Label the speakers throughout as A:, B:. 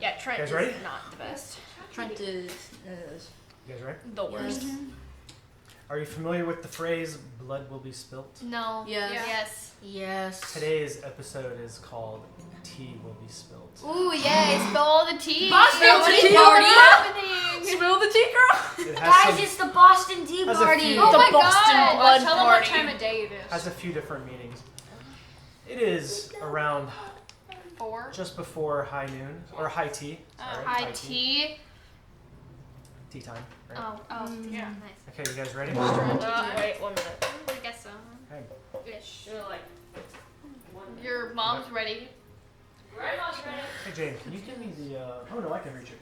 A: Yeah, Trent is
B: ready?
A: not the best.
C: Trent is.
B: You guys ready?
A: The worst.
C: Mm-hmm.
B: Are you familiar with the phrase "blood will be spilt"?
A: No.
C: Yes.
A: Yeah. Yes.
C: Yes.
B: Today's episode is called "Tea Will Be Spilt."
A: Ooh, yay! Spill all the tea.
C: Boston tea
A: party
C: party.
A: happening.
C: Spill the tea, girl.
B: It has
D: It's the Boston Tea
B: has a
D: Party.
B: few-
A: Oh
B: The
A: my
C: Boston
A: god!
C: blood
A: Tell them what
C: party.
A: time of day it is.
B: has a few different meanings. It is around
A: 4.
B: just before high noon or high tea. Sorry,
A: High tea.
B: Tea time. Right?
A: Oh, yeah.
B: Okay, you guys ready?
A: Wait 1 minute. I guess so.
B: Okay.
A: Ish. Your mom's ready.
B: Hey Jane, can you give me the? Oh no, I can reach it.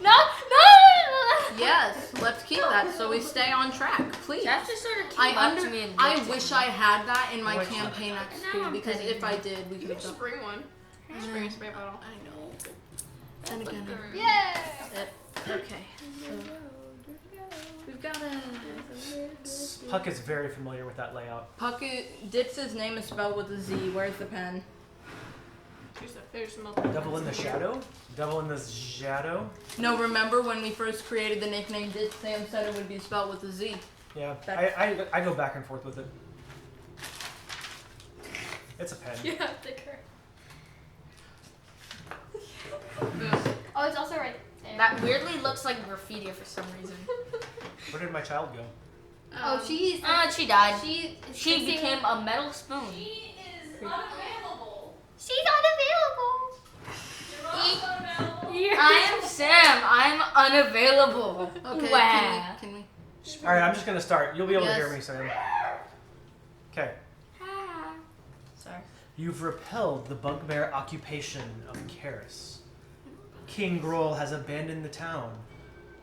A: No!
C: Yes. Let's keep that so we stay on track, please.
D: Jeff just sort of came up to me and
C: I
D: looked at
C: wish
D: me.
C: I had that in my
B: Like-
C: campaign at
D: Now
C: school
D: I'm
C: because
D: petting
C: if I did, we
A: You
C: could
A: can
C: have
A: just
C: done.
A: bring one. Bring a spray bottle.
C: I know. Then again.
A: Yay!
C: Okay. So we've got a
B: Puck is very familiar with that layout.
C: Pucc. Ditz's name is spelled with a Z. Where's the pen?
A: There's some
B: Devil in the shadow. Devil in the shadow.
C: No, remember when we first created the nickname Ditz, Sam said it would be spelled with a Z.
B: Yeah,
C: That's-
B: I go back and forth with it. It's a pen.
A: Yeah, thicker. Oh, it's also right there.
D: That weirdly looks like graffiti for some reason.
B: Where did my child go?
A: Oh, she's.
D: She died.
A: She
D: She became a metal spoon.
A: She is unavailable.
D: She's unavailable.
A: Yeah.
D: I am Sam. I'm unavailable.
C: Okay.
D: Wow.
C: Can we?
B: All right, I'm just gonna start. You'll be able to hear
C: Yes.
B: me, Sam. Okay.
D: Sorry.
B: You've repelled the bugbear occupation of Charis. King Grohl has abandoned the town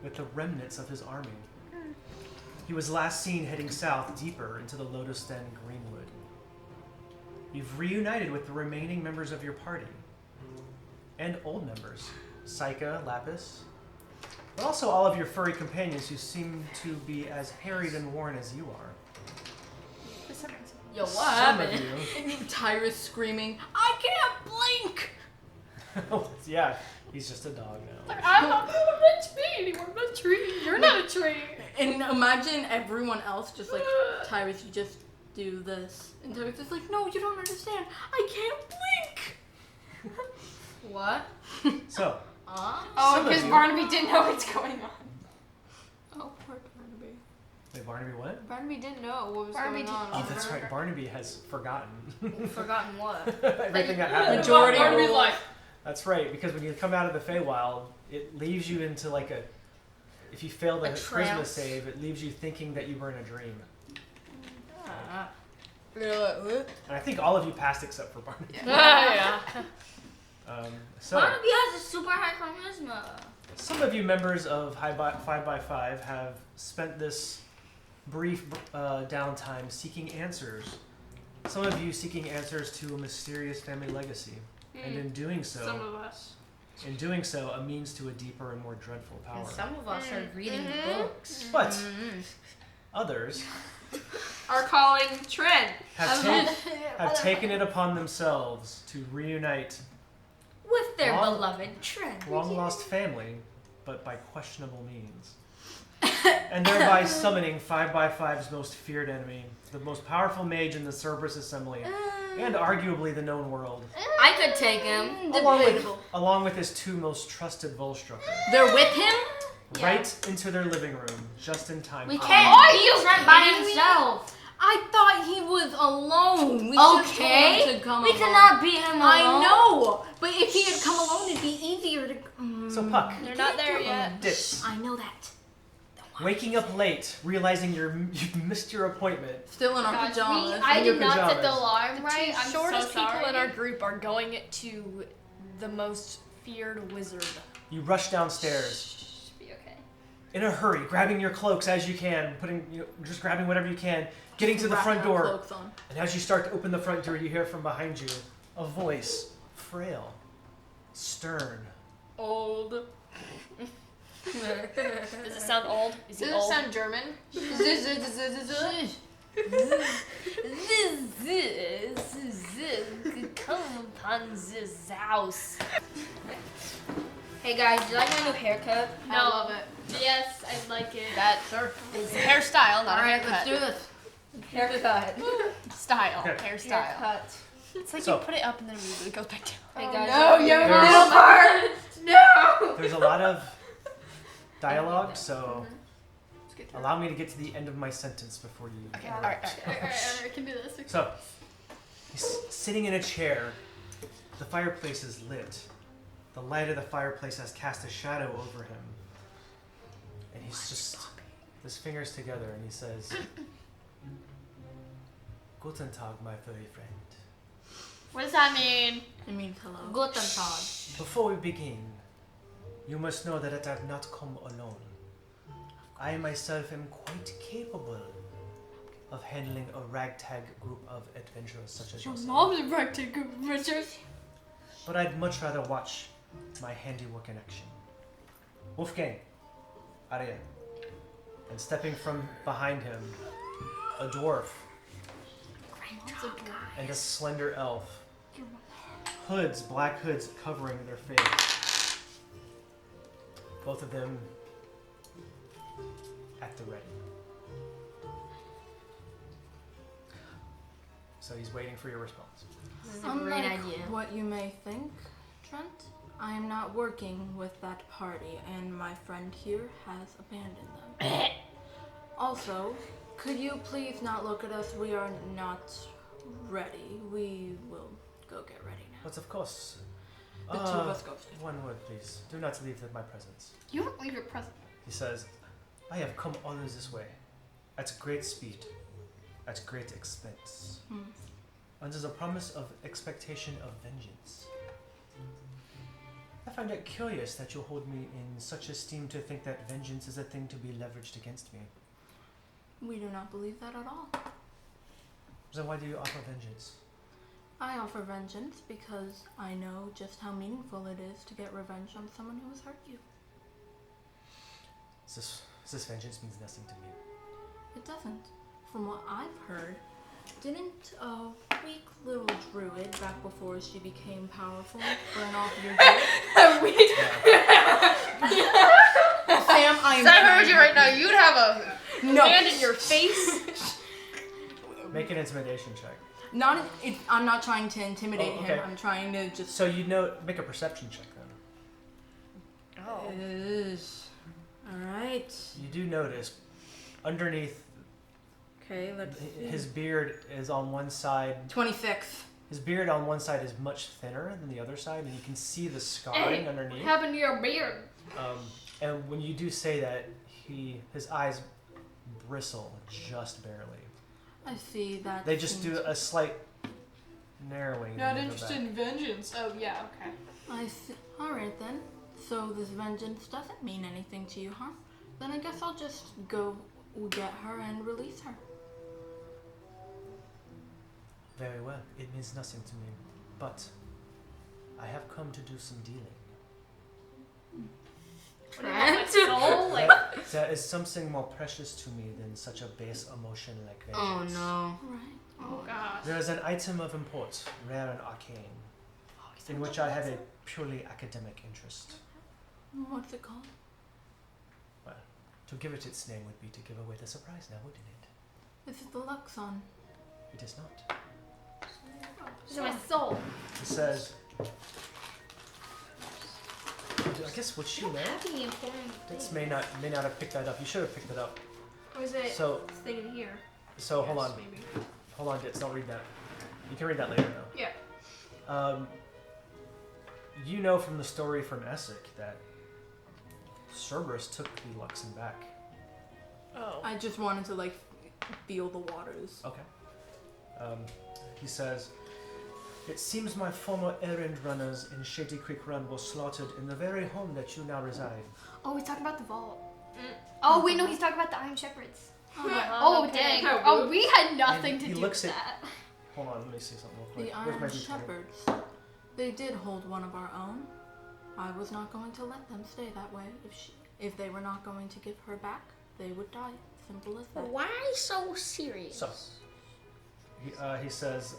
B: with the remnants of his army. He was last seen heading south deeper into the Lotus Den Greenwood. You've reunited with the remaining members of your party. And old members, Psycha, Lapis, but also all of your furry companions who seem to be as harried and worn as you are.
D: Yo, what
B: Some of
D: happened?
B: you
C: Tyrus screaming, I can't blink!
B: yeah, he's just a dog now.
A: I'm not a tree anymore. I'm a tree. You're not a tree.
C: And imagine everyone else just like, Tyrus, you just do this. And Tyrus is like, no, you don't understand. I can't blink!
D: What?
B: So,
A: Oh,
B: Some of
A: because
B: you-
A: Barnaby didn't know what's going on.
D: Oh, poor Barnaby.
B: wait, Barnaby what?
A: Barnaby didn't know what was Barnaby going on.
B: Oh, that's right. Barnaby has forgotten
D: Forgotten what?
B: everything that happened.
C: Majority
A: Barnaby's
C: rule.
A: like,
B: That's right, because when you come out of the Feywild, it leaves you into like a. If you fail the
D: A
B: charisma
D: trance.
B: save, it leaves you thinking that you were in a dream.
C: Yeah.
B: And I think all of you passed except for Barnaby.
A: yeah.
B: So,
D: Barnaby has a super high charisma.
B: some of you members of 5x5 have spent this brief downtime seeking answers. Some of you seeking answers to a mysterious family legacy, and in doing
A: Some
B: so,
A: of us.
B: a means to a deeper and more dreadful power.
D: And some of us are reading books.
B: But others
A: Are calling Trent.
B: have taken it upon themselves to reunite
D: With their
B: Long-
D: beloved Trent.
B: long lost family, but by questionable means. And thereby summoning 5x5's most feared enemy, the most powerful mage in the Cerberus Assembly, and arguably the known world,
D: I could take him.
B: along with his two most trusted Volstrucker,
C: They're with him?
B: right into their living room, just in time.
D: We
B: for-
D: can't beat Trent by himself.
C: I thought he was alone. We just told
D: Okay.
C: him to come
D: We
C: alone.
D: cannot beat him alone.
C: I know, but if he had come alone, it'd be easier to.
B: So Puck,
A: They're not there yet.
B: Ditz,
C: I know that.
B: waking up late, realizing you've missed your appointment.
C: Still in our
A: Gosh,
C: pajamas.
A: I
B: In your
A: did not set the
B: pajamas.
A: alarm right.
E: The
A: I'm
E: shortest
A: so sorry.
E: people in our group are going to the most feared wizard.
B: You rush downstairs.
A: Should be okay.
B: In a hurry, grabbing your cloaks as you can, just grabbing whatever you can, getting to the front
C: Wrapping our
B: door.
C: cloaks on.
B: And as you start to open the front door, you hear from behind you a voice, frail, stern.
C: Old.
E: Does it sound old? Is he
A: Does it
E: old?
A: sound German?
D: Come upon this house. Hey guys, do you like my new haircut?
E: No.
C: I love it.
E: Yes, I like it.
D: That is a hairstyle, not a
C: Alright,
D: haircut.
C: let's do this.
D: Haircut.
E: Style.
B: Okay.
E: Hairstyle.
D: Haircut.
E: It's like
B: So-
E: you put it up and then it goes back down.
D: Hey guys.
C: No, you have a
B: There's-
C: middle part. No.
B: There's a lot of dialogue, so allow me to get to the end of my sentence before you.
E: Okay, alright, I can do this.
B: So, he's sitting in a chair. The fireplace is lit. The light of the fireplace has cast a shadow over him. And he's just, his fingers together, and he says, Guten Tag, my furry friend.
E: What does that mean?
C: It means hello.
D: Guten Tag.
B: Before we begin, you must know that I have not come alone. I myself am quite capable of handling a ragtag group of adventurers such as
E: Your
B: yourself.
E: mom's a rectangle, Richard.
B: But I'd much rather watch my handiwork in action. Wolfgang, Arya. And stepping from behind him, a dwarf and a slender elf. Hoods, black hoods covering their face. Both of them at the ready. So he's waiting for your response.
D: This is a great
C: Unlike
D: idea.
C: what you may think, Trent, I am not working with that party, and my friend here has abandoned them. Also, could you please not look at us? We are not ready. We will go get ready now.
B: But of course.
C: The two of us go first.
B: One word, please. Do not leave my presence.
E: You don't leave your present.
B: He says, I have come all this way, at great speed, at great expense, under the promise of expectation of vengeance. I find it curious that you hold me in such esteem to think that vengeance is a thing to be leveraged against me.
C: We do not believe that at all.
B: So why do you offer vengeance?
C: I offer vengeance because I know just how meaningful it is to get revenge on someone who has hurt you.
B: This vengeance means nothing to me.
C: It doesn't. From what I've heard, didn't a weak little druid back before she became powerful burn off your druid? Sam, I am
E: I heard you right now. You'd have a
C: No.
E: hand in your face.
B: Make an intimidation check.
C: I'm not trying to intimidate
B: Oh, okay.
C: him. I'm trying to just.
B: So you know, make a perception check then.
E: Oh.
C: Alright.
B: You do notice, underneath,
C: Okay, let's see.
B: his beard is on one side.
C: 26.
B: His beard on one side is much thinner than the other side, and you can see the scarring
E: What
B: underneath.
E: happened to your beard?
B: And when you do say that, his eyes bristle just barely.
C: I see that.
B: They just do
C: seems-
B: a slight narrowing.
A: Not
B: and they go
A: interested
B: back.
A: in vengeance. Oh, yeah, okay.
C: I see. Alright then. So this vengeance doesn't mean anything to you, huh? Then I guess I'll just go get her and release her.
B: Very well. It means nothing to me, but I have come to do some dealing.
E: What do you want, my soul? Like,
B: There is something more precious to me than such a base emotion like
D: Oh
B: vengeance.
D: no.
C: Right.
E: oh gosh.
B: There is an item of import, rare and arcane, in which I have a purely academic interest.
C: What's it called?
B: Well, to give it its name would be to give away the surprise now, wouldn't it?
C: This is the Luxon.
B: It is not.
E: This is my soul.
B: It says... I guess would she know?
E: Happy important
B: Ditz
E: thing.
B: may not have picked that up. You should have picked it up.
E: Or is it
B: So
E: stated here?
B: hold on.
E: Maybe.
B: Hold on, Ditz, don't read that. You can read that later though.
E: Yeah.
B: You know from the story from Essek that Cerberus took the Luxon back.
E: Oh.
C: I just wanted to like feel the waters.
B: Okay. He says, it seems my former errand runners in Shady Creek Run were slaughtered in the very home that you now reside.
A: Oh, he's talking about the vault.
E: Oh, wait, no, he's talking about the Iron Shepherds. Oh,
C: okay.
E: dang.
A: How
E: Oh,
A: rude.
E: we had nothing
B: And
E: to
B: he
E: do
B: looks
E: with
B: at-
E: that.
B: Hold on, let me see something real quick.
C: The
B: Where's my
C: Iron
B: D20?
C: Shepherds. They did hold one of our own. I was not going to let them stay that way if they were not going to give her back. they would die. Simple as that.
D: Why so serious?
B: So, he says,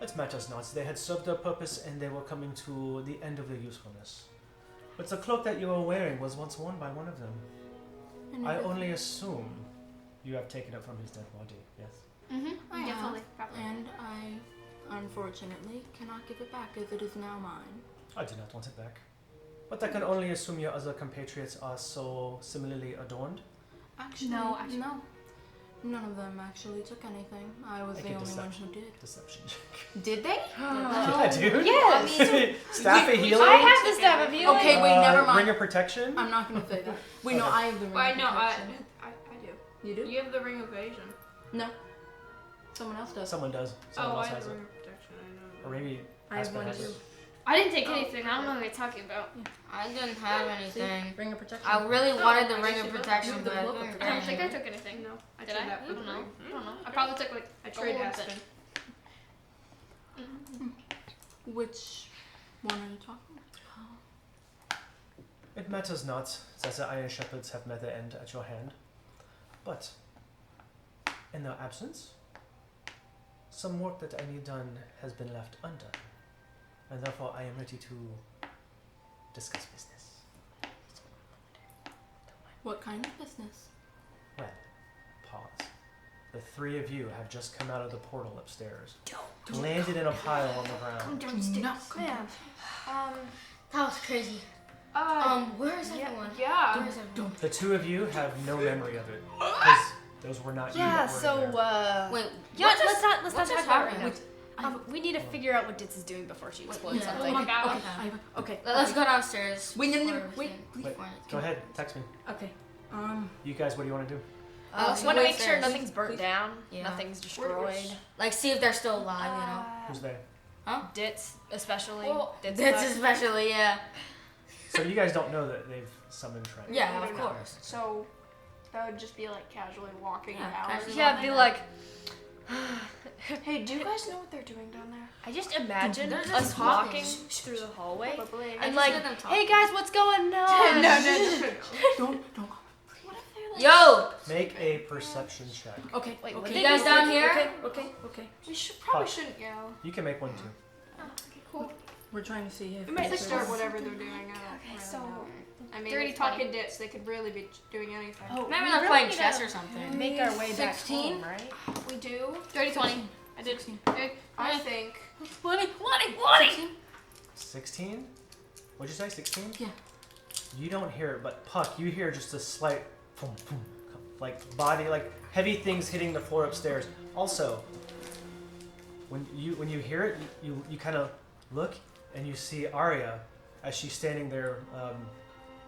B: let's match us not. They had served their purpose and they were coming to the end of their usefulness. But the cloak that you were wearing was once worn by one of them.
C: And
B: I
C: if-
B: only assume you have taken it from his dead body, yes?
C: I have,
A: Definitely. Probably.
C: and I, unfortunately, cannot give it back as it is now mine.
B: I do not want it back. But I can only assume your other compatriots are so similarly adorned.
C: Actually,
A: No,
C: no. None of them actually took anything. I was
B: Make
C: the
B: a
C: only one
B: deception.
C: who did.
B: Deception check.
D: Did they?
B: Yeah, dude.
D: Yes.
B: Staff of healing.
E: I have the staff of healing.
C: Okay, wait, never mind.
B: Ring of protection.
C: I'm not gonna say that. Wait, no,
B: Okay.
C: I have the ring.
A: Why
C: of
A: no? I
C: protection.
A: do.
C: You do?
A: You have the ring of evasion.
C: No. Someone else does.
B: Someone does. Someone
A: Oh,
B: else
A: I have
B: has
A: the
B: it.
A: ring of protection. I know.
B: Or maybe
C: I have
B: Aspen
C: one
B: has
C: too.
B: it.
A: I didn't take anything. I don't know what you're talking about.
D: I didn't have anything.
C: Ring of protection.
D: I really wanted the
A: I
D: ring
A: guess
D: of
A: you
D: protection,
C: have the
D: but I
C: book of
D: couldn't
A: I don't
D: get
A: think I
D: anything.
A: took anything. No, I
E: Did
A: trade
E: I?
A: that
E: I
A: for
E: don't
A: the
E: know.
A: ring.
E: I don't know.
A: I probably took like
E: I trade
A: gold
E: Aspen.
C: Which one are you talking about?
B: It matters not that the Iron Shepherds have met their end at your hand. But, in their absence, some work that I need done has been left undone. And therefore I am ready to discuss business.
C: What kind of business?
B: Well, pause. The three of you have just come out of the portal upstairs. Landed in a pile on the ground.
D: That was crazy. Where is everyone?
A: Yeah.
D: Where is everyone?
B: The two of you have no memory of it. Because those were not you
E: Yeah,
B: that were
E: so
B: in there.
D: Wait,
E: yeah, let's not
D: what
E: talk
D: just
E: about it right
D: happened?
E: now. We need to figure out what Ditz is doing before she explodes
C: Yeah.
E: something.
A: Oh my god.
C: Okay.
D: Let's go downstairs.
C: Wait, no, no,
D: Or-
C: wait.
B: Wait, go ahead, text me.
C: Okay.
B: You guys, what do you want to do?
E: We want to make sure
D: upstairs.
E: nothing's burnt
C: Please.
E: down,
D: Yeah.
E: nothing's destroyed.
D: Like, see if they're still alive, you know.
B: Who's they?
E: Ditz, especially.
A: Well,
E: Ditz
D: That's
E: butt.
D: especially, yeah.
B: So you guys don't know that they've summoned Trent.
D: Yeah,
A: We
D: of
A: don't know.
D: course.
A: So that would just be like casually walking
D: Yeah,
A: out.
D: casually
E: Yeah, be like,
A: Hey, do you guys know what they're doing down there?
E: I just imagine
D: They're just
E: us
D: talking.
E: walking through the hallway
A: Probably.
E: and
D: just
E: like,
D: hear them talking.
E: hey guys, what's going on?
C: Don't.
D: Yo!
B: Make a perception check.
C: Okay.
E: Wait, what
C: okay.
E: did
D: You guys down here?
C: Okay.
A: We should probably
B: Pucc.
A: shouldn't go.
B: You can make one too.
C: We're trying to see if
A: We might
C: there's-
A: disturb whatever they're doing. I don't
E: Okay,
A: really
E: so
A: know. I mean,
E: 30,
A: with Pucc and Ditz, they could really be doing anything.
E: Oh,
D: Maybe
E: we
D: they're
E: really
D: playing
E: need
D: chess
E: to
D: or something.
E: Make our way back
C: 16?
E: home, right?
A: We do.
E: 30, 20.
A: I did.
C: 16.
A: I think.
C: 16?
B: 16? What'd you say, 16?
C: Yeah.
B: You don't hear it, but Puck, you hear just a slight boom, boom, like body, like heavy things hitting the floor upstairs. Also, when you hear it, you kind of look and you see Arya as she's standing there,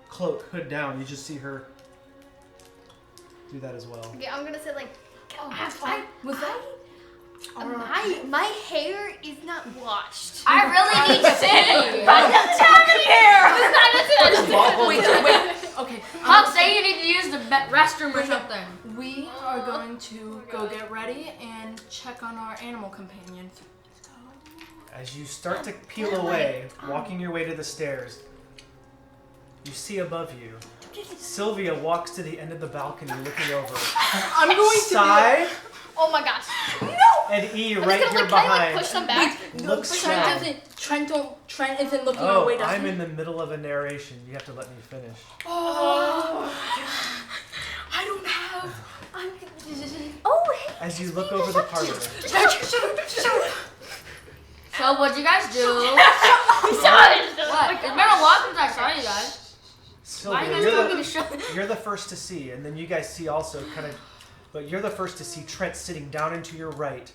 B: cloak, hood down. You just see her do that as well.
A: Yeah, I'm gonna say like.
C: Was that?
A: My hair is not washed.
D: I really need to see!
C: Wait. Okay.
D: Puck, say you need to use the restroom or something.
C: We are going to go get ready and check on our animal companions.
B: As you start to peel away, walking your way to the stairs, you see above you, Sylvia walks to the end of the balcony looking over.
C: I'm going to
B: Sigh
A: Oh my gosh.
B: and E
A: I'm
B: right
A: just
B: here
A: gonna, like,
B: behind.
A: push them back.
B: Looks
C: Trent
B: sad.
C: isn't looking our way,
B: Oh,
C: does
B: I'm
C: he?
B: in the middle of a narration. You have to let me finish.
C: I don't have.
B: As you look over the parlor,
D: So, what'd you guys do? What? It's been a while since I saw you guys. Why are
B: Sylvia,
D: you guys talking to show?
B: you're the first to see, and then you guys see also kind of, but you're the first to see Trent sitting down and to your right,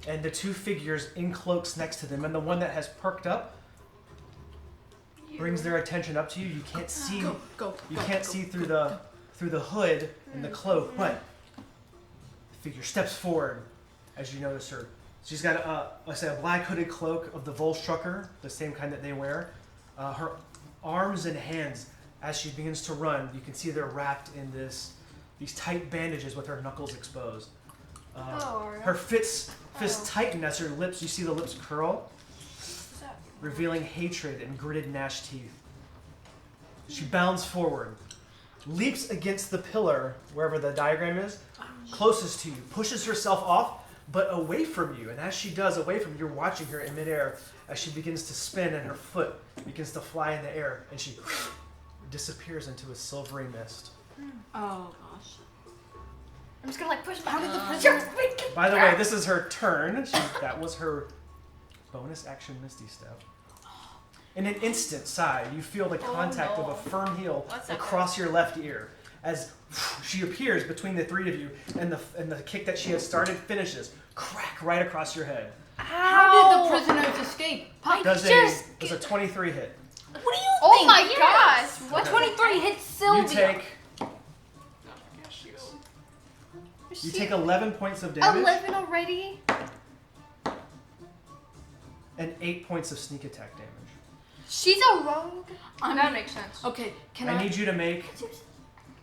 B: and the two figures in cloaks next to them, and the one that has perked up brings their attention up to you. You can't see.
C: Go.
B: You can't see through the hood and the cloak, but the figure steps forward as you notice her. She's got a black hooded cloak of the Volstrucker, the same kind that they wear. Her arms and hands, as she begins to run, you can see they're wrapped in these tight bandages with her knuckles exposed. Her fists tighten as her lips. You see the lips curl, revealing hatred and gritted gnashed teeth. She bounds forward. leaps against the pillar, wherever the diagram is, closest to you, pushes herself off, but away from you. And as she does, away from you, you're watching her in midair as she begins to spin and her foot begins to fly in the air, and she disappears into a silvery mist.
C: Oh gosh.
A: I'm just gonna like push back.
C: How did the prisoner?
B: By the way, this is her turn. That was her bonus action Misty Step. In an instant, Sai, you feel the contact of a firm heel across your left ear as she appears between the three of you, and the kick that she had started finishes crack right across your head.
C: How did the prisoners escape? Pucc,
B: Does a 23 hit.
C: what do you
A: Oh
C: think?
A: my gosh! What?
C: 23 hit Sylvia.
B: You take 11 points of damage
A: 11 already?
B: and 8 points of sneak attack damage.
A: She's a rogue.
E: That makes sense.
C: Okay, can
B: I need you to make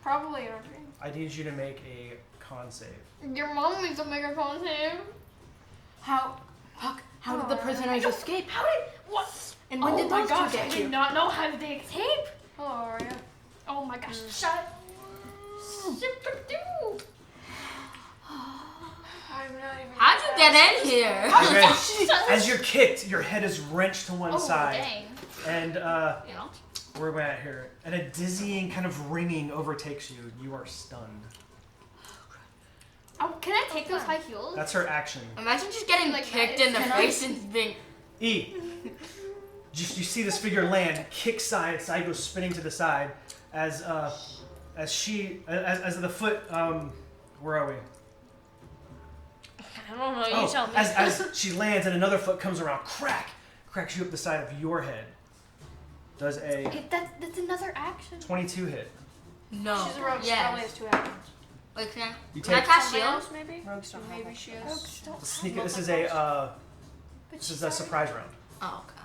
E: Probably in our dream.
B: I need you to make a con save.
A: Your mom needs to make a con save.
C: How did the prisoners escape?
A: How did what?
C: And when did
A: my
C: those
A: gosh,
C: two
A: I
C: get
A: did
C: you?
A: not know how they escape.
E: Hello, Aria.
A: Oh my gosh! Shut. Shit.
E: I'm not even.
D: How'd you get in here?
B: Okay. As you're kicked, your head is wrenched to one side.
A: Dang.
B: And
A: You know.
B: where am I at here? And a dizzying kind of ringing overtakes you. You are stunned.
A: Oh, can I take those high heels?
B: That's her action.
D: Imagine just getting
A: Like,
D: kicked in the
A: can I-
D: face and being.
B: E. Just you see this figure land, kick side goes spinning to the side, as the foot. Where are we?
E: I don't know. You tell me.
B: As she lands and another foot comes around, cracks you up the side of your head. Does a
A: That's another action.
B: 22 hit.
D: No.
E: She's a rogue. She
D: Yes.
E: probably has 2 actions.
D: Wait, can
B: You
D: I
B: take
D: cast
E: Somebody
D: shield?
E: else, maybe?
B: Rogues don't have
E: Maybe
B: them.
E: she has.
B: Sneak. This is a surprise round.
D: Oh, okay.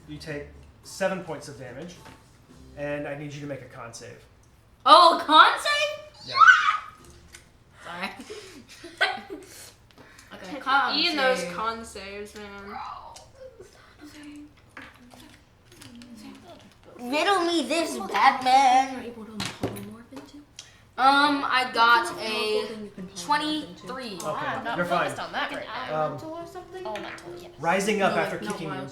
B: You take 7 points of damage, and I need you to make a con save.
D: Oh, con save?
B: Yeah.
D: Sorry. Okay, con
E: Ian
D: save.
E: those con saves, man.
D: Riddle me this, Batman. I got a 23.
B: Okay,
E: I'm not
B: you're fine.
E: focused on that right now.
A: Elemental or something?
E: Oh, not totally. Yes.
B: Rising up after kicking you,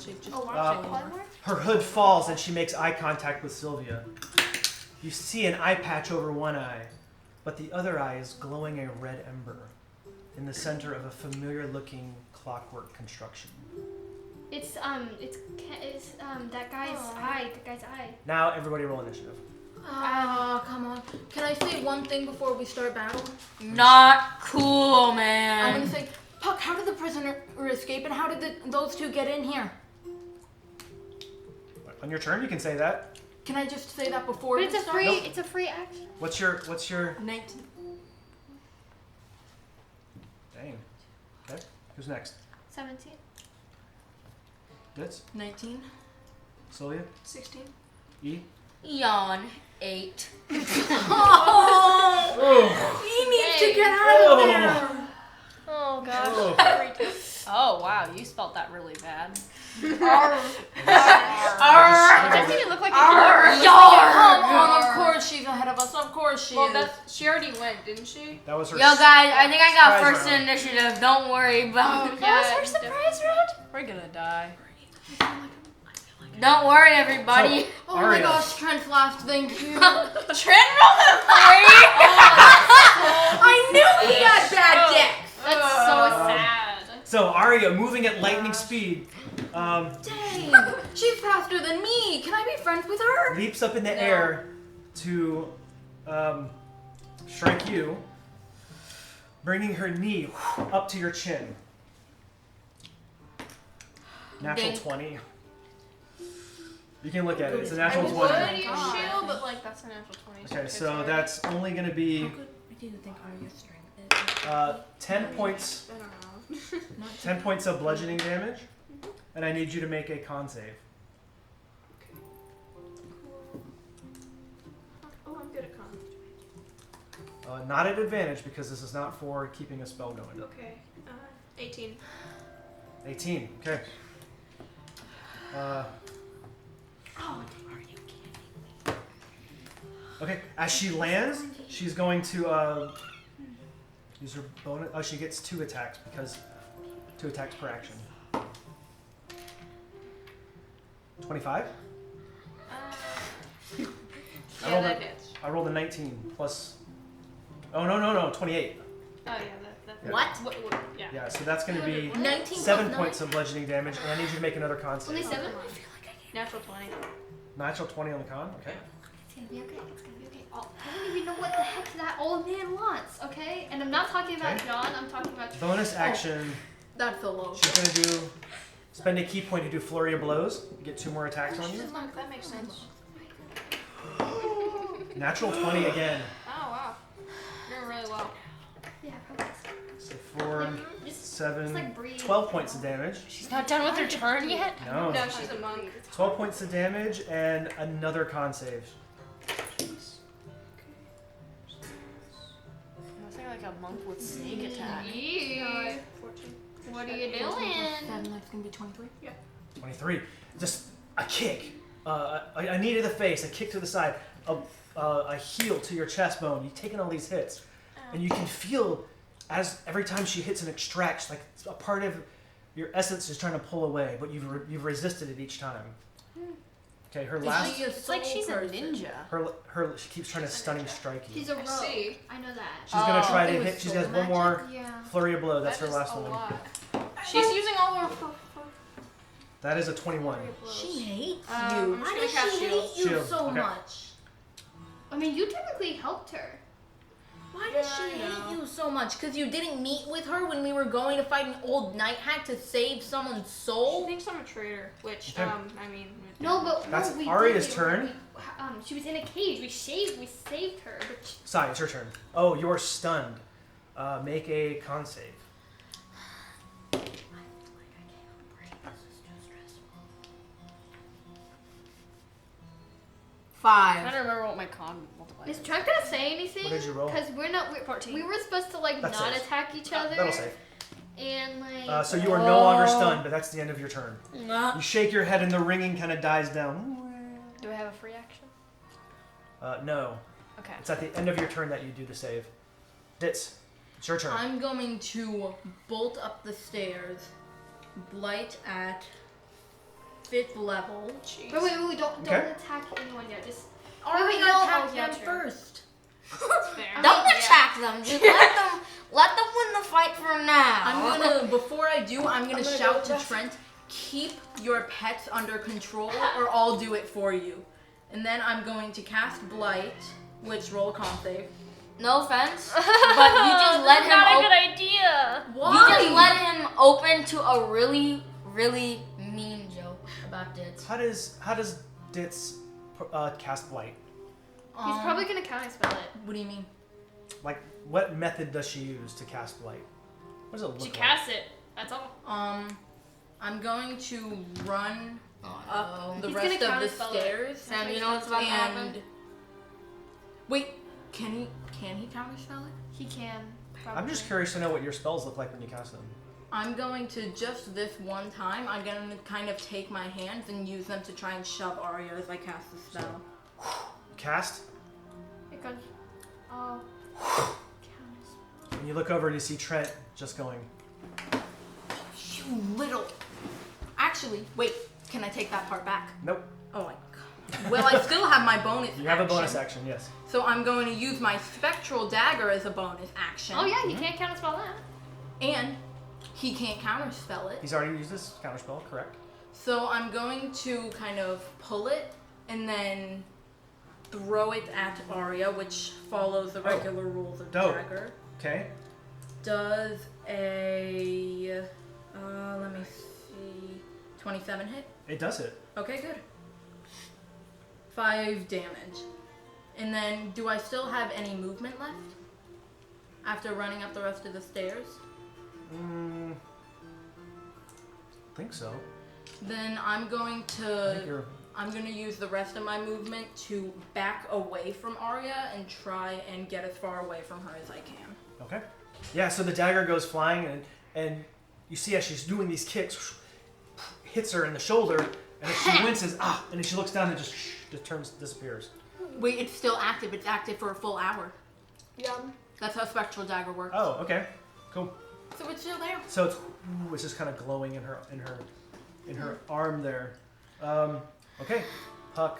B: her hood falls and she makes eye contact with Sylvia. You see an eye patch over one eye, but the other eye is glowing a red ember in the center of a familiar-looking clockwork construction.
A: It's that guy's eye. That guy's eye.
B: Now, everybody roll initiative.
C: Oh, come on. Can I say one thing before we start battle?
D: Not cool,
C: I'm
D: man.
C: gonna say, Pucc, how did the prisoner escape and how did those two get in here?
B: On your turn, you can say that.
C: Can I just say that before
A: But
C: we start?
A: it's a free action.
B: What's your?
C: 19.
B: Dang. Okay. Who's next?
A: 17.
B: Ditz?
C: 19.
B: Sylvia?
C: 16.
B: E?
D: Yawn. 8.
B: Oh.
C: He needs to get out of there.
E: Oh, gosh.
B: Oh.
E: Oh, wow. You spelled that really bad.
A: Arr.
E: That didn't look like a
C: Come on, of course she's ahead of us. Of course she is.
E: She already went, didn't she?
B: That was her.
D: Yo, guys, I think I got
B: Surprise
D: first
B: round.
D: initiative. Don't worry about it.
E: That was her surprise round? We're gonna die.
D: Don't worry, everybody.
B: So,
C: Oh my
B: Aria.
C: gosh, Trent's last, thank you.
D: Trent rolled a 3.
C: I knew he had bad decks.
A: That's so sad.
B: So Arya, moving at lightning speed,
C: Dang, she's faster than me. Can I be friends with her?
B: leaps up in the air to strike you, bringing her knee up to your chin. Natural
D: Ding.
B: 20. You can look at it. It's a natural
E: I
B: 20.
E: would use shield, but like that's a natural 20.
B: Okay, so that's only going to be
C: I do think Arya's strength is.
B: 10 points. 10 points of bludgeoning damage, and I need you to make a con save.
E: Oh, I'm good at con.
B: Not at advantage because this is not for keeping a spell going.
E: Okay. 18.
B: 18. Okay. Okay, as she lands, she's going to use her bonus. Oh, she gets 2 attacks because 2 attacks per action. 25?
E: Yeah, that hits.
B: I rolled a 19 plus. Oh, no, 28.
E: Oh, yeah, that
B: Yeah.
D: What?
E: yeah.
B: Yeah, so that's going to be
C: 19
B: 7
C: plus
B: points of bludgeoning damage, and I need you to make another con
A: Only
B: save.
A: 7?
E: Natural 20.
B: Natural 20 on the con? Okay.
A: It's gonna be okay. It's gonna be okay. Oh, I don't even know what the heck that old man wants, okay? And I'm not talking about
B: Okay.
A: John, I'm talking about
B: Bonus action.
C: That's a low.
B: She's going to spend a key point to do Flurry of Blows. Get 2 more attacks on you.
E: That makes sense.
B: Natural 20 again.
E: Oh, wow. Doing really well.
A: Yeah, probably.
B: So 4,
A: It's
B: 7,
A: like breathe.
B: 12 points of damage.
D: She's not done with her turn yet?
B: No.
E: No, she's a monk.
B: 12 points of damage and another con save.
E: Nothing like a monk with sneak attack.
A: Yeah.
E: 14.
A: What are you doing?
C: 7, that's gonna be 23.
B: 23. Just a kick. A knee to the face, a kick to the side, a heel to your chest bone. You've taken all these hits. And you can feel as every time she hits and extracts, like a part of your essence is trying to pull away, but you've resisted it each time. Okay, her last.
D: It's like she's a ninja.
B: She keeps trying to stunning strike you.
A: She's a rogue.
E: see.
A: I know that.
B: She's gonna
D: Oh,
B: try
C: it
B: to
C: was
B: hit. She
C: soul
B: has one more
A: Yeah.
B: flurry of blow. That's
E: That
B: her
E: is
B: last
E: a
B: one.
E: lot. She's using all her.
B: That is a 21.
C: She hates
E: I'm
C: you.
E: just
C: Why
E: gonna
C: does
E: cast
C: she
E: shield.
C: hate you
B: Shield,
C: so
B: okay.
C: much?
A: I mean, you technically helped her.
C: Why does
E: Yeah,
C: she
E: I know.
C: hate you so much? Because you didn't meet with her when we were going to fight an old night hack to save someone's
E: She
C: soul?
E: thinks I'm a traitor, which,
B: Okay.
E: I mean.
A: No, but
B: That's
A: no, we
B: Arya's
A: did.
B: turn.
A: She was in a cage. We saved her. But
B: Sai, it's your turn. Oh, you're stunned. Make a con save.
E: I
C: 5.
E: don't remember what my con multiplier
A: is
E: is.
A: Trent gonna say anything?
B: What did you roll?
A: Because we're not.
E: 14.
A: We were supposed to like
B: That's
A: not
B: safe.
A: attack each other.
B: That'll save.
A: And like.
B: So you are no longer stunned, but that's the end of your turn.
C: Nah.
B: You shake your head and the ringing kind of dies down.
E: Do I have a free action?
B: No.
E: Okay.
B: It's at the end of your turn that you do the save. Ditz, it's your turn.
C: I'm going to bolt up the stairs, blight at 5th level.
E: Jeez.
A: Wait! Don't
B: Okay.
A: attack anyone yet. Just.
C: Or we
A: no,
C: gotta attack
A: yeah,
C: them
A: true.
C: first.
E: That's fair.
D: Don't attack them. Just let them win the fight for now.
C: I'm gonna, before I do, I'm gonna
E: gonna
C: shout
E: go
C: to Trent, keep your pets under control or I'll do it for you. And then I'm going to cast Blight, which roll a con save.
D: No offense, but you just let him.
E: Not a good idea.
C: Why?
D: You just let him open to a really, really mean joke about Ditz.
B: How does Ditz cast Blight?
A: He's probably gonna counterspell it.
C: What do you mean?
B: Like, what method does she use to cast Blight? What does it look
E: She
B: like?
E: casts it. That's all.
C: I'm going to run
D: Oh,
C: up the
A: He's
C: rest
A: gonna
C: of the
A: counterspell it.
C: stairs.
D: Sam, you know what's about to happen?
C: And wait, can he counterspell it?
A: He can.
B: I'm just curious to know what your spells look like when you cast them.
C: I'm going to just this one time. I'm going to kind of take my hands and use them to try and shove Arya as I cast the spell.
B: Cast,
A: It goes. Oh.
B: and you look over and you see Trent just going.
C: You little. Actually, wait. Can I take that part back?
B: Nope.
C: Oh my god. Well, I still have my bonus.
B: You have a
C: action.
B: bonus action, yes.
C: So I'm going to use my spectral dagger as a bonus action.
A: Oh yeah, you can't counterspell that.
C: And he can't counterspell it.
B: He's already used this counterspell, correct?
C: So I'm going to kind of pull it and then throw it at Arya, which follows the regular rules of
B: dope.
C: dagger.
B: Okay.
C: Does a let me see, 27 hit?
B: It does hit.
C: Okay, good. 5 damage. And then, do I still have any movement left after running up the rest of the stairs?
B: I think so.
C: Then I'm going
B: I think
C: to
B: you're.
C: I'm going to use the rest of my movement to back away from Arya and try and get as far away from her as I can.
B: Okay. Yeah, so the dagger goes flying, and you see as she's doing these kicks, hits her in the shoulder, and as she winces, and then she looks down and just disappears.
C: Wait, it's still active. It's active for a full hour.
E: Yeah.
C: That's how Spectral Dagger works.
B: Oh, okay. Cool.
C: So it's still there.
B: So it's just kind of glowing in her arm there. Okay. Pucc.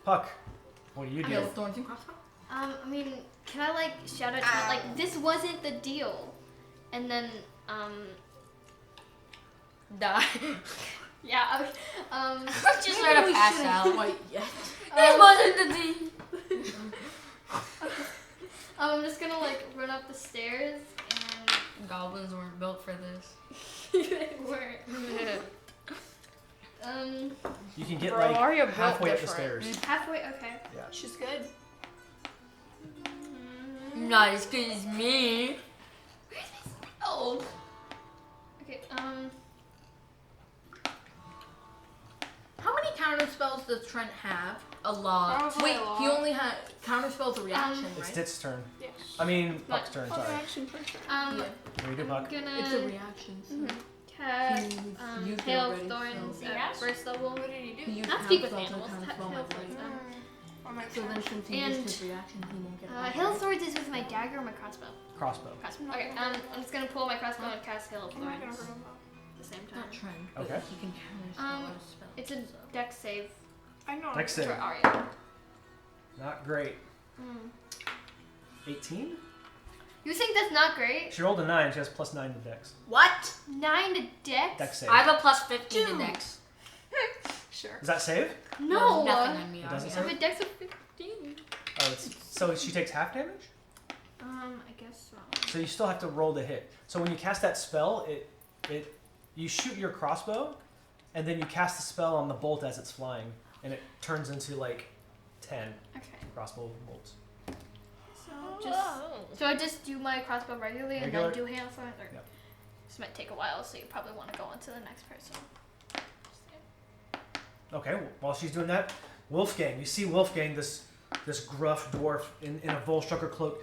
B: What do you do?
C: Hail of Thorns and Crossbow.
A: I mean, can I like shout out to like this wasn't the deal, and then
D: Die.
A: yeah.
D: Just try to pass out.
C: Quite yet.
D: This wasn't the deal.
A: I'm just gonna like run up the stairs and
D: Goblins weren't built for this.
A: they weren't.
B: You can get
E: Bro,
B: like
E: Arya built
B: halfway up the
E: different.
B: stairs.
A: Halfway, okay.
B: Yeah.
E: She's good.
D: Not as good as me.
A: Where's my spell? Okay,
C: How many counter spells does Trent have?
D: A lot.
E: Probably
C: Wait,
E: a lot.
C: he only had counter spells a reaction,
B: It's
C: right?
B: Ditz's turn.
E: Yes.
B: I mean,
A: What?
B: Puck's turn.
E: Oh,
B: Sorry.
E: reaction for sure.
C: Yeah.
B: What do you do,
A: I'm
B: Puck?
A: gonna
C: It's a reaction. So.
A: cast
C: You've used it
A: Hail of
C: already,
A: Thorns
C: so-
A: at first level.
E: What did he do?
C: He used
A: Not
C: counter
A: speak with
C: spells
A: animals.
C: and counter spell
A: Hail of
C: my
A: Thorns.
C: blade.
E: Oh my
C: So then since he
A: And,
C: used his reaction, he won't get it.
A: Hail of Thorns is with my dagger or my crossbow?
B: Crossbow.
A: Crossbow. Okay, I'm just gonna pull my crossbow and cast Hail of
E: I'm not gonna
A: Thorns
E: hurt him.
A: at the same time.
C: Not Trent, but
B: Okay.
C: he can counter spell a spell.
A: It's a dex save
E: I know.
B: Next
A: for
B: save.
A: Arya.
B: Not great. 18?
A: You think that's not great?
B: She rolled a 9. She has +9 to Dex.
C: What?
A: 9 to dex?
B: Dex save.
D: I have a plus 15 to dex.
E: Sure.
B: Does that save?
A: No!
D: Nothing on me.
B: It doesn't
A: I have
B: save?
A: a dex of 15.
B: Oh, it's so she takes half damage.
A: I guess so.
B: So you still have to roll to hit. So when you cast that spell, you shoot your crossbow, and then you cast the spell on the bolt as it's flying, and it turns into like 10
A: Okay.
B: crossbow bolts.
A: So I just do my crossbow regularly and
B: Regular?
A: then do Hail of Thorns? Or
B: Yep.
A: This might take a while, so you probably want to go on to the next person.
B: Okay, while she's doing that, Wolfgang. You see Wolfgang, this gruff dwarf in a Volstrucker cloak,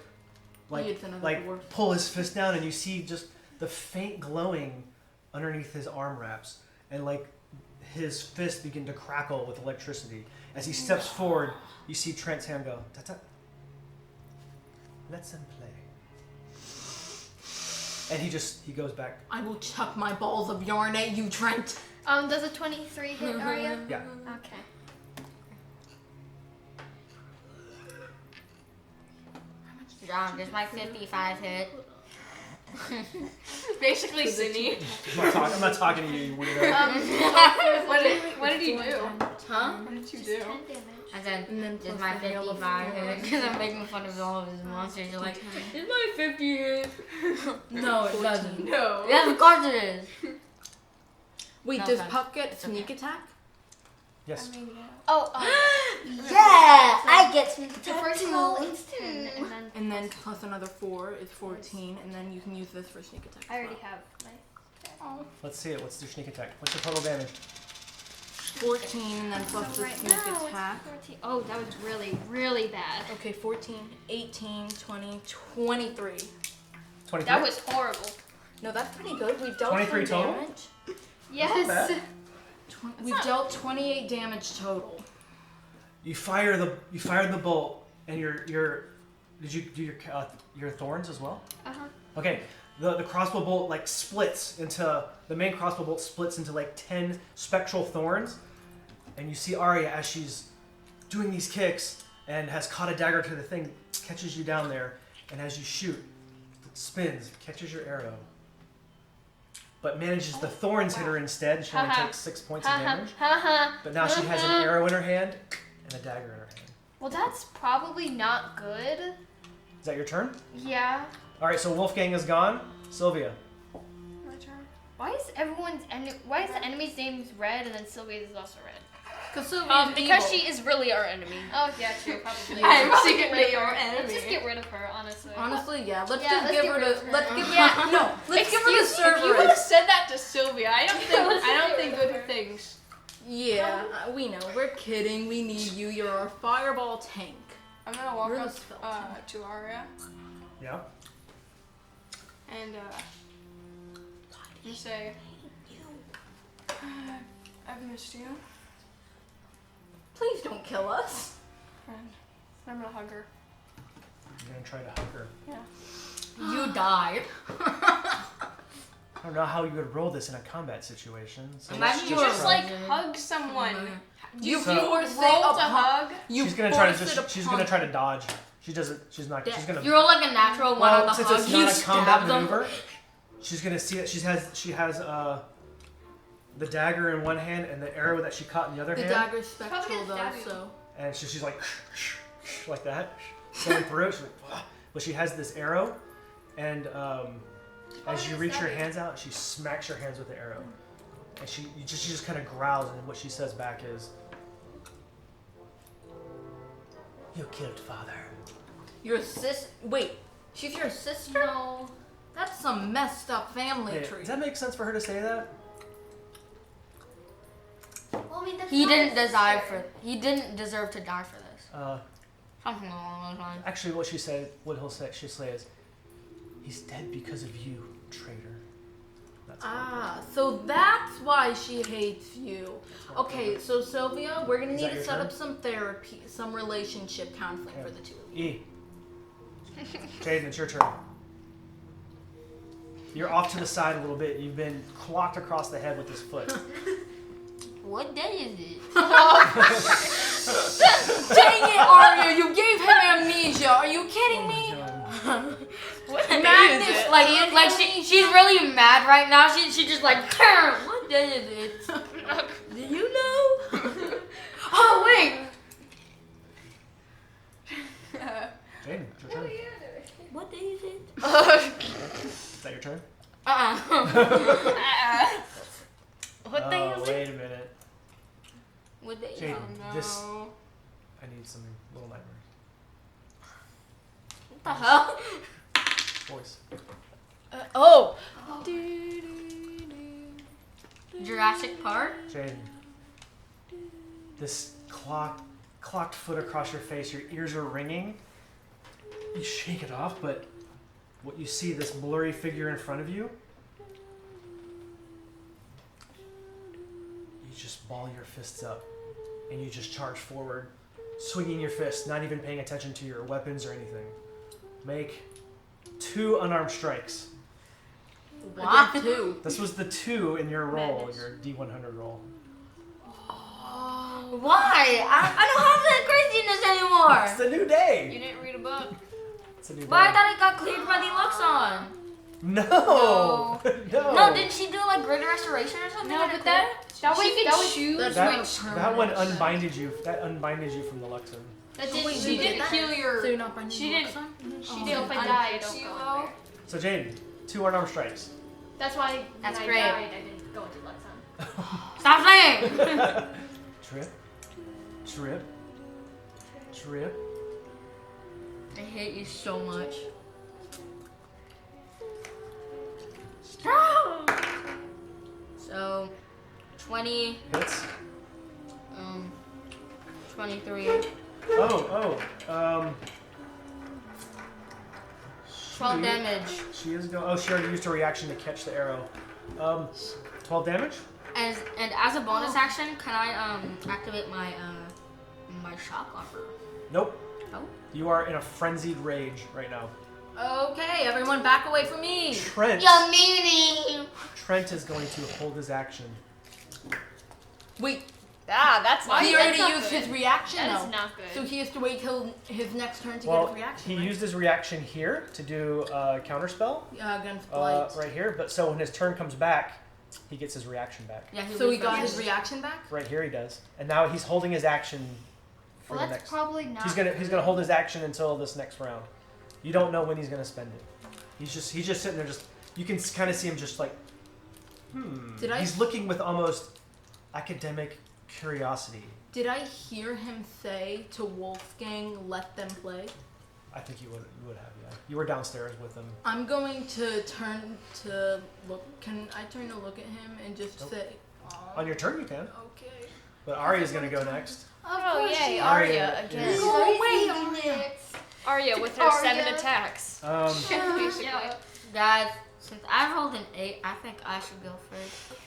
C: It's another
B: like
C: dwarf.
B: pull his fist down, and you see just the faint glowing underneath his arm wraps, and like his fist begin to crackle with electricity. As he steps forward, you see Trent's hand go, "Ta-ta. Let's him play." And he goes back.
C: I will chuck my balls of yarn at you, Trent.
A: Does a 23 hit Arya?
B: Yeah.
A: Okay.
D: John, does my 55 hit?
E: Basically, Sydney.
B: I'm not talking to you, you weirdo.
E: What did you do?
D: Huh?
E: What did you
A: Just
E: do?
A: 10 damage.
D: I said,
C: And then
D: does
C: plus
D: my
C: the hail of
D: 55 hit?
C: thorns.
D: Because I'm making fun of all of his monsters. You're like, is my 50 hit? No, it doesn't.
E: No.
D: Yeah, of course it is.
C: Wait,
D: No
C: does
D: offense.
C: Puck get
D: It's
C: sneak
D: okay.
C: attack?
B: Yes.
D: Yeah, I get sneak
A: The first roll is 10, and then
C: And then plus another 4 is 14, and then you can use this for sneak attack.
A: I
C: as
A: already
C: well.
A: have my.
B: Let's see it. What's your sneak attack? What's your total damage?
C: 14, and then plus the
A: Right
C: sneak
A: now,
C: attack.
A: it's 14. Oh, that was really, really bad.
C: Okay, 14, 18, 20, 23.
B: 23?
A: That was horrible.
C: No, that's pretty good. We've dealt
B: 23
C: some
B: total?
C: damage.
A: Yes.
B: bad.
C: We've dealt 28 damage total.
B: You fire the bolt, and did you do your thorns as well?
A: Uh-huh.
B: Okay, the crossbow bolt like splits into the main crossbow bolt splits into like 10 spectral thorns, and you see Arya as she's doing these kicks and has caught a dagger to the thing, catches you down there, and as you shoot, it spins, catches your arrow, but manages the thorns hit her instead. And she only
A: Haha.
B: takes 6 points of
A: Haha.
B: damage.
A: Haha.
B: But now she has an arrow in her hand and a dagger in her hand.
A: Well, that's probably not good.
B: Is that your turn?
A: Yeah.
B: All right, so Wolfgang is gone. Sylvia.
E: My turn.
A: Why is the enemy's name red and then Sylvia's is also red?
D: Because she is really our enemy.
A: Oh yeah, true, probably.
E: I'm secretly your
A: Let's just
E: enemy.
A: get rid of her, honestly.
C: Honestly, yeah. Let's
A: Yeah,
C: just
A: let's
C: give
A: get
C: her
A: rid
C: to.
A: of her.
C: Let's give
A: Yeah.
C: no. Let's give her to
E: If you would have
C: Cerberus.
E: said that to Sylvia, I don't think good things.
C: Yeah, we know. We're kidding. We need you. You're our fireball tank.
E: I'm gonna walk
C: You're the
E: up
C: spell
E: to Arya
B: Yeah.
E: and just say, I've missed you,
C: Please don't kill us.
E: friend. I'm gonna hug her.
B: You're gonna try to hug her.
E: Yeah.
C: You died.
B: I don't know how you would roll this in a combat situation. So
D: Imagine
B: let's
D: you
E: You
B: just
E: just
B: try.
E: like hug someone.
C: You
B: So-
C: force
E: roll
C: it
E: to
C: upon.
E: hug.
C: You
B: She's gonna try to
C: force it
B: just. She's gonna
C: upon-
B: try to dodge. She doesn't. She's not. She's gonna.
D: You roll like a natural one on
B: Well,
D: the
B: since
D: hug.
B: it's
C: You
B: not a combat
C: stab them.
B: maneuver, she's gonna see it. She has the dagger in one hand and the arrow that she caught in the other
C: The
B: hand.
C: dagger's spectral
A: Probably
C: though,
A: stab you.
C: so.
B: And so she's like like that, going through it. She's like, but she has this arrow, and as you reach your hands out, she smacks your hands with the arrow, and she just kind of growls, and what she says back is, "You killed father."
C: Your sis. Wait, she's your sister?
A: No.
C: That's some messed up family
B: Hey,
C: tree.
B: does that make sense for her to say that?
A: Well, I mean, that's
D: He
A: not
D: didn't
A: his
D: deserve
A: sister.
D: He didn't deserve to die for this. Something along those lines.
B: Actually, what she'll say is, "He's dead because of you, traitor." That's
C: So that's why she hates you. Okay, so Sylvia, we're gonna
B: Is
C: need
B: that
C: to
B: your
C: set
B: turn?
C: up some therapy, some relationship counseling for the two of you.
B: E. Jaden, it's your turn. You're off to the side a little bit. You've been clocked across the head with this foot.
D: What day is it?
C: Dang it, Arya, you gave him amnesia. Are you kidding me?
E: What day
C: Madness,
E: is it?
D: Like she's really mad right now. She just like, what day is it?
C: Do you know?
D: Oh wait.
B: Jaden, it's your turn.
C: What day is it?
B: Is that your turn?
D: What day
B: Oh,
D: is it?
B: wait a minute.
D: What day?
B: Jaden,
D: Oh,
B: this-
D: no.
B: I need some little nightmares.
D: What the hell?
B: Voice.
E: Oh.
D: Jurassic Park.
B: Jaden. This clocked foot across your face. Your ears are ringing. You shake it off, but what you see, this blurry figure in front of you, you just ball your fists up and you just charge forward, swinging your fist, not even paying attention to your weapons or anything. Make 2 unarmed strikes.
C: I did too.
B: This was the 2 in your roll,
A: Madness.
B: your D100 roll.
D: Why? I don't have that craziness anymore.
B: It's a new day.
E: You didn't read a book.
B: It's a new
D: But I
B: day.
D: thought it got cleared by the Luxon.
B: No. No.
D: No, didn't she do like greater restoration or something?
E: No, but that
A: was-
E: she
A: that
E: could
A: was-
E: choose
B: That,
E: which.
B: that one unbinded you. That unbinded you from the Luxon.
A: That didn't,
C: wait,
E: She
C: you
E: didn't heal
C: So
E: your.
C: you're not binding
E: She
C: your
E: didn't-
C: son?
A: She did. If I die, I don't go in there.
B: So Jane, 2 unarmed strikes.
A: That's why
D: That's
A: when
D: great.
A: I died, I didn't go into Luxon.
D: Stop saying.
B: Trip. Trip. Trip.
D: I hate you so much. So, 20,
B: Hits.
D: 23,
B: Oh.
D: 12
B: She-
D: damage.
B: She is going. Oh, she already used her reaction to catch the arrow. 12 damage.
D: And as a bonus action, can I activate my my shock offer?
B: Nope.
D: Oh.
B: You are in a frenzied rage right now.
C: Okay, everyone back away from me.
B: Trent.
D: You meanie.
B: Trent is going to hold his action.
C: Wait,
E: That's not.
C: he
E: good.
C: already
A: not
C: used
A: good.
C: his reaction
A: That
C: though.
A: is not good.
C: So he has to wait till his next turn to get
B: Well,
C: his reaction.
B: he
C: right?
B: used his reaction here to do a counterspell.
C: Against blight.
B: Right here. But so when his turn comes back, he gets his reaction back.
D: Yeah,
C: So he got
D: refreshes.
C: his reaction back?
B: Right here he does. And now he's holding his action for
A: Well,
B: the
A: that's
B: next.
A: probably not.
B: He's gonna hold his action until this next round. You don't know when he's gonna spend it. He's just sitting there. Just you can kind of see him just like,
C: Did I-
B: He's looking with almost academic curiosity.
C: Did I hear him say to Wolfgang, let them play?
B: I think you would have, yeah. You were downstairs with him.
C: I'm going to turn to look. Can I turn to look at him and just
B: Nope.
C: say,
B: On your turn, you can.
C: okay.
B: But Arya's gonna go next.
E: Oh yay,
B: Arya
E: Arya again.
B: is-
C: Go away, Arya.
E: Arya with her
A: Arya.
E: 7 attacks.
A: Basically.
D: Yeah. Guys, since I rolled an 8, I think I should go first.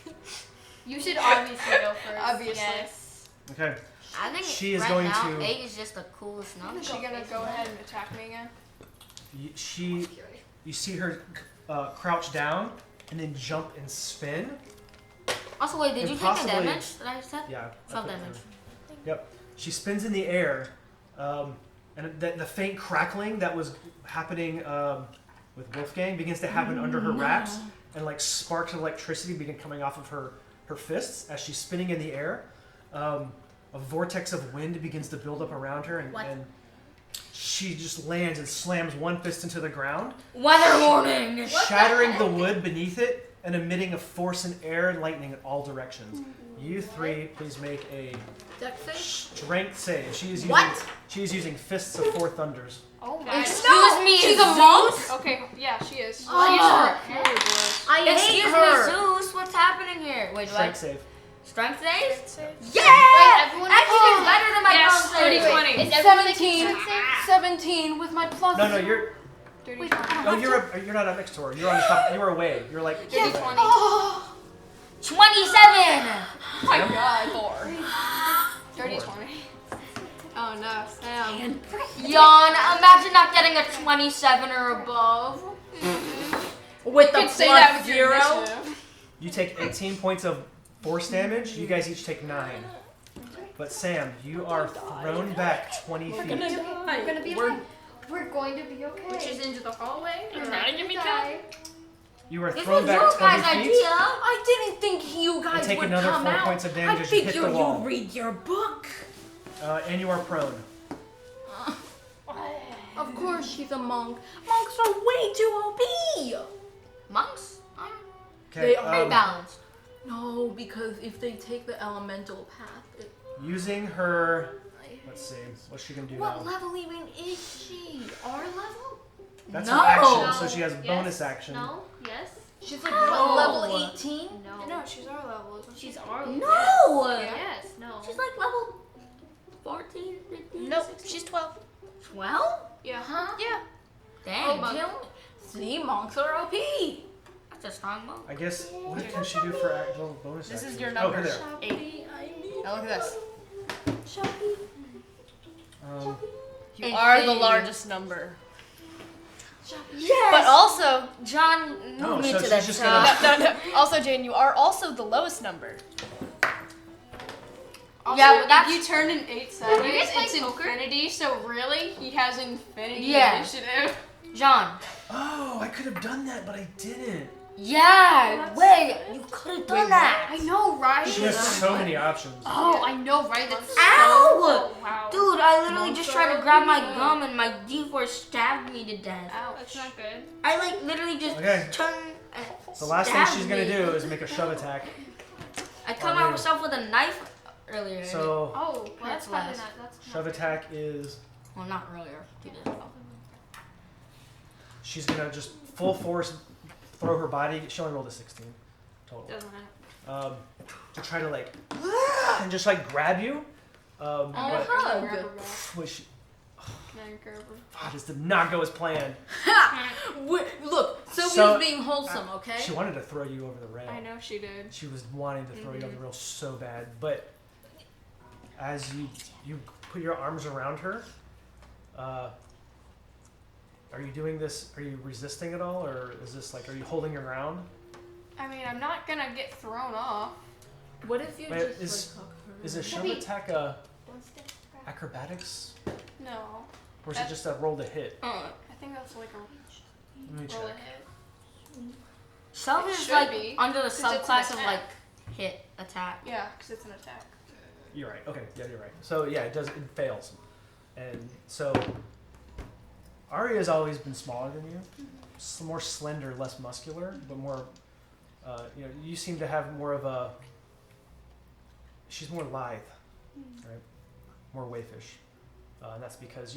A: You should obviously go first.
E: Obviously.
A: Yes.
B: Okay.
D: I think
B: She is
D: right
B: going
D: now,
B: to-
D: 8 is just the coolest number.
E: Is she gonna go ahead and attack me again?
B: You see her crouch down and then jump and spin.
D: Also, wait, did you take the
B: Impossibly-
D: damage that I said?
B: Yeah.
D: 12 damage.
B: Yep. She spins in the air, and the faint crackling that was happening with Wolfgang begins to happen under her wraps, and like sparks of electricity begin coming off of her fists as she's spinning in the air. A vortex of wind begins to build up around her, and she just lands and slams one fist into the ground,
D: Weather warning!
B: shattering the wood beneath it and emitting a force in air and lightning in all directions. You three, please make a
C: Dex save?
B: strength save. She is using
C: What?
B: She is using fists of four thunders.
E: Oh my.
D: Excuse me,
C: she's a monk?
E: Okay, yeah, she is.
C: Oh.
E: She's
C: I hate
D: Excuse
C: her.
D: me, Zeus, what's happening here? Wait, do I...
B: Strength save.
D: Strength save?
E: save.
D: Yeah!
A: Wait, everyone-
D: Actually, it's better than my
E: Yes,
D: strength save.
E: 30-20.
A: Is everyone making
C: 17.
A: strength save?
C: 17 with my plus.
B: No, you're.
E: Dirty
C: Wait,
E: 20.
B: No, you're not next to her. You're on the top. You're away. You're like.
E: Dirty 20.
C: Oh.
D: 27!
E: Oh my god. 4. Dirty
B: Four.
E: 20. Oh no, Sam.
D: Yawn, imagine not getting a 27 or above.
C: With
E: You
C: the
E: could say that
C: plus
E: with your
C: 0.
E: initiative.
B: You take 18 points of force damage. You guys each take 9. But Sam, you are thrown back 20 feet.
A: We're gonna be okay. We're going to be okay.
E: Which is into the hallway?
A: We're
E: Or
A: not
E: not
A: gonna die.
B: You are
D: This
B: thrown
D: was
B: back
D: your
B: 20
D: guys'
B: feet.
D: idea.
C: I didn't think you guys
B: And take
C: would
B: another
C: come
B: 4
C: out.
B: points of
C: I
B: damage as you hit
C: figured
B: the wall.
C: you'd read your book.
B: And you are prone.
C: Of course she's a monk. Monks are way too OP.
D: Monks?
B: Okay.
C: They are
D: Balanced.
C: No, because if they take the elemental path,
B: Using her. Let's see. What's she gonna do
C: what
B: now?
C: level even is she? Our level?
B: That's
C: No.
B: her action, so she has a
A: Yes.
B: bonus action.
A: No. Yes.
C: She's like
D: No.
C: level 18.
A: No.
E: No, she's our level, isn't she?
A: She's our.
D: No!
A: Yes. No.
D: She's like level 14, 15,
E: Nope,
D: 16.
E: she's 12.
D: 12?
E: Yeah.
C: Huh?
E: Yeah.
D: Dang,
C: Oh,
D: Tim.
C: See, monks are OP.
D: That's a strong monk.
B: I guess. What can she do for actual bonus
E: This
B: action?
E: is your
B: Oh,
E: number.
B: here there.
E: 8. Now look at this. You
D: An
E: are the
D: 8.
E: largest number.
D: Yes!
E: But also,
D: John,
B: No,
D: move me
B: so
D: to
B: she's
D: that
B: just
D: side.
B: gonna-
E: no. Also, Jane, you are also the lowest number. Also,
D: Yeah, but that's-
E: if you turn an 8-sided,
A: You guys play
E: it's
A: poker?
E: infinity, so really, he has infinity
D: Yeah.
E: initiative.
D: John.
B: Oh, I could have done that, but I didn't.
D: Yeah, wait, you could have done that.
A: I know, right?
B: She has so many options.
A: Oh, I know, right? That's
D: Ow!
A: So, wow.
D: Dude, I literally
C: Monks
D: just
C: are
D: tried to grab my
C: OP.
D: gum and my D4 stabbed me to death.
E: Ouch.
A: That's not good.
D: I like literally just
B: Okay.
D: turned and
B: The last thing
D: stabbed
B: she's gonna
D: me.
B: do is make a shove attack.
D: I cut
B: on you.
D: myself with a knife earlier.
B: So
A: Oh, well, that's
D: That's
A: probably
D: last.
A: not. That's
B: shove attack is
D: Well, not earlier. 2 days ago.
B: she's gonna just full force throw her body. She only rolled a 16 total.
E: Doesn't matter.
B: To try to like and just like grab you. But
C: hug.
E: Grab her back.
B: which
E: Now you grab her.
B: this did not go as planned.
C: Look, Sylvia's
B: So-
C: being wholesome, okay?
B: She wanted to throw you over the rail.
E: I know she did.
B: She was wanting to throw you over the rail so bad, but as you put your arms around her, are you doing this? Are you resisting at all, or is this like, are you holding your ground?
E: I mean, I'm not gonna get thrown off.
C: What if you
B: Wait,
C: just like hug her?
B: Is a shove
A: Maybe-
B: attack a acrobatics,
E: No.
B: or is it just a roll to hit?
E: I think that's like a
B: Let me
E: roll
B: check.
E: ahead.
D: Self
E: It
D: is
E: should
D: like
E: be,
D: under the
E: 'cause it's an
D: subclass of
E: attack.
D: like hit attack.
E: Yeah, because it's an attack.
B: You're right. Okay, yeah, you're right. So yeah, it fails, and so Arya's always been smaller than you, more slender, less muscular, but more. You seem to have more of a. She's more lithe, right? More wayfish, and that's because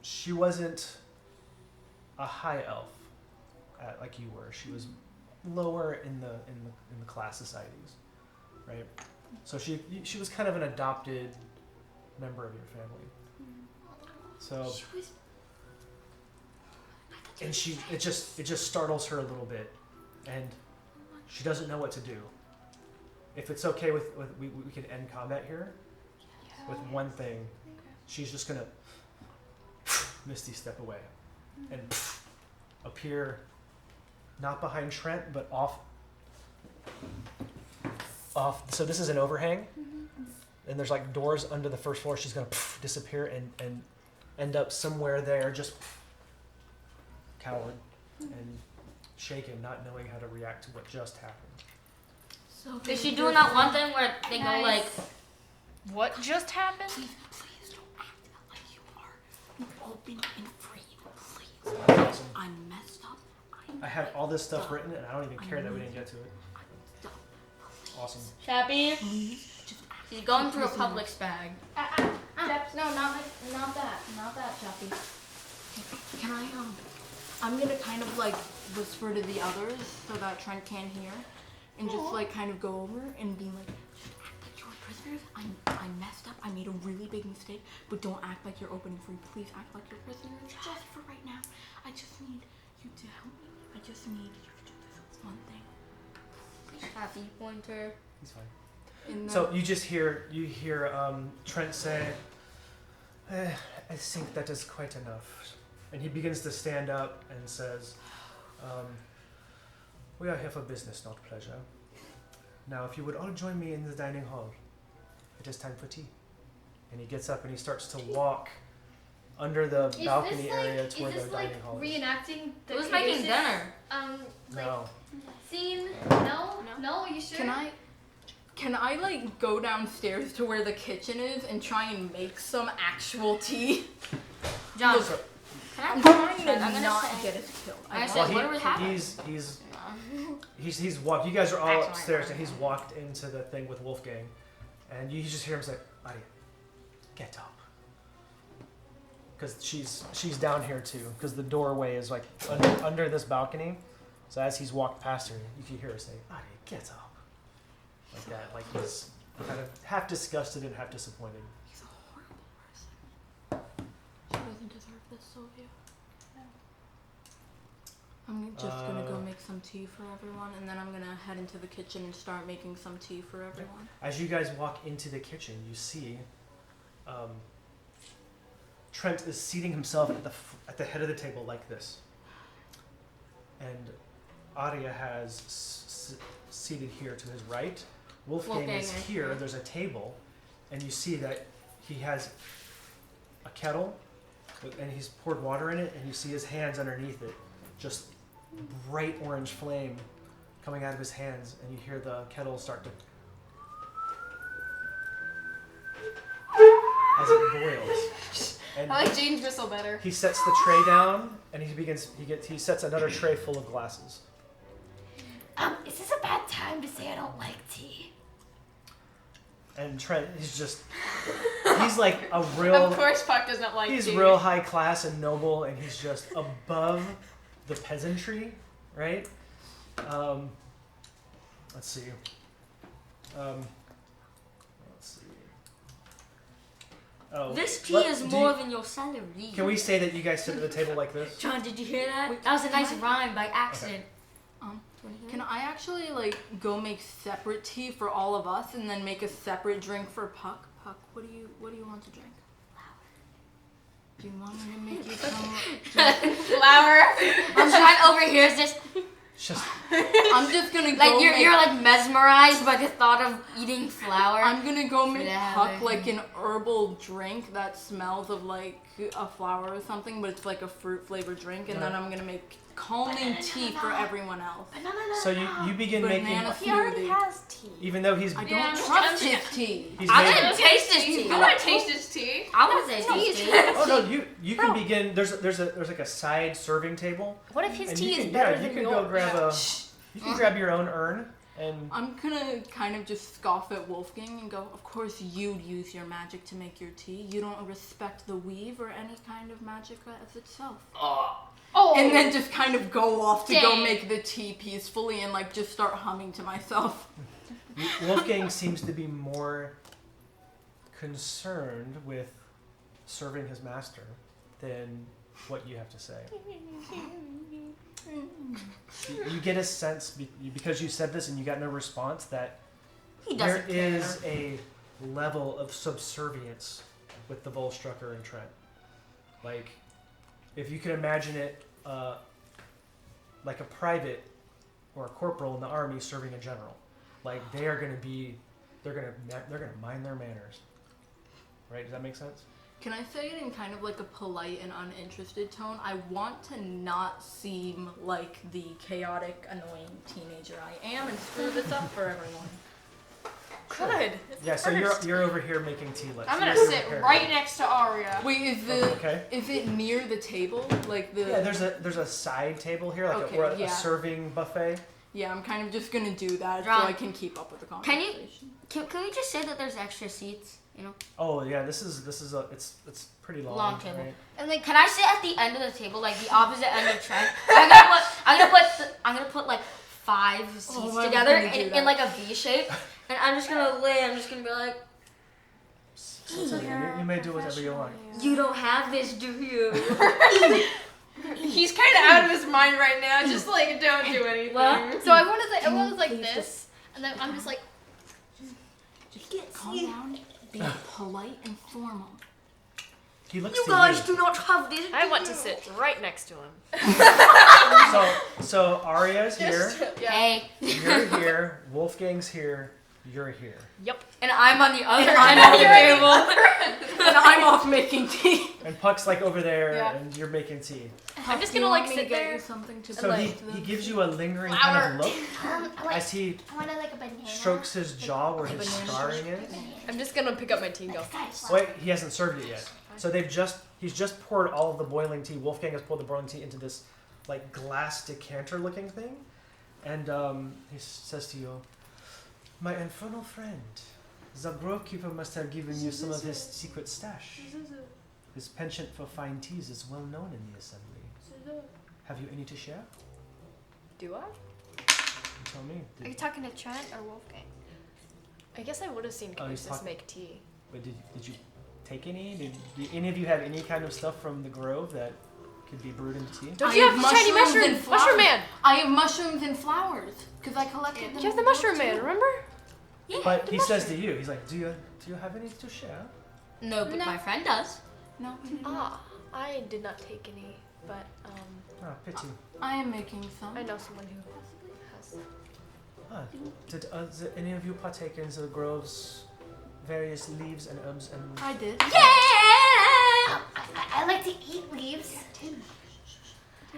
B: she wasn't a high elf, like you were. She was lower in the class societies, right? So she was kind of an adopted member of your family. So and it just startles her a little bit, and she doesn't know what to do. if it's okay with we can end combat here with one thing. She's just gonna Misty step away and appear not behind Trent but off. So this is an overhang, and there's like doors under the first floor. She's gonna disappear and end up somewhere there, just cowered and shaken, not knowing how to react to what just happened.
C: So
D: Is she doing that one thing where they go like,
E: What just happened?
C: Please don't act like you are open and free. Please.
B: Awesome.
C: I messed up.
B: I had all this stuff written, and I don't even care that we didn't get to it. Awesome.
D: Chappie?
C: Just act.
D: She's going through a public spag.
C: No, not that, Chappie. Can I, I'm gonna kind of like whisper to the others so that Trent can't hear, and just like kind of go over and be like, just act like you're prisoners. I messed up. I made a really big mistake, but don't act like you're open and free. Please act like you're prisoners. Just for right now. I just need you to help me. I just need you to do this one thing.
D: Happy pointer.
B: He's fine.
C: In
B: So you just hear Trent say, I think that is quite enough. And he begins to stand up and says, we are here for business, not pleasure. Now, if you would all join me in the dining hall, it is time for tea. And he gets up and he starts to walk under the balcony area toward the dining hall.
A: Reenacting the
D: Who's making
A: Charis,
D: dinner?
B: No.
A: Scene? No, you sure?
C: Can I like go downstairs to where the kitchen is and try and make some actual tea?
D: John,
C: Look,
D: can I
C: I'm trying to
D: I'm gonna
C: not
D: say-
C: get us killed.
D: I
C: I
D: said,
C: want-
D: what do we have?
B: He's walked. You guys are all
D: Actually,
B: upstairs, and he's walked into the thing with Wolfgang, and you just hear him say, "Aria, get up," because she's down here too. Because the doorway is like under this balcony. So as he's walked past her, you can hear her say, "Aria, get up," like that. Like he's kind of half disgusted and half disappointed.
C: He's a horrible person. She doesn't deserve this, Sylvia. I'm just gonna go make some tea for everyone, and then I'm gonna head into the kitchen and start making some tea for everyone.
B: As you guys walk into the kitchen, you see Trent is seating himself at the head of the table like this, and Aria has seated here to his right. Wolfgang is here. There's a table, and you see that he has a kettle, and he's poured water in it, and you see his hands underneath it, just bright orange flame coming out of his hands, and you hear the kettle start to as it boils. And
E: I like Jane's whistle better.
B: he sets the tray down, and he sets another tray full of glasses.
A: Is this a bad time to say I don't like tea?
B: And Trent, he's like a real,
E: Of course, Pucc does not like
B: he's
E: tea.
B: real high class and noble, and he's just above the peasantry, right? Let's see. Let's see. Oh,
D: This tea is more than your salary.
B: Can we say that you guys sit at the table like this?
D: John, did you hear that?
C: Wait,
D: That was a
C: can
D: nice rhyme by accident.
C: Can I actually like go make separate tea for all of us, and then make a separate drink for Pucc? Pucc, what do you want to drink? Flour. Do you want me to make you some?
E: Flour.
D: I'm trying overhears this.
B: Just
C: I'm just gonna go.
D: Like you're like mesmerized by the thought of eating flour.
C: I'm gonna go make
D: Yeah,
C: Pucc like an herbal drink that smells of like a flower or something, but it's like a fruit flavored drink, and then I'm gonna make calming tea for everyone else.
B: so you begin
C: Banana
B: making,
C: smoothie.
E: has tea.
B: even though he's
C: I don't
E: Yeah.
C: trust his tea.
B: he's
D: I'm
B: made,
D: gonna taste this tea.
E: I want to taste this tea.
D: I want to taste this tea.
B: oh no, you can begin. There's like a side serving table.
A: What if his
B: And
A: tea
B: you
A: is
B: can,
A: better
B: yeah, you
A: than
B: can
A: yours?
B: go grab you can grab your own urn and
C: I'm gonna kind of just scoff at Wolfgang and go, of course you'd use your magic to make your tea. You don't respect the weave or any kind of magic as itself.
A: Oh,
C: And then just kind of go off to go
A: Dang.
C: make the tea peacefully and like just start humming to myself.
B: Wolfgang seems to be more concerned with serving his master than what you have to say. You get a sense, because you said this and you got no response, that
D: He
B: there
D: doesn't care.
B: is a level of subservience with the Volstrucker and Trent. Like, if you can imagine it, like a private or a corporal in the army serving a general. Like, they're gonna mind their manners. Right? Does that make sense?
C: Can I say it in kind of like a polite and uninterested tone? I want to not seem like the chaotic, annoying teenager I am and screw this up for everyone.
E: Good.
B: Yeah, so you're over here making tea.
E: I'm gonna
B: You're
E: sit
B: prepared.
E: right next to Arya.
C: Wait, is it near the table? Like the
B: Yeah, there's a side table here, like
C: Okay,
B: a
C: yeah.
B: serving buffet.
C: Yeah, I'm kind of just gonna do that so
D: Ron,
C: I can keep up with the
D: Can
C: conversation.
D: you can we just say that there's extra seats? You know,
B: Oh yeah, this is it's pretty long.
D: Long table.
B: Right?
D: and like, can I sit at the end of the table, like the opposite end of Trent? I'm gonna put like 5 seats
C: I was
D: together
C: gonna do
D: in
C: that.
D: like a V shape, and I'm just gonna lay. I'm just gonna be like,
B: You may do whatever you want.
D: you don't have this, do you?
E: He's kind of out of his mind right now. Just like, don't do anything.
D: What?
A: So I was like this, and then I'm just like,
C: Calm down, be polite and formal.
B: He looks
D: You
B: to
D: guys
B: you.
D: do not have this.
E: I want to sit right next to him.
B: So Arya's here.
D: Hey,
B: You're here. Wolfgang's here. You're here.
E: Yep.
D: and I'm on the other
C: I'm
D: end of
C: on
D: the
C: the
D: table.
C: And I'm off making tea.
B: And Puck's like over there,
E: Yeah.
B: and you're making tea.
E: I'm just
C: Do you
E: gonna
C: want
E: like
C: me
E: sit
C: to get
E: there.
C: you something to
B: So
C: play
B: he gives you a lingering kind of look as he
A: I want like a banana.
B: strokes his jaw where his
C: Banana.
B: scarring is.
E: I'm just gonna pick up my tea and go.
B: Wait, he hasn't served it yet. So he's just poured all of the boiling tea. Wolfgang has poured the boiling tea into this like glass decanter looking thing, and he says to you, "My infernal friend, the Grovekeeper must have given you some of his secret stash. His penchant for fine teas is well known in the assembly. Have you any to share?
E: Do I?
B: You tell me.
A: Are you talking to Trent or Wolfgang?
E: I guess I would have seen
B: Oh, he's
E: Caduceus
B: talking-
E: make tea.
B: Wait, did you take any? Did any of you have any kind of stuff from the Grove that could be brewed into tea?
E: Don't
C: I
E: you have
C: have
E: shiny
C: mushrooms
E: mushroom?
C: and flowers.
E: Mushroom man.
C: I have mushrooms and flowers because I collected them.
E: You have the mushroom man. Remember?
D: Yeah,
B: But
D: the
B: he says
D: mushroom.
B: to you, he's like, do you have any to share?
D: No, but my friend does.
C: No,
E: Ah, I did not take any, but
B: Ah, pity.
C: I am making some.
E: I know someone who has.
B: Ah, did any of you partake in the Grove's various leaves and herbs and...
C: I did.
D: Yeah.
A: I like to eat leaves.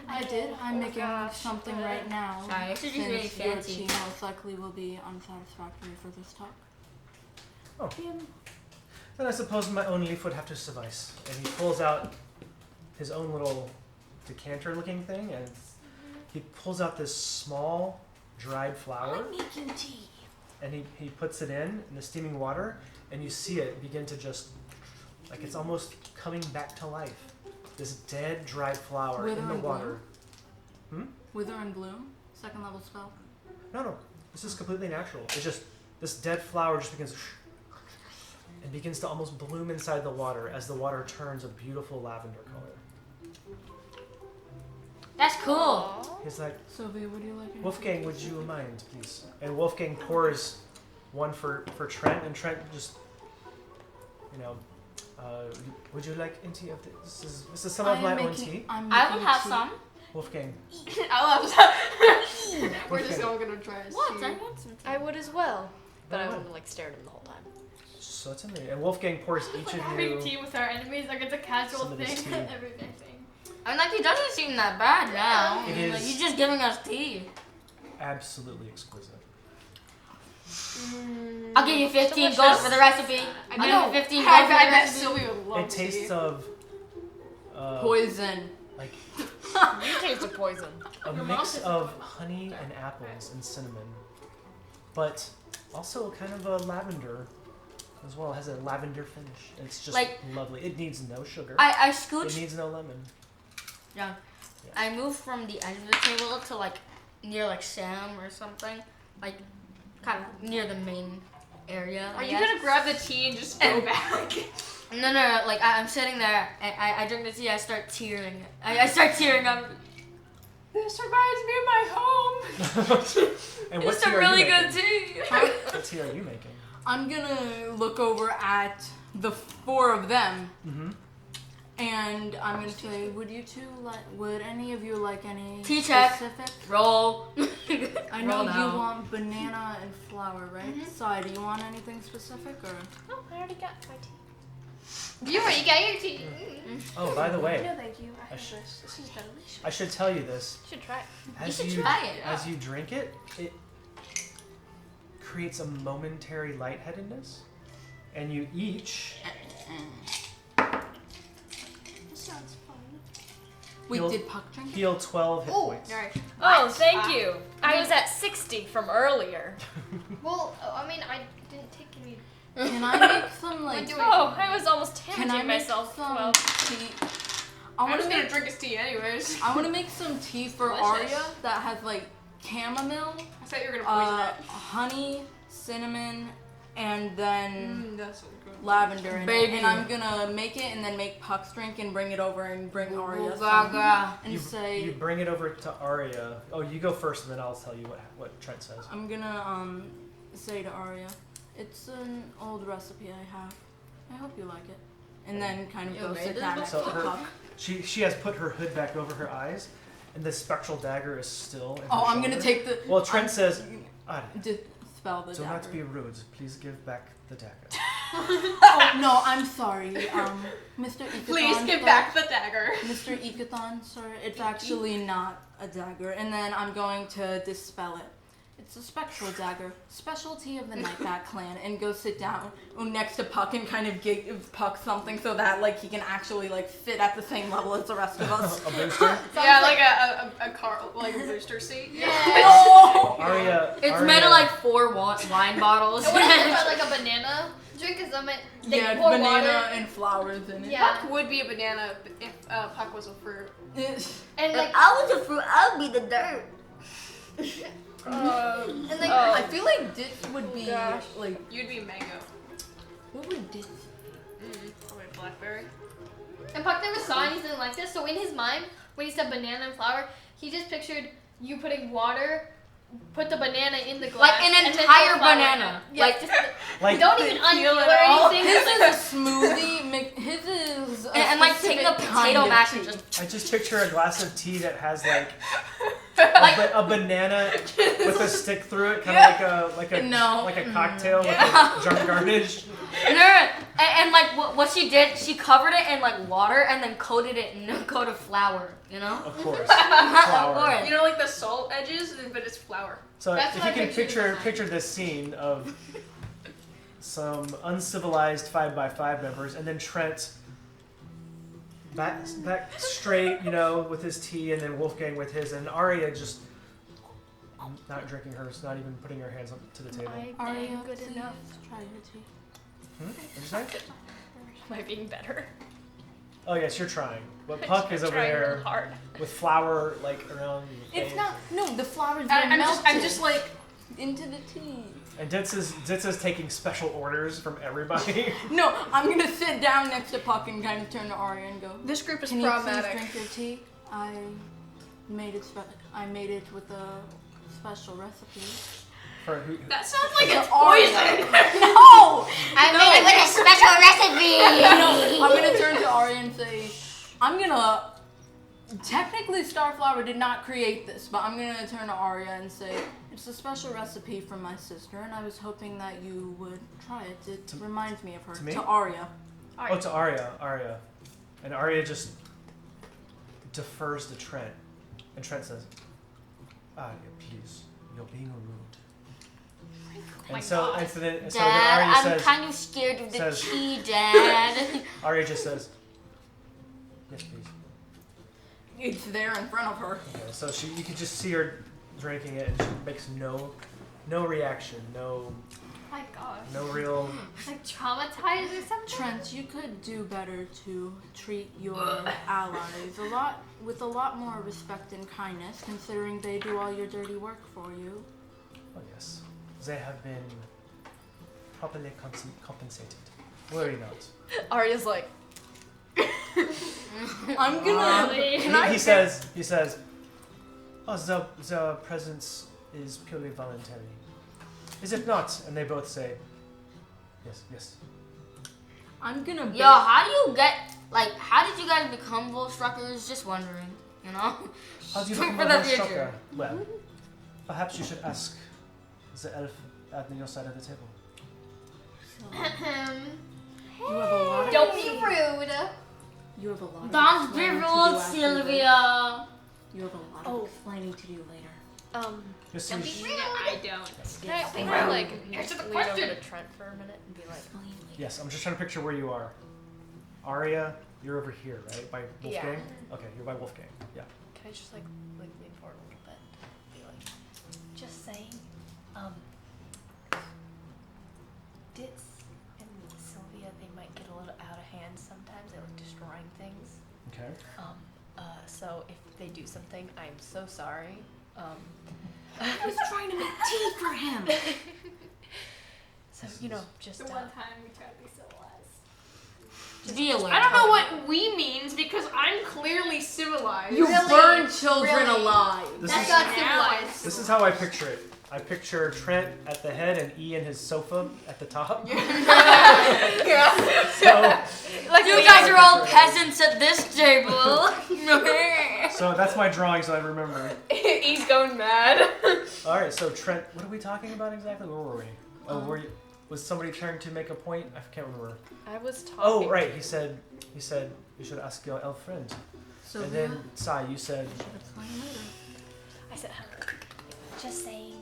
C: I did. I'm making something right now.
D: Sorry, this is just really
C: Since your
D: fancy.
C: tea most likely will be unsatisfactory for this talk.
B: Oh. Then I suppose my own leaf would have to suffice. And he pulls out his own little decanter-looking thing, and he pulls out this small dried flower,
C: I'm making tea.
B: and he puts it in the steaming water, and you see it begin to just, like it's almost coming back to life. This dead, dried flower
C: Wither
B: in the
C: and
B: water.
C: Wither and bloom. Second level spell.
B: No, this is completely natural. It's just, this dead flower just begins and begins to almost bloom inside the water as the water turns a beautiful lavender color.
D: That's cool.
B: He's like,
C: Sylvia, would you like it?
B: Wolfgang, would you mind, please? And Wolfgang pours one for Trent, and Trent just, would you like any tea of this? This is some of my own tea.
D: I will have some.
B: Wolfgang,
E: I love that. We're
B: Okay.
E: just all gonna try to
D: What?
E: see.
D: I want some tea.
E: I would as well, but I
B: Oh.
E: wouldn't like stare at him the whole time.
B: certainly. And Wolfgang pours each of
A: Having
B: you
A: tea with our enemies, like it's a casual
B: some of this
A: thing.
B: tea.
A: Everyday thing.
D: I mean, like, it doesn't seem that bad now.
B: It
D: I mean, like,
B: is-
D: you're just giving us tea.
B: absolutely exquisite.
D: I'll give you 15 gold
E: delicious.
D: for the recipe.
A: I
D: I'll
A: know.
D: give you 15
E: I
D: gold for the
E: bet
D: recipe.
E: Sylvia would love
B: It tastes of
C: Poison.
B: like
E: You taste of poison.
B: a mix of honey and apples and cinnamon, but also kind of a lavender as well. It has a lavender finish. It's just
D: Like-
B: lovely. It needs no sugar.
D: I
B: It
D: scooched.
B: needs no lemon.
D: Yeah. I moved from the edge of the table to like near like Sam or something, like kind of near the main area.
E: Are
D: I
E: you
D: guess.
E: gonna grab the tea and just go back?
D: No. Like I'm sitting there and I drink the tea. I start tearing. I start tearing up.
E: This reminds me of my home.
B: And what
D: It's
B: tea
D: a
B: are
D: really
B: you making?
D: good tea.
B: What tea are you making?
C: I'm gonna look over at the 4 of them,
B: Mm-hmm.
C: and I'm gonna say, would any of you like any
D: Tea check.
C: specific?
D: Roll.
C: I know
D: Roll
C: you
D: now.
C: want banana and flour, right? Sai, do you want anything specific or?
E: Oh, I already got my tea.
A: You already got your tea.
B: Oh, by the way,
E: No, thank you. I have
B: sh-
E: this. This is delicious.
B: I should tell you this.
E: You should try it.
B: As
D: should
B: you
D: try it.
B: as you drink it, it creates a momentary lightheadedness, and you each
E: This sounds fun.
C: Wait,
B: You'll-
C: did Pucc drink it?
B: heal 12 hit
A: Oh,
B: points.
A: alright.
E: Oh, thank you. I was at 60 from earlier.
A: Well, I mean, I didn't take any.
C: Can I make some like?
A: do it.
E: Oh, I was almost
C: Can I
E: damaging
C: make
E: myself.
C: some
E: Well,
C: tea? I
F: I'm
C: want
F: just
C: to
F: gonna
C: make.
F: drink his tea anyways.
C: I want to make some tea for
F: Delicious.
C: Arya that has like chamomile,
F: I thought you were gonna poison
C: honey, cinnamon, and then
F: That's so good.
C: lavender in
D: Baby.
C: it. And I'm gonna make it and then make Puck's drink and bring it over and bring Arya some.
D: Gaga.
C: And
B: You
C: say,
B: bring it over to Arya. Oh, you go first, and then I'll tell you what Trent says.
C: I'm gonna say to Arya, it's an old recipe I have. I hope you like it. And then kind of
D: You
C: go
D: made
C: sit
D: this
C: down next to
B: before?
C: Puck.
B: She has put her hood back over her eyes, and the spectral dagger is still in her
C: Oh, I'm gonna
B: shoulder.
C: take the.
B: Well, Trent
C: I'm-
B: says, Arya,
C: Dispel the
B: do
C: dagger.
B: not be rude. Please give back the dagger.
C: Oh no, I'm sorry, Mr. Ikathon.
F: Please give
C: sir.
F: back the dagger.
C: Mr. Ikathon, sir. It's actually not a dagger, and then I'm going to dispel it. It's a spectral dagger, specialty of the Nightbat clan, and go sit down next to Puck and kind of give Puck something so that like he can actually like fit at the same level as the rest of us.
B: A booster.
F: Yeah, like a car, like a booster seat.
C: Oh!
B: Arya.
D: It's
B: Arya,
D: made of like 4 wine bottles.
A: I want to put like a banana drink because I'm at
C: Yeah,
A: pour
C: banana
A: water.
C: and flowers in it.
A: Yeah.
F: Puck would be a banana if Puck was a fruit.
A: And like,
D: I was a fruit, I'll be the dirt.
A: and like,
C: I feel like Ditz would be
F: gosh.
C: like.
F: You'd be mango.
C: What would Ditz?
F: Probably blackberry.
A: and Puck never saw anything like this, so in his mind, when he said banana and flour, he just pictured you putting water, put the banana in the glass,
D: Like an
A: and then
D: entire
A: put flour in
D: banana.
A: it. Yeah,
D: Like-
A: just,
B: Like
A: don't even unpeel or
C: Oh,
A: anything.
C: his is a smoothie. His is a
D: And like take a
C: specific kind
D: potato
C: of
D: mash
C: tea.
D: and just
B: I just picture a glass of tea that has like
D: like
B: a banana with a stick through it, kind of like a
C: No.
B: like a cocktail with a jar garnish.
D: and like what she did, she covered it in like water and then coated it in a coat of flour, you know?
B: Of course,
D: Of
B: flour.
D: course.
F: You know, like the salt edges, but it's flour.
B: So
A: That's
B: if
A: what
B: you
A: I
B: can
A: pictured in my
B: picture this scene of some uncivilized 5x5 members, and then Trent back straight, you know, with his tea, and then Wolfgang with his, and Arya just not drinking hers, not even putting her hands up to the table.
C: Arya,
E: good
C: please
E: enough.
C: try your tea.
B: What'd you say?
E: Am I being better?
B: Oh yes, you're trying. But Puck is over
E: Trying
B: there
E: real hard.
B: with flour like around your
C: It's
B: face.
C: not. No, the flowers are
F: I'm
C: melted
F: just like,
C: into the tea.
B: And Ditz is taking special orders from everybody.
C: No, I'm gonna sit down next to Puck and kind of turn to Arya and go.
F: this group is
C: Can you please
F: problematic.
C: drink your tea? I made it. I made it with a special recipe.
B: For who?
F: That sounds like it's
C: Arya.
F: poison.
C: No!
D: I made it with a special recipe.
C: No, I'm gonna turn to Arya and say, I'm gonna. Technically, Starflower did not create this, but I'm gonna turn to Arya and say, it's a special recipe from my sister, and I was hoping that you would try it. It reminds me of her.
B: to me?
C: To Arya.
B: Oh, to Arya. And Arya just defers to Trent. And Trent says, Arya, please, you're being rude. And so then
D: Dad,
B: Arya
D: I'm
B: says,
D: kind of scared of the
B: says-
D: tea, Dad.
B: Arya just says, yes, please.
C: It's there in front of her.
B: Okay, so you could just see her drinking it, and she makes no reaction, no
A: my gosh,
B: real.
A: like traumatized or something.
C: Trent, you could do better to treat your allies with a lot more respect and kindness, considering they do all your dirty work for you.
B: Oh yes, they have been properly compensated. Worry not.
E: Arya's like,
C: I'm gonna.
A: Really?
C: Can I
B: He says, Oh, the presence is purely voluntary. Is it not? And they both say, yes, yes.
C: I'm gonna.
D: Yo, how do you get how did you guys become Volstruckers? Just wondering, you know?
B: How do you
D: For
B: become
D: the
B: a
D: future.
B: Volstrucker? Well, perhaps you should ask the elf at your side of the table.
C: You have a lot of.
A: Don't be rude.
C: You have a lot of.
D: Don't be
C: explaining to do
D: rude,
C: after
D: Sylvia.
C: this. You have a lot of explaining to do later.
B: You see,
A: Don't be rude.
F: I don't.
A: Can
F: I like
A: Answer the
F: lean
A: question.
F: over to Trent for a minute and be like,
C: Explain later.
B: yes, I'm just trying to picture where you are. Arya, you're over here, right? By Wolfgang?
F: Yeah.
B: Okay, you're by Wolfgang. Yeah.
F: can I just like lean forward a little bit? Be like,
G: Just saying, Ditz and Sylvia, they might get a little out of hand sometimes. They like destroying things.
B: Okay.
G: So if they do something, I'm so sorry.
C: I was trying to make tea for him.
G: So you know, just
A: The one time we tried to be civilized.
D: Be alert.
F: I don't know what "we" means because I'm clearly civilized.
C: You
A: Really?
C: burn children
A: Really?
C: alive.
B: This
A: That's
B: is
A: not civilized.
B: this is how I picture it. I picture Trent at the head and Ian his sofa at the top. So,
F: Like
D: You guys are all peasants at this table.
B: so that's my drawing, so I remember.
F: He's going mad.
B: All right, so Trent, what are we talking about exactly? Where were we? Oh, was somebody trying to make a point? I can't remember.
F: I was talking.
B: Oh, right. He said you should ask your elf friend.
C: So
B: And then Sai, you said
C: explain later.
G: I said, just saying,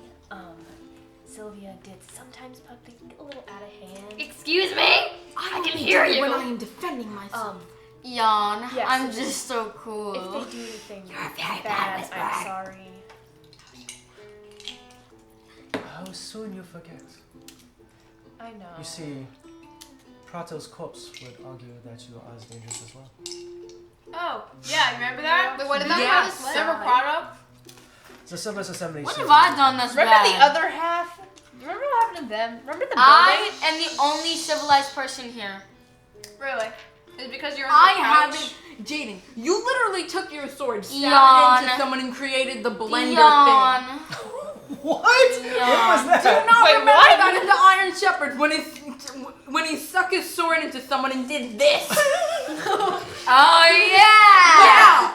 G: Sylvia did sometimes Pucc things get a little out of hand.
A: Excuse me? I can hear you.
C: When I am defending myself.
D: Yawn.
G: Yes,
D: I'm
G: if-
D: just so cool.
G: If they do anything
C: very
G: bad,
C: bad
G: I'm
C: whisperer.
G: sorry.
B: how soon you forget.
G: I know.
B: You see, Prato's corpse would argue that you are as dangerous as well.
F: Oh, yeah, remember that?
A: Wait, what about
C: Yeah.
A: how this went?
F: Remember Prado?
B: The Civilized Assembly
D: What
B: said-
D: have I done that's
F: Remember
D: bad?
F: the other half? Remember what happened to them? Remember the building?
D: I am the only civilized person here.
F: Really? Is it because you're on
C: I
F: the couch?
C: haven't. Jaden, you literally took your sword, stabbed
D: Yawn.
C: it into someone, and created the blender
D: Yawn.
B: What? What was that?
C: thing. Do you not
F: Wait,
C: remember
F: what?
C: that in the Iron Shepherd when he stuck his sword into someone and did this?
D: Oh yeah.
C: Yeah.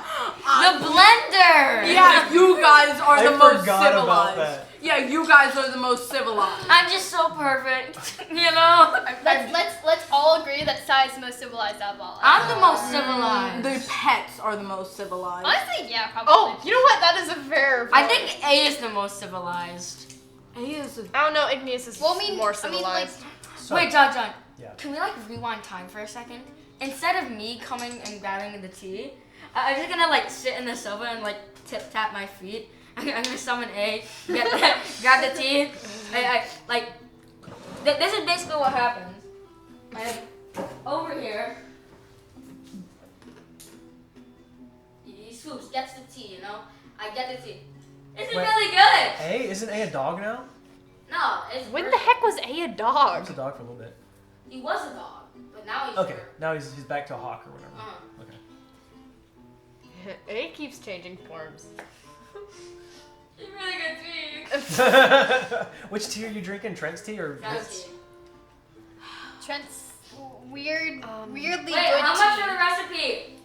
D: The blender.
C: Yeah, you guys are
B: I
C: the most
B: forgot about
C: civilized.
B: that.
C: Yeah, you guys are the most civilized.
D: I'm just so perfect. You know.
A: Let's all agree that Sai is the most civilized out of all.
D: I'm the most civilized.
C: The pets are the most civilized.
A: Honestly, yeah, probably.
F: Oh, you know what? That is a fair
D: I think A is the most civilized.
C: A is a
F: I don't know, Igneous is
A: Well, I mean,
F: more
A: I mean, like,
F: civilized.
B: So,
D: Wait, John.
B: Yeah.
D: Can we rewind time for a second? Instead of me coming and grabbing the tea, I'm just gonna sit in the sofa and tip tap my feet. I'm gonna summon A, grab the tea. This is basically what happens. Over here, he swoops, gets the tea. You know, I get the tea. This is
B: Wait.
D: really good.
B: A? Isn't A a dog now?
D: No, it's
F: When the
D: perfect.
F: heck was A a
B: He
F: dog?
B: was a dog for a little bit.
D: He was a dog, but now he's
B: Okay, now he's back to a hawk or whatever. Okay.
F: A keeps changing forms.
D: It's really good tea.
B: Which tea are you drinking? Trent's tea or
D: That's
B: Ditz?
D: tea.
A: Trent's weirdly
D: Wait,
A: good
D: how much
A: tea.
D: for the recipe?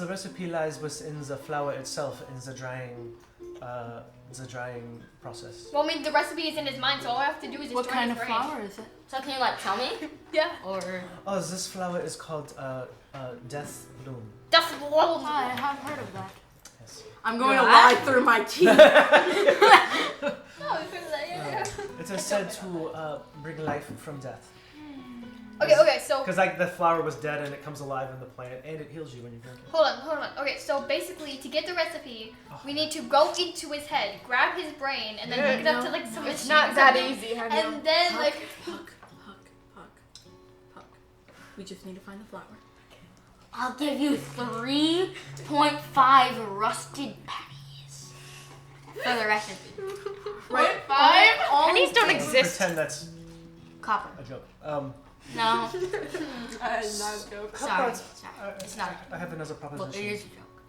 B: The recipe lies within the flour itself in the drying process.
A: Well, I mean, the recipe is in his mind, so all I have to do is just
C: What
A: join
C: kind
A: his
C: of
A: brain.
C: flower is it?
D: So can you tell me?
A: Yeah.
D: Or
B: Oh, this flower is called Death Bloom.
A: That's blown.
C: I have heard of that.
B: Yes.
C: I'm going to
D: What?
C: lie through my teeth.
A: No, it's really like, yeah.
B: It is said to bring life from death.
A: Okay, so
B: Because the flower was dead and it comes alive in the plant and it heals you when you drink it.
A: hold on. Okay, so basically, to get the recipe, we need to go into his head, grab his brain, and then hook it up to some
F: It's
A: machine
F: not
A: or
F: that
A: something,
F: easy, honey.
A: And then
C: Pucc. We just need to find the flower.
D: I'll give you 3.5 rusted pennies for the recipe.
C: Right.
F: Pennies don't exist.
B: Pretend that's
D: Copper.
B: a joke.
D: No.
F: Not a joke.
D: Sorry.
B: about-
D: Sorry. It's not.
B: I have another
D: Well,
B: proposition.
D: it is a joke.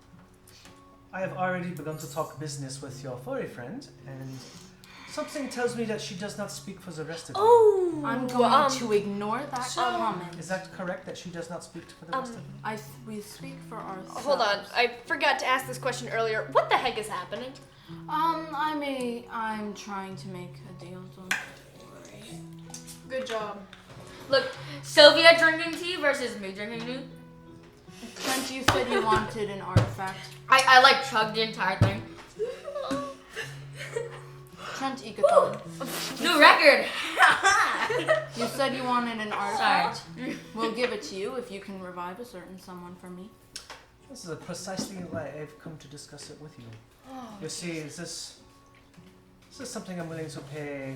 B: I have already begun to talk business with your furry friend, and something tells me that she does not speak for the rest of you.
G: Oh,
C: I'm going to ignore that comment.
B: Is that correct that she does not speak for the rest of you?
C: We speak for ourselves.
E: Hold on, I forgot to ask this question earlier. What the heck is happening?
C: I'm trying to make a deal. Don't worry.
F: Good job.
D: Look, Sylvia drinking tea versus me drinking tea.
C: Trent, you said you wanted an artifact.
D: I like chugged the entire thing.
C: Trent Ikathon.
D: New record.
C: You said you wanted an artifact. We'll give it to you if you can revive a certain someone for me.
B: This is precisely why I've come to discuss it with you. You see, this is something I'm willing to pay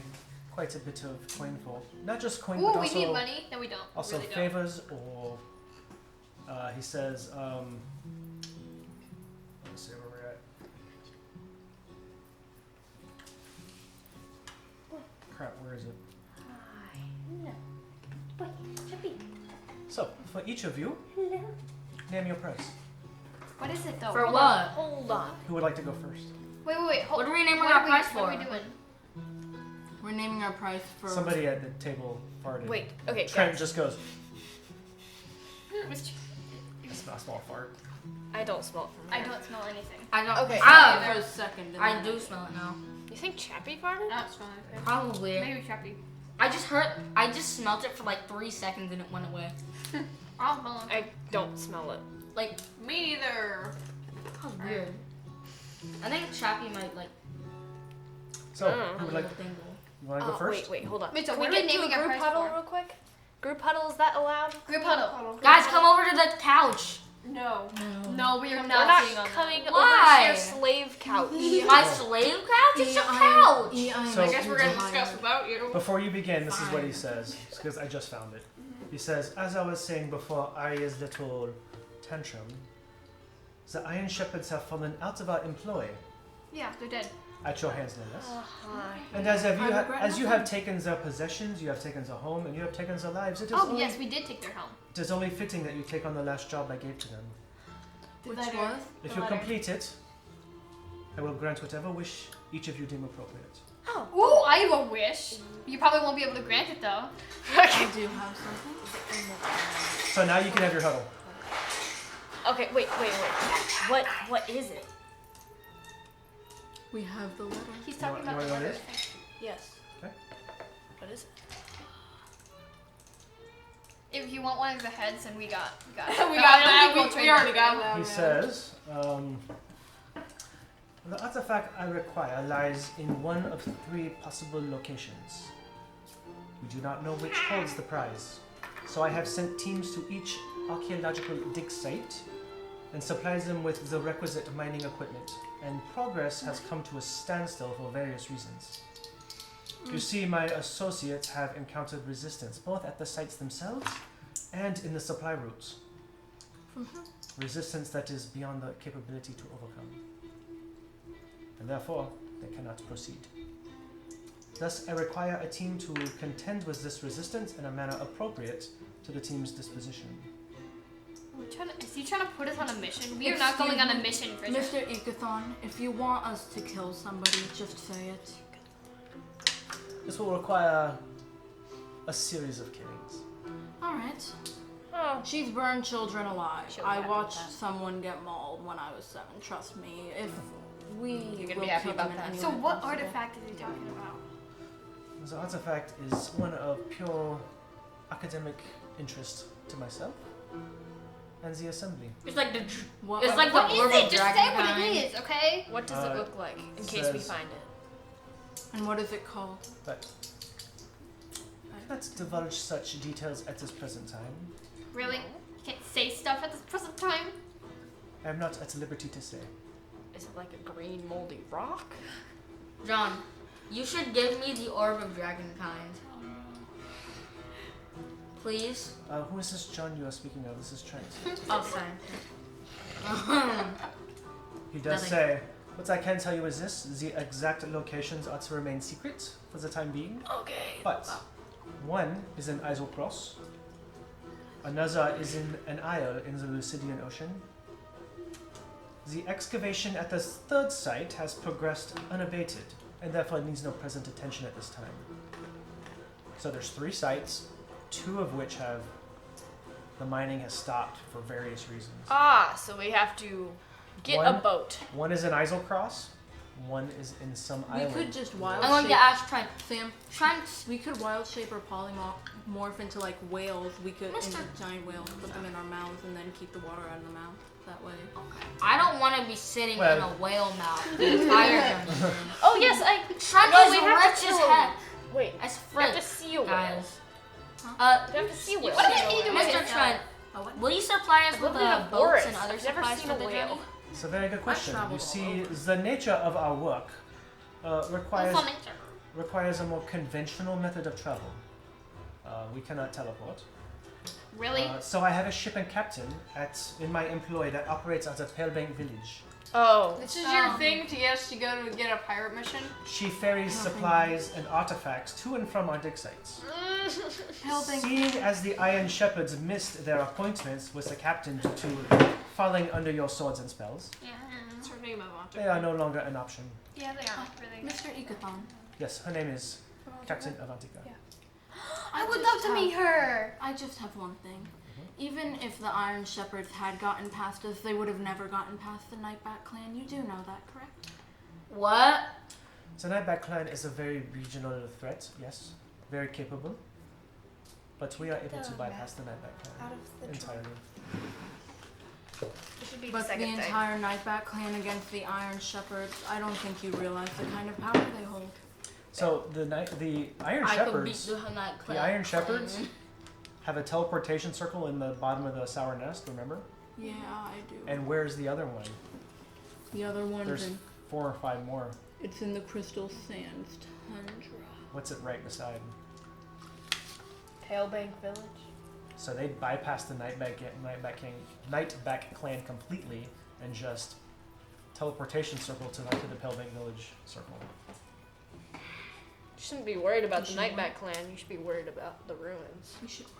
B: quite a bit of coin for. Not just coin, but
A: Ooh, we
B: also
A: need money. No, we don't.
B: also
A: we really
B: favors or he says let's see where we're at. Crap, where is it? So, for each of you, name your price.
A: What is it though?
D: For
A: Hold
D: what?
A: on.
G: Hold on.
B: Who would like to go first?
A: Wait.
D: What are we naming
A: What
D: our
A: are
D: price
A: What
D: for?
A: are we doing?
C: We're naming our price for
B: Somebody at the table farted.
E: Wait, okay,
B: Trent
E: guys.
B: just goes,
A: Which-
B: it's not a small fart.
E: I don't smell it from
A: I
E: here.
A: don't smell anything.
D: I don't.
E: Okay.
C: for a second. and
D: I
C: then-
D: do smell it now.
E: You think Chappie farted?
A: I don't smell anything.
D: Probably.
A: Maybe Chappie.
D: I just smelt it for like 3 seconds and it went away.
A: I'll smell it.
E: I don't smell it.
D: Like,
F: Me neither.
D: how weird. I think Chappie might like
B: So, who would like?
D: tingle.
B: You want to go first?
E: Wait, hold on.
A: Wait, so
E: Can
A: what
E: we
A: are we
E: do a
A: naming our
E: group
A: price
E: huddle
A: for?
E: real quick? Group huddle, is that allowed?
A: Group huddle.
D: Guys, come over to the couch.
F: No.
A: No, we are
E: We're
A: not
E: not
A: sitting on
E: coming
D: Why?
E: over to your slave couch.
D: My slave couch? It's your couch.
B: So-
F: I guess we're gonna discuss without you.
B: Before you begin, this is what he says, because I just found it. He says, as I was saying before Arya's little tantrum, the Iron Shepherds have fallen out of our employ,
A: Yeah, they're dead.
B: at your hands no less.
E: Hi.
B: And as
C: regret
B: you
C: nothing.
B: have taken their possessions, you have taken their home, and you have taken their lives, it is,
A: Oh
B: only,
A: yes, we did take their helm.
B: it is only fitting that you take on the last job I gave to them.
C: Which was?
B: If you complete it, I will grant whatever wish each of you deem appropriate.
A: Ooh, I have a wish. You probably won't be able to grant it though.
C: I do have something.
B: So now you can have your huddle.
E: Okay, wait. What is it?
C: We have the letter.
A: He's talking
B: You
A: about
B: wanna
A: the
B: know what it
A: letter.
B: is?
E: Yes.
B: Okay.
E: What is it?
A: If you want one of the heads, then we got it.
F: We got that.
A: We'll
F: We
A: trade
F: already
A: them.
F: got that.
B: He says, the artifact I require lies in one of 3 possible locations. We do not know which holds the prize, so I have sent teams to each archaeological dig site and supplies them with the requisite mining equipment, and progress has come to a standstill for various reasons. You see, my associates have encountered resistance both at the sites themselves and in the supply routes. Resistance that is beyond the capability to overcome. And therefore, they cannot proceed. Thus, I require a team to contend with this resistance in a manner appropriate to the team's disposition.
A: Is he trying to put us on a mission? We are not going on a mission, Bridget.
C: Mr. Ikathon, if you want us to kill somebody, just say it.
B: This will require a series of killings.
C: Alright.
E: Oh.
C: She's burned children alive.
E: She'll be
C: I
E: happy with
C: watched
E: that.
C: someone get mauled when I was 7. Trust me. If we
E: You're gonna
C: will
E: be happy
C: kill
E: about
C: them in
E: that.
C: any
A: So
C: way
A: what
C: possible.
A: artifact is he talking about?
B: The artifact is one of pure academic interest to myself and the assembly.
D: It's like the.
C: What,
D: It's like
A: What
D: the
A: is
D: orb
A: it?
D: of
A: Just say what
D: dragonkind.
A: it is, okay?
E: What does it look like in case we
B: says-
E: find it?
C: and what is it called?
B: But I cannot divulge such details at this present time.
A: Really? You can't say stuff at this present time?
B: I am not at liberty to say.
E: Is it like a green moldy rock?
D: John, you should give me the orb of dragonkind. Please.
B: Who is this John you are speaking of? This is Trent.
D: Oh, sorry.
B: He does
D: Nothing.
B: say, what I can tell you is this, the exact locations are to remain secret for the time being.
E: Okay.
B: But one is in Isocross, another is in an isle in the Lucidian Ocean, The excavation at the third site has progressed unabated, and therefore needs no present attention at this time. So there's 3 sites, 2 of which the mining has stopped for various reasons.
E: Ah, so we have to get a
B: One-
E: boat.
B: One is in Iselcross, one is in some
C: We
B: island.
C: could just wild
D: I'm going
C: shape.
D: to ask Trent.
C: Sam,
D: Trent.
C: we could wild shape or polymorph into like whales. We could
D: Mr.
C: into giant whales, put them in our mouths, and then keep the water out of the mouth. That way.
D: I don't want to be sitting
B: Well-
D: in a whale mouth the entire journey.
E: Oh yes,
D: Trent
E: No,
D: is
E: we have to
D: rich as
E: kill
D: heck.
E: wait.
D: As
E: We have
D: frick,
E: to see a whale.
D: guys.
E: We have to see a whale.
A: What does that need to do with
D: Mr.
A: it?
D: Trent,
C: Oh, what?
D: will you supply us
E: I've
D: with
E: lived in a
D: boats
E: forest.
D: and other
E: I've never
D: supplies
E: seen
D: for
E: a
D: the
E: whale.
D: journey?
B: It's a very good question. You
C: traveled
B: see,
C: all over.
B: the nature of our work requires
A: Fun nature.
B: requires a more conventional method of travel. We cannot teleport.
A: Really?
B: So I have a ship and captain in my employ that operates out of Palebank Village.
E: Oh.
F: This is your thing to get us to go to get a pirate mission?
B: She ferries supplies and artifacts to and from our dig sites. Seeing as the Iron Shepherds missed their appointments with the captain due to falling under your swords and spells,
A: Yeah.
F: What's her name? I want
B: they are no longer an option.
A: Yeah, they are. Really.
C: Mr. Ikathon.
B: Yes, her name is Captain Avantika.
C: Yeah.
A: I would love to meet her.
C: I just have one thing. Even if the Iron Shepherds had gotten past us, they would have never gotten past the Nightback clan. You do know that, correct?
D: What?
B: The Nightback clan is a very regional threat, yes, very capable, but we are able to bypass the Nightback clan entirely.
E: This should be the
C: But the
E: second thing.
C: entire Nightback clan against the Iron Shepherds, I don't think you realize the kind of power they hold.
B: So the Iron
D: I could beat
B: Shepherds
D: the night
B: the Iron Shepherds have a teleportation circle in the bottom of the Sour Nest, remember?
C: Yeah, I do.
B: And where's the other one?
C: The other one's
B: There's
C: in,
B: 4 or 5 more.
C: it's in the Crystal Sands Tundra.
B: What's it right beside?
E: Tailbank Village.
B: So they bypass the Nightback clan completely and just teleportation circle to the Palebank Village circle.
E: You shouldn't be worried about the
C: You should
E: Nightback clan. You should be worried about the ruins.
C: We should learn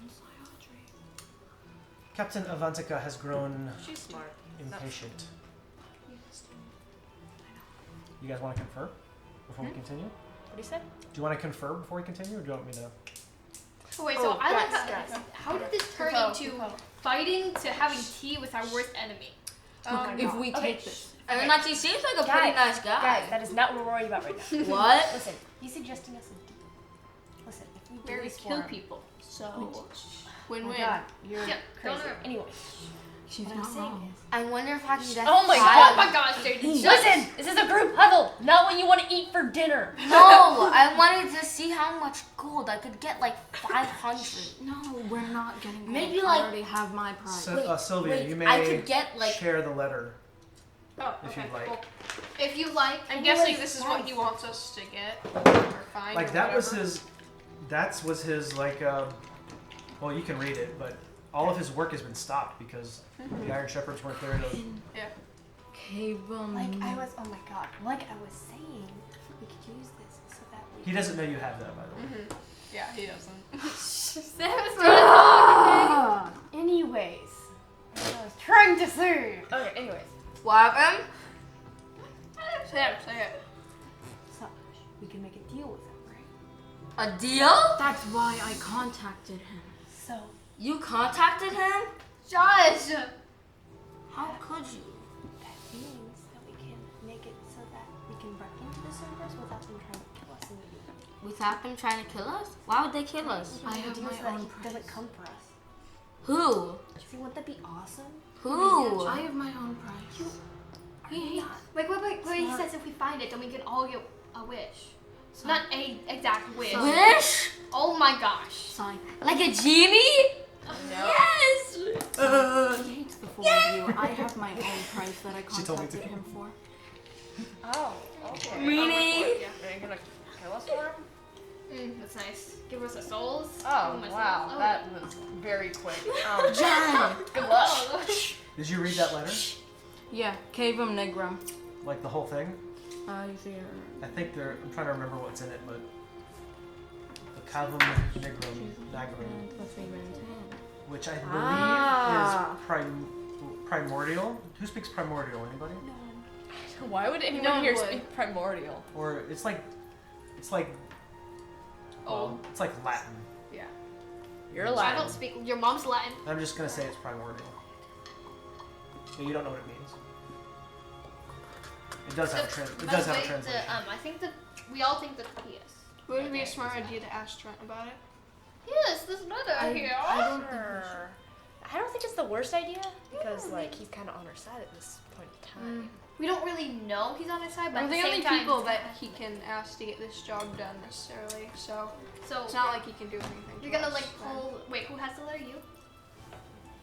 C: Psychiatry.
B: Captain Avantika has grown
E: She's smart.
B: impatient. You guys want to confer before we continue?
E: What do you say?
B: Do you want to confer before we continue, or do you want me to?
A: Oh, wait, so I like
E: guys.
A: how did this turn into fighting to having tea with our worst enemy?
C: If we
G: Okay,
C: take this.
D: And like, he seems like a pretty nice guy.
G: Guys, that is not what we're worried about right now.
D: What?
G: Listen, he's suggesting us a deal. Listen, if we do
A: Where we
G: this
A: kill
G: for him-
A: people.
C: So,
G: Oh
C: win-win.
G: my god, you're
A: Yeah,
G: crazy.
A: don't worry.
G: Anyway,
C: She's
G: what I'm
C: not
G: saying
C: wrong.
D: I wonder if I can get
E: Oh my
A: Oh my gosh, dude.
G: listen, this is a group huddle, not when you want to eat for dinner.
D: No, I wanted to see how much gold I could get, like 500.
C: No, we're not getting
D: Maybe
C: gold.
D: like-
C: I already have my prize.
B: Sylvia,
D: wait,
B: you
D: I
B: may
D: could get like.
B: share the letter
F: Oh,
B: if
F: okay.
B: you'd like.
F: Cool.
A: If you like,
F: I'm guessing this is what he wants us to get or find.
B: Like
F: or
B: that was
F: whatever.
B: his. That was his like. Well, you can read it, but all of his work has been stopped because the Iron Shepherds weren't there to.
C: Cave
G: Like I was, oh my god, like I was saying, we could use this so that we.
B: He doesn't know you have that, by the way.
F: Yeah, he doesn't.
G: Anyways, what I was trying to say.
E: Okay, anyways.
D: What happened?
F: Say it.
G: So we can make a deal with him, right?
D: A deal?
C: That's why I contacted him.
G: So
D: You contacted him?
A: Josh.
D: How could you?
G: that means that we can make it so that we can break into the servers without them trying to kill us immediately.
D: Without them trying to kill us? Why would they kill us?
G: We can
C: I
G: make a
C: have
G: deal
C: my
G: so that
C: own
G: he
C: price.
G: doesn't come for us.
D: Who?
G: See, wouldn't that be awesome?
D: Who?
C: I have my own price.
A: Wait, he says if we find it, then we can all get a wish. Not a exact wish.
D: Wish?
A: Oh my gosh.
C: Sign.
D: Like a genie? Yes!
C: He hates the four of you. I have my own price that I
B: She told me
C: contacted
B: to.
C: him for.
E: Oh, okay.
D: Really?
E: Are you gonna kill us for him?
A: That's nice. Give us the souls.
E: Oh,
A: Give us
E: wow.
A: souls.
E: That was very quick.
D: John!
E: Good luck.
A: Oh.
B: Did you read that letter?
C: Yeah, Cavum Negrum.
B: Like the whole thing?
C: Here.
B: I think they're. I'm trying to remember what's in it, but the Cavum Nagrum,
C: Let's see, man.
B: which I believe
E: Ah.
B: is primordial. Who speaks primordial? Anybody?
E: Why would anyone
C: No one
E: here
C: would.
E: speak primordial?
B: Or it's like well, it's like Latin.
E: Yeah. You're
A: I
E: Latin.
A: don't speak. Your mom's Latin.
B: I'm just gonna say it's primordial. Yeah, you don't know what it means. It does have a
A: By
B: does
A: the
B: have a
A: way,
B: translation.
A: I think that we all think that he is.
C: Would it be a smart idea to ask Trent about it?
A: Yes, there's another here.
C: I don't think we should.
G: Sure. I don't think it's the worst idea because like he's kind of on our side at this point in time.
A: We don't really know he's on his side, but
C: We're
A: at
C: the
A: the
C: only
A: same time,
C: people that he can ask to get this job done necessarily, so
A: So
C: it's not like he can do anything.
A: you're
C: to
A: gonna
C: us,
A: like
C: but-
A: pull. Wait, who has the letter? You?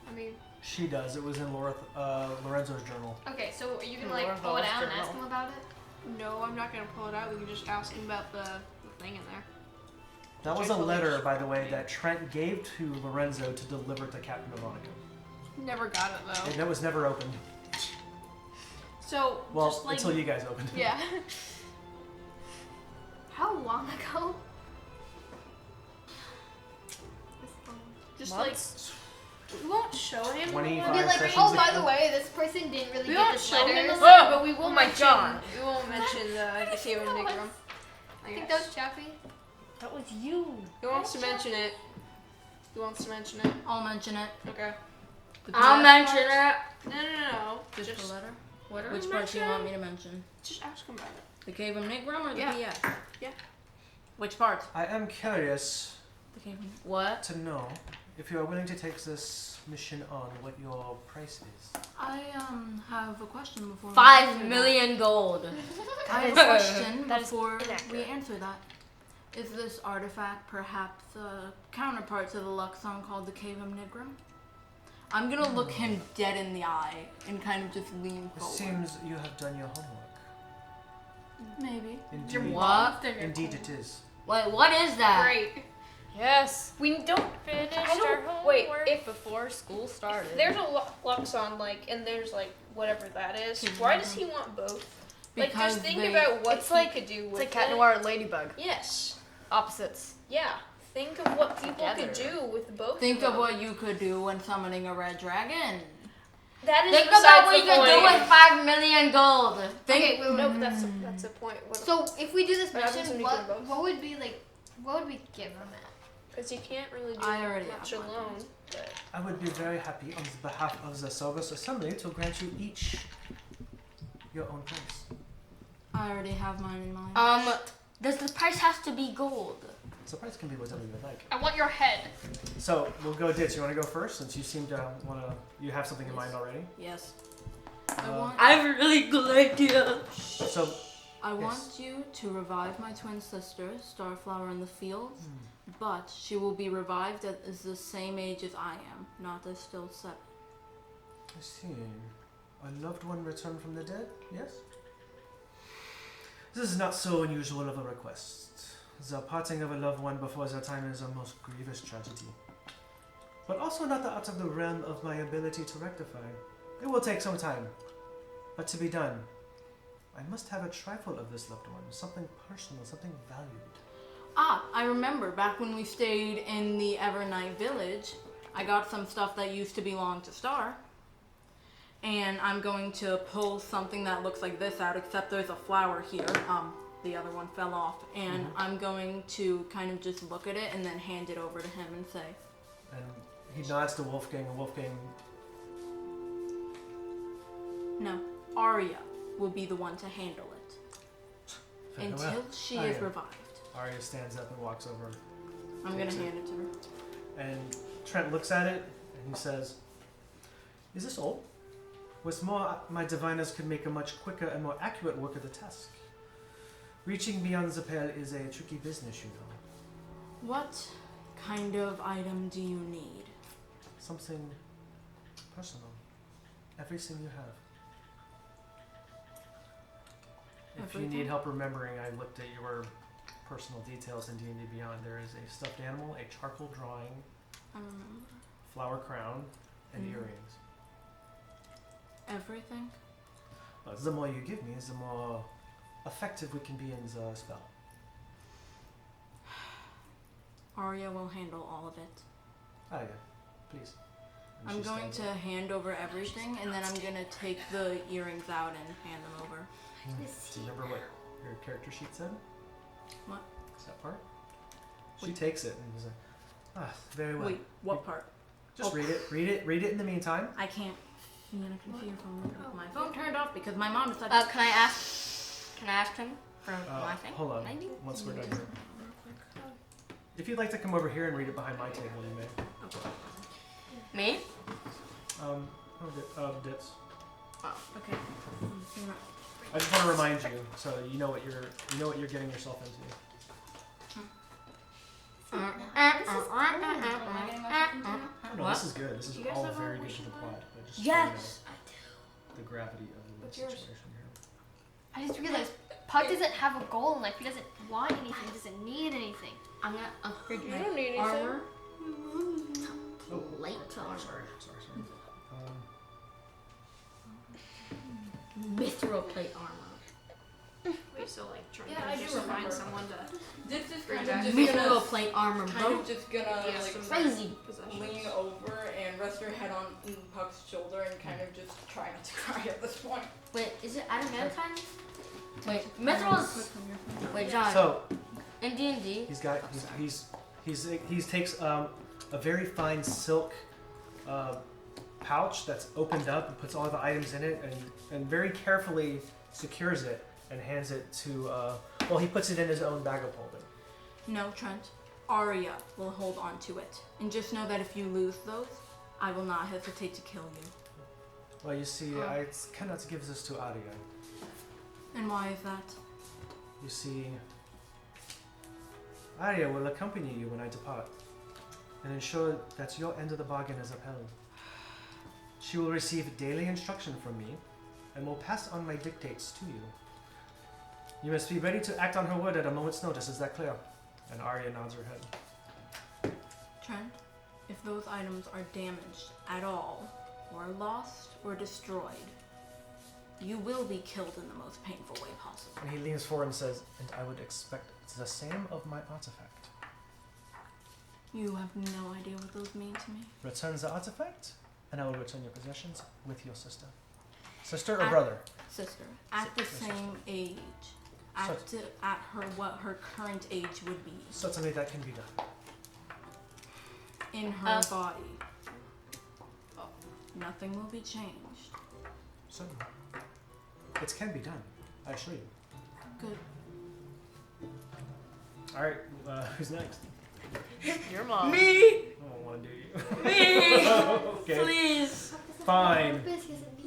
C: I mean,
B: She does. It was in Lorenzo's journal.
A: Okay, so are you gonna
G: Laura
A: like pull it
G: Ball's
A: out and ask
G: journal.
A: him about it?
C: no, I'm not gonna pull it out. We can just ask him about the thing in there.
B: That was a letter, by the way, that Trent gave to Lorenzo to deliver to Captain Ivonica.
C: Never got it though.
B: And that was never opened.
C: So
B: Well,
C: just like
B: until you guys opened it.
C: yeah.
A: How long ago?
C: Just
G: Months?
C: like we won't show him.
B: 25
A: Be like,
B: sessions
A: oh, by
B: ago.
A: the way, this person didn't really
C: We
A: get
C: won't
A: this
C: show him
A: letter.
C: the
A: so-
C: letter, but we will
G: Oh my
C: mention.
G: God.
C: We won't mention the Cave of Nigrum.
A: I think that was Chappie.
G: That was you.
C: He wants to mention it. He wants to mention it. I'll mention it. Okay.
D: I'll mention it.
C: No. Just
D: the letter?
C: what are
D: Which
C: we
D: part do you want me
C: mentioning?
D: to mention?
C: Just ask him about it.
D: The Cave of Nigrum or the
C: Yeah.
D: PF?
C: Yeah.
D: Which part?
B: I am curious
D: The Cave of What?
B: to know if you are willing to take this mission on, what your price is.
C: I have a question before. we
D: 5
C: answer
D: million gold.
C: that. I have a question
G: That is
C: before we
G: inaccurate.
C: answer that. Is this artifact perhaps a counterpart to the Luxon called the Cave of Nigrum? I'm gonna look him dead in the eye and kind of just lean
B: It
C: forward.
B: seems you have done your homework.
C: Maybe.
B: Indeed,
D: What?
B: indeed it is.
D: Wait, what is that?
E: Great.
G: Yes.
E: We don't
G: Finished
E: I
G: our
E: don't
G: homework
E: wait. If
G: before school started.
E: there's a Luxon and there's whatever that is, why does he want both?
C: Because
E: just think
C: they-
E: about what
G: It's
E: he
G: like-
E: could do
G: It's
E: with
G: like Cat
E: it.
G: Noir and Ladybug.
E: Yes.
G: Opposites.
E: Yeah. Think of what people could
G: Together.
E: do with both.
C: Think
E: of
C: of
E: them.
C: what you could do when summoning a red dragon.
E: That is
D: Think
E: besides
D: about what you
E: the
D: can do
E: point.
D: with 5 million gold.
A: Okay, wait,
E: No, but that's the point.
A: So if we do this
E: What happens
A: mission,
E: when you
A: what
E: do both?
A: what would be like? What would we give him at?
E: Because you can't really do
C: I already
E: much
C: have mine.
E: alone. But
B: I would be very happy on behalf of the Service Assembly to grant you each your own price.
C: I already have mine in mind.
D: Does the price have to be gold?
B: So price can be whatever you would like.
A: I want your head.
B: So we'll go Ditz. You want to go first, since you seem to want to. You have something in mind already.
C: Yes.
D: I have a really good idea.
B: So
C: I
B: Yes.
C: want you to revive my twin sister, Starflower in the Fields, but she will be revived at is the same age as I am, not as still 7.
B: I see. A loved one returned from the dead. Yes. This is not so unusual of a request. The parting of a loved one before their time is a most grievous tragedy, but also not out of the realm of my ability to rectify. It will take some time, but to be done, I must have a trifle of this loved one, something personal, something valued.
C: Ah, I remember back when we stayed in the Evernight Village, I got some stuff that used to belong to Star. And I'm going to pull something that looks like this out, except there's a flower here. The other one fell off. And I'm going to kind of just look at it and then hand it over to him and say,
B: And he nods to Wolfgang, and Wolfgang.
C: no, Arya will be the one to handle it until she is
B: Arya.
C: revived.
B: Arya stands up and walks over,
C: I'm going to
B: Takes it.
C: hand it to her.
B: and Trent looks at it and he says, "Is this all? With more, my diviners could make a much quicker and more accurate work of the task. Reaching beyond the pale is a tricky business, you know.
C: What kind of item do you need?
B: Something personal. Everything you have. If you
C: Everything?
B: need help remembering, I looked at your personal details in D&D Beyond. There is a stuffed animal, a charcoal drawing,
C: I remember.
B: flower crown, and
C: Mhm.
B: earrings.
C: Everything?
B: The more you give me, the more effective we can be in the spell.
C: Arya will handle all of it.
B: Ah, yeah. Please. And
C: I'm
B: she
C: going
B: stands
C: to
B: up.
C: hand over everything, and then I'm gonna take the earrings out and hand them over.
B: Do you remember what your character sheet said?
C: What?
B: Is that part? She takes it and is like, very well.
C: Wait, what part?
B: Just read it. Read it in the meantime.
C: I can't. I'm gonna see your phone with my phone turned off because my mom decided.
D: Can I ask him for my thing?
B: Hold on.
D: Maybe?
B: Once we're done here. If you'd like to come over here and read it behind my table, you may.
D: Me?
B: Ditz.
C: Oh, okay.
B: I just want to remind you, so you know what you're getting yourself into. No, this is good. This is all very good to the plot. But just
D: Yes.
B: the gravity of the situation here.
A: I just realized Pucc doesn't have a goal in life. He doesn't want anything. He doesn't need anything.
D: I'm gonna upgrade
E: You
D: my
E: don't need anything.
D: armor.
B: Oh,
D: Light to armor.
B: sorry.
D: Mithril plate armor.
F: Wait, so like trying
C: Yeah, I
F: to
C: do
F: just find
C: remember.
F: someone to
C: Ditz is
F: Bring
C: kind of
F: back
C: just
D: Mithril
C: gonna,
D: plate armor,
C: kind
D: bro.
C: of just gonna
F: Yeah,
C: like
F: some
D: Crazy.
F: possessions.
C: lean over and rest her head on Puck's shoulder and kind of just try not to cry at this point.
D: Wait, is it adamantine? Wait, mithril is. Wait, John.
B: So
D: in D&D.
B: he takes a very fine silk pouch that's opened up and puts all the items in it and very carefully secures it and hands it to he puts it in his own bag of holding.
C: No, Trent. Arya will hold on to it. And just know that if you lose those, I will not hesitate to kill you.
B: Well, you see, I cannot give this to Arya.
C: And why is that?
B: You see, Arya will accompany you when I depart and ensure that your end of the bargain is upheld. She will receive daily instruction from me and will pass on my dictates to you. You must be ready to act on her word at a moment's notice, is that clear? And Arya nods her head.
C: Trent, if those items are damaged at all, or lost, or destroyed, you will be killed in the most painful way possible.
B: And he leans forward and says, and I would expect the same of my artifact.
C: You have no idea what those mean to me.
B: Return the artifact, and I will return your possessions with your sister. Sister or brother?
C: Sister, at the same age. At what her current age would be.
B: Certainly that can be done.
C: In her body. Nothing will be changed.
B: Certainly. It can be done, I assure you.
C: Good.
B: Alright, who's next?
E: Your mom.
D: Me!
B: I don't want to do you.
D: Me!
B: Okay,
D: Please!
B: fine.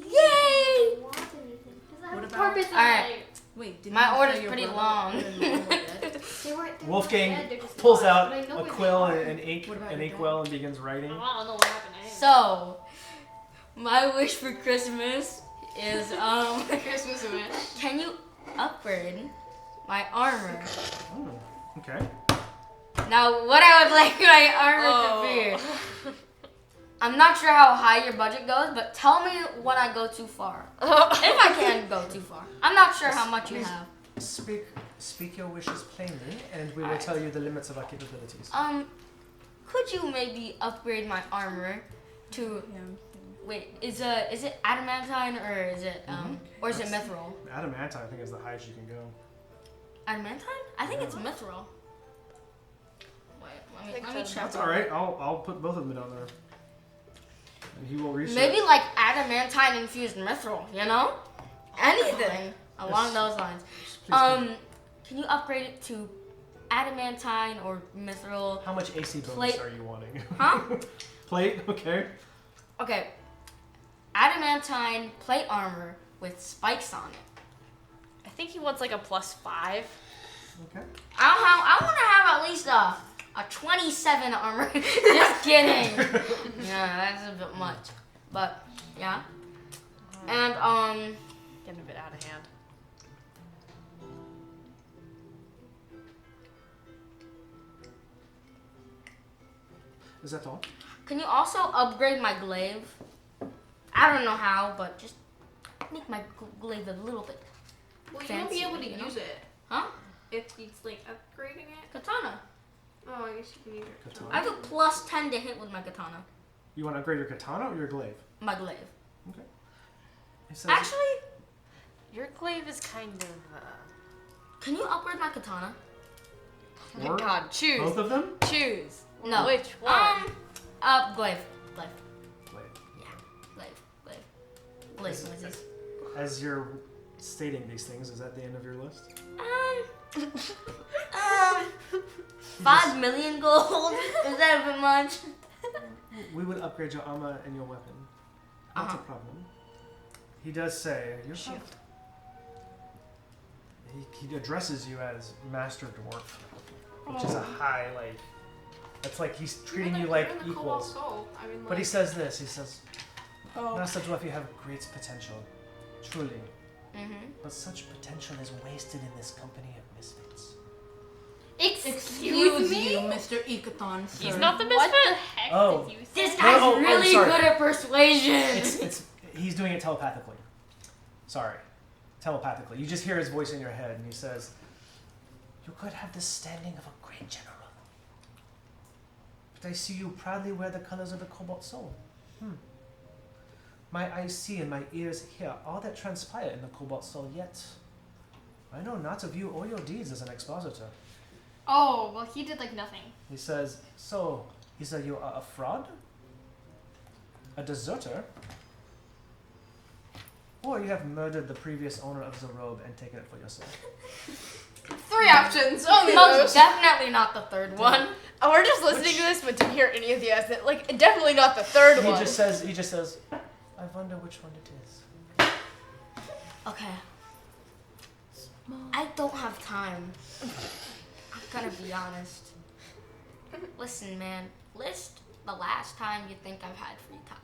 D: Yay!
C: What about-
A: Purpose in
D: Alright.
A: life.
C: Wait, didn't
D: My
C: you
D: order's
C: say your
D: pretty
C: brother
D: long.
C: and mom were dead?
A: They weren't dead,
B: Wolfgang
A: they're just
B: pulls
A: lost,
B: out
A: but I know
B: a
A: where they
B: quill
A: are.
B: and an
C: What about your
B: inkwell and begins writing.
A: I don't know what happened to him.
D: So, my wish for Christmas is,
F: Christmas wish.
D: can you upgrade my armor?
B: Oh, okay.
D: Now, what I would like my armor to be. I'm not sure how high your budget goes, but tell me when I go too far. If I can go too far. I'm not sure how much you have.
B: Speak your wishes plainly, and we will tell you the limits of our capabilities.
D: Could you maybe upgrade my armor to? Wait, is it adamantine or is it or is it mithril?
B: Adamantine, I think, is the highest you can go.
D: Adamantine? I think it's mithril. Wait, let me check.
B: That's all right. I'll put both of them down there, and he will research.
D: Maybe like adamantine infused mithril, you know? Anything along those lines.
B: Please do.
D: Can you upgrade it to adamantine or mithril?
B: How much AC bonus
D: plate-
B: are you wanting?
D: Huh?
B: Plate, okay.
D: Okay. Adamantine plate armor with spikes on it.
E: I think he wants like a +5.
B: Okay.
D: I want to have at least a 27 armor. Just kidding. Yeah, that's a bit much. But yeah. And
E: Getting a bit out of hand.
B: Is that all?
D: can you also upgrade my glaive? I don't know how, but just make my glaive a little bit.
F: Well, you won't be able to
D: Fancy, you know?
F: use it.
D: Huh?
F: If it's like upgrading it.
D: Katana.
F: Oh, I guess you can use your
B: Katana.
D: I have a +10 to hit with my katana.
B: You want to upgrade your katana or your glaive?
D: My glaive.
B: Okay. He says,
E: Actually, your glaive is kind of.
D: Can you upgrade my katana?
E: Oh my
B: Or
E: god, choose.
B: both of them?
E: Choose.
D: No.
E: Which one?
D: Glaive.
B: Glaive.
D: Glaive.
B: As you're stating these things, is that the end of your list?
D: 5 million gold? Is that a bit much?
B: We would upgrade your armor and your weapon. Not a problem. He does say, your shield. He addresses you as Master Dwarf, which is a high, like, it's like he's treating you like equals.
F: I mean,
B: But he says this, he says, Master Dwarf, you have great potential, truly. But such potential is wasted in this company of misfits.
A: Excuse me?
C: you, Mr. Ekathon, sir.
E: He's not the
A: What
E: misfit.
A: the heck
B: Oh.
A: did you say?
D: This guy's
B: Oh,
D: really
B: sorry.
D: good at persuasion.
B: He's doing it telepathically. Sorry. Telepathically. You just hear his voice in your head and he says, you could have the standing of a great general. But I see you proudly wear the colors of the Cobalt Soul. My eyes see and my ears hear all that transpire in the Cobalt Soul, yet I know not of you or your deeds as an expositor.
A: Oh, well, he did like nothing.
B: He says, so, you are a fraud? A deserter? Or you have murdered the previous owner of the robe and taken it for yourself?
F: 3 options. Only
D: Most
F: those.
D: definitely not the third one.
F: Oh, we're just listening to this, but didn't hear any of the others. Like, definitely not the third
B: He
F: one.
B: just says, I wonder which one it is.
D: Okay. I don't have time. I'm gonna be honest. Listen, man. List the last time you think I've had free time.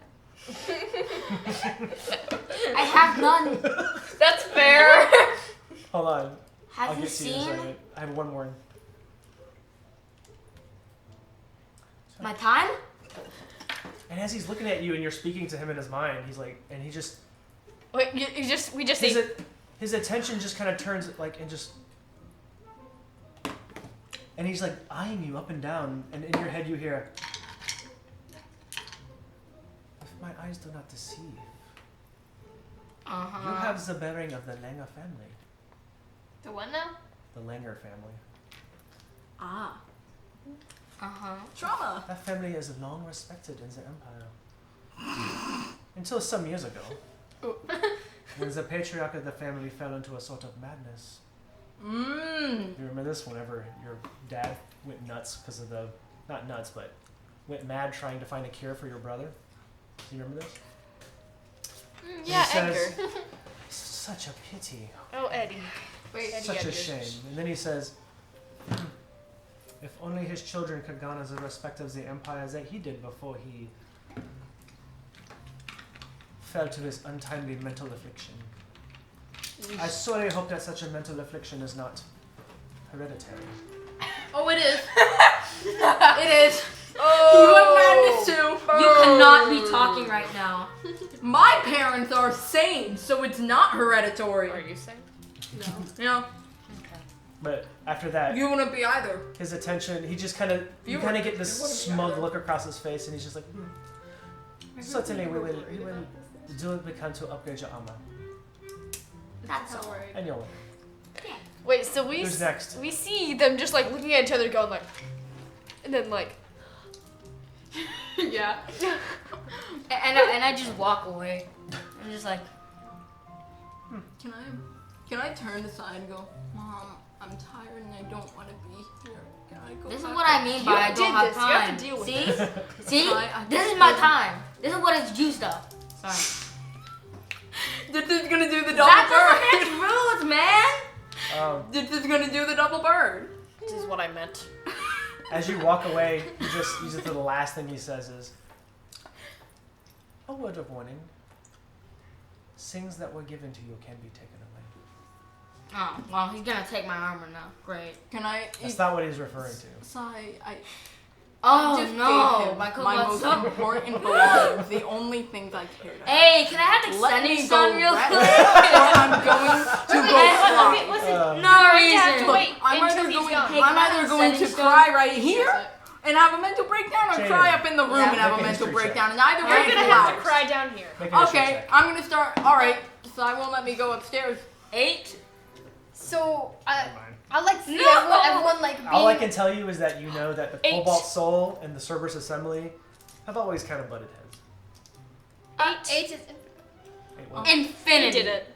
D: I have none.
F: That's fair.
B: Hold on.
D: Have
B: I'll
D: you
B: get to you in a
D: seen
B: second. I have one more.
D: my time?
B: And as he's looking at you and you're speaking to him in his mind, he's like, and he just,
F: Wait, we just say.
B: his attention just kind of turns like, and he's like eyeing you up and down, and in your head you hear, if my eyes do not deceive, you have the bearing of the Langer family.
A: The what now?
B: The Langer family.
C: Ah. Trauma.
B: That family is long respected in the Empire. Until some years ago. When the patriarch of the family fell into a sort of madness. You remember this? Whenever your dad went nuts because of not nuts, but went mad trying to find a cure for your brother? Do you remember this?
F: Yeah,
B: He says,
F: Edgar.
B: Such a pity.
F: Oh, Eddie. Wait, Eddie.
B: Such a
F: Edgar.
B: shame. And then he says, if only his children could garner the respect of the Empire that he did before he fell to his untimely mental affliction. I sorely hope that such a mental affliction is not hereditary.
F: Oh, it is. It is. Oh.
C: You have madness too.
D: You cannot be talking right now.
C: My parents are sane, so it's not hereditary.
F: Are you saying?
C: No.
B: But after that,
C: You wouldn't be either.
B: his attention, he just kind of, you kind of get this smug look across his face, and he's just like, certainly we will do what we can to upgrade your armor.
D: That's all.
B: And your weapon.
F: Wait, so
B: Who's next?
F: we see them just like looking at each other, going like, and then like, yeah.
D: And I just walk away. I'm just like,
C: Can I turn aside and go, Mom, I'm tired and I don't want to be here. Can I go
D: this is
C: back
D: what I mean by I
F: You
D: don't
F: did
D: have
F: this. You have
D: time.
F: to deal with
D: See? See?
C: I
D: This is my time. This is what it's used up. Sorry.
C: Ditz is gonna do the double
D: That
C: bird.
D: doesn't make rules, man.
C: Ditz is gonna do the double bird.
F: This is what I meant.
B: As you walk away, you just use it to the last thing he says is, a word of warning. Things that were given to you can be taken away.
D: Oh, well, he's gonna take my armor now. Great.
C: Can I?
B: That's not what he's referring to.
C: Sigh. I
D: Oh
C: just
D: no,
C: gave him
D: my
C: my most
D: so.
C: important belongings. The only things I cared about.
D: Hey, can I have
C: Let
D: extending
C: me go
D: stun real
C: right
D: quick?
C: or I'm going to go cry.
A: Listen,
D: No
A: have
D: reason.
A: to wait
C: I'm
A: until
C: either
A: he's
C: going.
A: gone.
D: Hey,
C: I'm
D: can I
C: either
D: have
C: going to
D: extending
C: cry right here, and have a mental breakdown, or
B: Jane.
C: cry up in the room
A: Yeah.
C: and have
B: Make
C: a
B: a
C: mental
B: history check.
C: breakdown? And either way,
E: You're
C: it's
E: gonna have to
C: hours.
E: cry down here.
B: Make a history
C: Okay,
B: check.
C: I'm gonna start. All right, so I won't let me go upstairs.
D: 8.
A: So
B: Never mind.
A: I like see
D: No!
A: everyone like being.
B: All I can tell you is that you know that the
E: 8.
B: Cobalt Soul and the Cerberus Assembly have always kind of butted heads.
A: 8 is.
B: Wait, what?
D: Infinity.
E: You did it.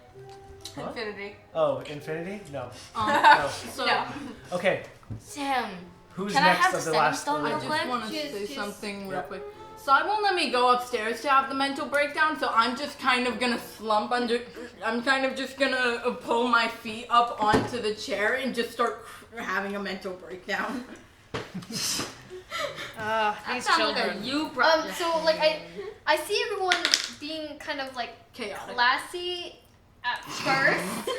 B: Huh?
F: Infinity.
B: Oh, Infinity? No.
C: No. So
F: No.
B: Okay,
D: Sam.
B: who's
D: Can I
B: next
D: have
B: of
D: the
B: the last
D: stone
B: three?
C: I
D: real
C: just
D: quick?
C: want to
A: Cheers,
C: say
A: cheers.
C: something real
B: Yeah.
C: quick. Side won't let me go upstairs to have the mental breakdown, so I'm just kind of gonna slump under. I'm kind of just gonna pull my feet up onto the chair and just start having a mental breakdown.
D: That
E: These
D: sounds
E: children.
D: like a you
A: So like I see everyone being kind of like
C: Chaotic.
A: classy at first.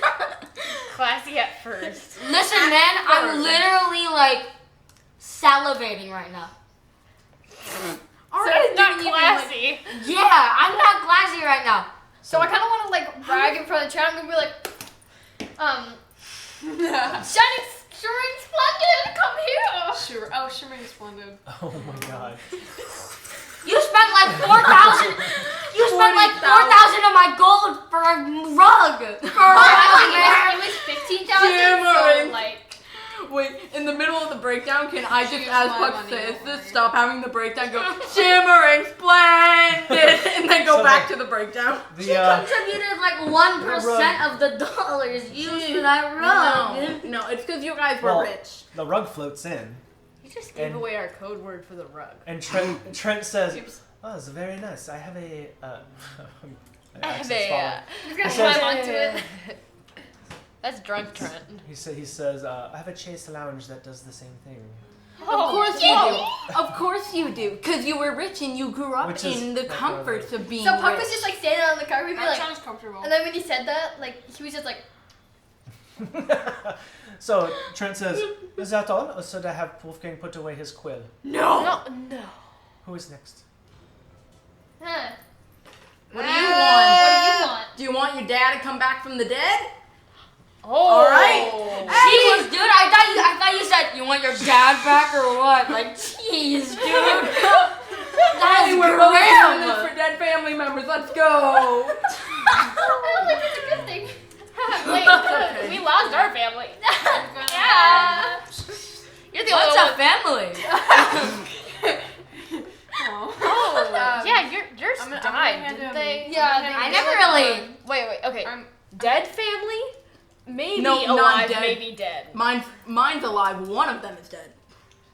E: Classy at first.
D: Listen, man, I'm literally like salivating right now.
E: So
C: Already
E: it's not
C: didn't even, like-
E: classy.
D: Yeah, I'm not classy right now.
A: So I kind of want to like brag in front of the chat. I'm gonna be like, shining, shimmering, splendid, come here.
F: Sure. Oh, Shimmering Splendid.
B: Oh my god.
D: You spent like 4,000. You spent like 4,000 of my gold for a rug.
A: It was 15,000. So
C: Shimmering.
A: like,
C: Wait, in the middle of the breakdown, can I just,
F: Here's
C: as
F: my
C: Pucc
F: money,
C: says
F: don't
C: this,
F: worry.
C: stop having the breakdown, go shimmering splendid, and then go
B: So
C: back
B: the-
C: to the breakdown?
D: She
B: The
D: contributed like 1% of the dollars used for that rug.
C: No, it's because you guys were
B: Well,
C: rich.
B: the rug floats in,
E: You just gave
B: And-
E: away our code word for the rug.
B: and Trent says,
E: Oops.
B: "Oh, it's very nice. I have a."
E: I have
B: accent's
E: a,
B: falling.
A: you're gonna
B: It says-
A: climb onto it.
E: That's drunk Trent.
B: He says, "I have a chase lounge that does the same thing."
C: Of course you do. Of course you do. Because you were rich and you grew up
B: Which is
C: in the
B: like
C: comforts of being
A: So Pucc
C: rich.
A: was just like standing on the car. He'd be
F: That
A: like,
F: sounds comfortable.
A: and then when he said that, like he was just like,
B: So Trent says, "Is that all, or should I have Wolfgang put away his quill?
E: No.
B: Who is next?"
A: huh?
C: What do you want?
A: What do you want?
C: Do you want your dad to come back from the dead?
E: Oh.
C: All right.
D: Jeez, dude, I thought you said you want your dad back or what? Like, jeez, dude. That's
C: Hey, we're both doing this
D: grim.
C: for dead family members. Let's go.
A: I don't think it's a good thing.
E: Wait, we lost our family.
A: Yeah.
E: You're the
D: What's
E: only
D: a family?
E: Oh, yeah, yours
F: I'm gonna
E: died,
F: hand
E: didn't
F: him-
E: they?
A: Yeah,
D: I never really.
E: Wait, okay.
F: I'm-
E: Dead family? Maybe
C: No, not
E: alive,
C: dead.
E: maybe dead.
C: Mine's alive. One of them is dead.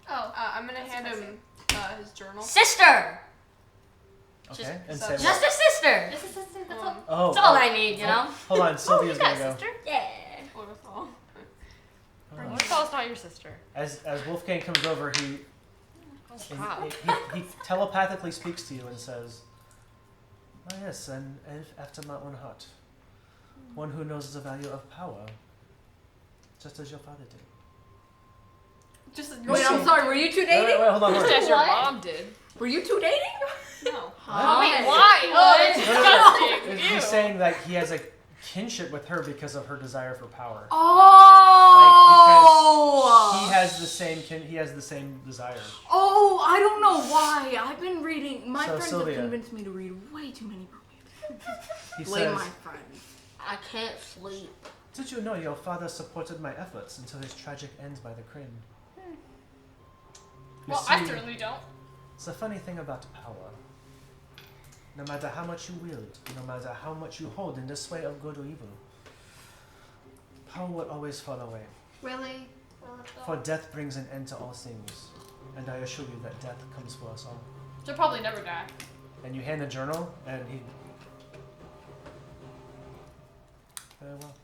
A: Oh.
F: I'm gonna hand him his journal.
D: Sister.
B: Okay. And
F: so-
B: say what?
D: Just a sister.
A: This is that's all.
B: Oh.
D: That's all I need, you know?
B: Hold on, Sylvia's
E: You got
B: gonna
E: a
B: go.
E: sister?
D: Yeah.
F: Waterfall.
E: Waterfall's not your sister.
B: As Wolfgang comes over, he
E: Wow.
B: he telepathically speaks to you and says, "Oh yes, an elf after my own heart. One who knows the value of power, just as your father did."
F: Just
C: Wait, I'm sorry. Were you two dating?
B: Wait, hold on.
E: Just
B: Hold on.
E: as your
A: What?
E: mom did.
C: Were you two dating?
F: No.
E: Oh, wait,
C: Hi.
E: why? Oh, it's
B: No, no, no.
E: disgusting. Ew.
B: He's saying that he has a kinship with her because of her desire for power.
C: Oh.
B: He has the same desire.
C: Oh, I don't know why. I've been reading. My
B: So,
C: friends
B: Sylvia.
C: have convinced me to read way too many books.
B: He
C: Blame
B: says,
C: my friends.
D: I can't sleep.
B: "Did you know your father supported my efforts until his tragic end by the Kryn?" You
A: Well, I
B: see,
A: certainly don't.
B: it's a funny thing about power. No matter how much you wield, no matter how much you hold in the sway of good or evil, power will always fall away.
A: Really?
B: For death brings an end to all things, and I assure you that death comes for us all.
A: She'll probably never die.
B: And you hand the journal, and he... Very well.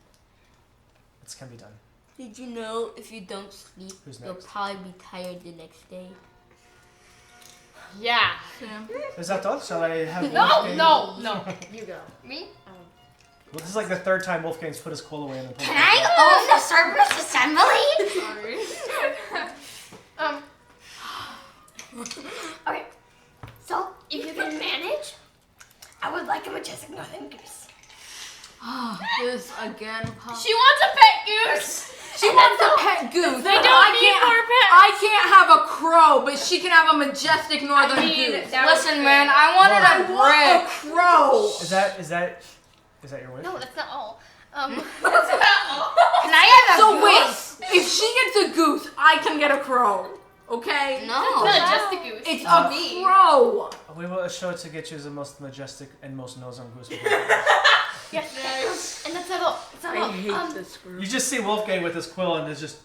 B: It can be done.
D: Did you know if you don't sleep,
B: Who's
D: you'll
B: next?
D: probably be tired the next day?
E: Yeah.
C: Sam.
B: Is that all? Shall I have
A: No,
B: Wolfgang?
A: no, no.
E: You go.
A: Me?
B: Well, this is like the third time Wolfgang's put his quill away in the
D: Can I own the Cerberus Assembly?
F: Sorry.
G: Okay. So, if you can manage, I would like a majestic northern goose.
C: This again, Pucc.
A: She wants a pet goose.
C: She wants a pet goose.
F: They don't need more pets.
C: I can't have a crow, but she can have a majestic northern goose.
D: Listen, man, I wanted
C: I
D: a
C: want a
D: brick.
C: crow.
B: Is that your wish?
A: No, that's not all.
D: Can I have a
C: So
D: goose?
C: wait, if she gets a goose, I can get a crow. Okay?
A: It's
D: No.
A: not just a goose.
C: It's
B: Uh,
C: a crow.
B: We will assure to get you the most majestic and most northern goose.
A: Yes. And that's not all. It's not all.
C: this group.
B: You just see Wolfgang with his quill and he just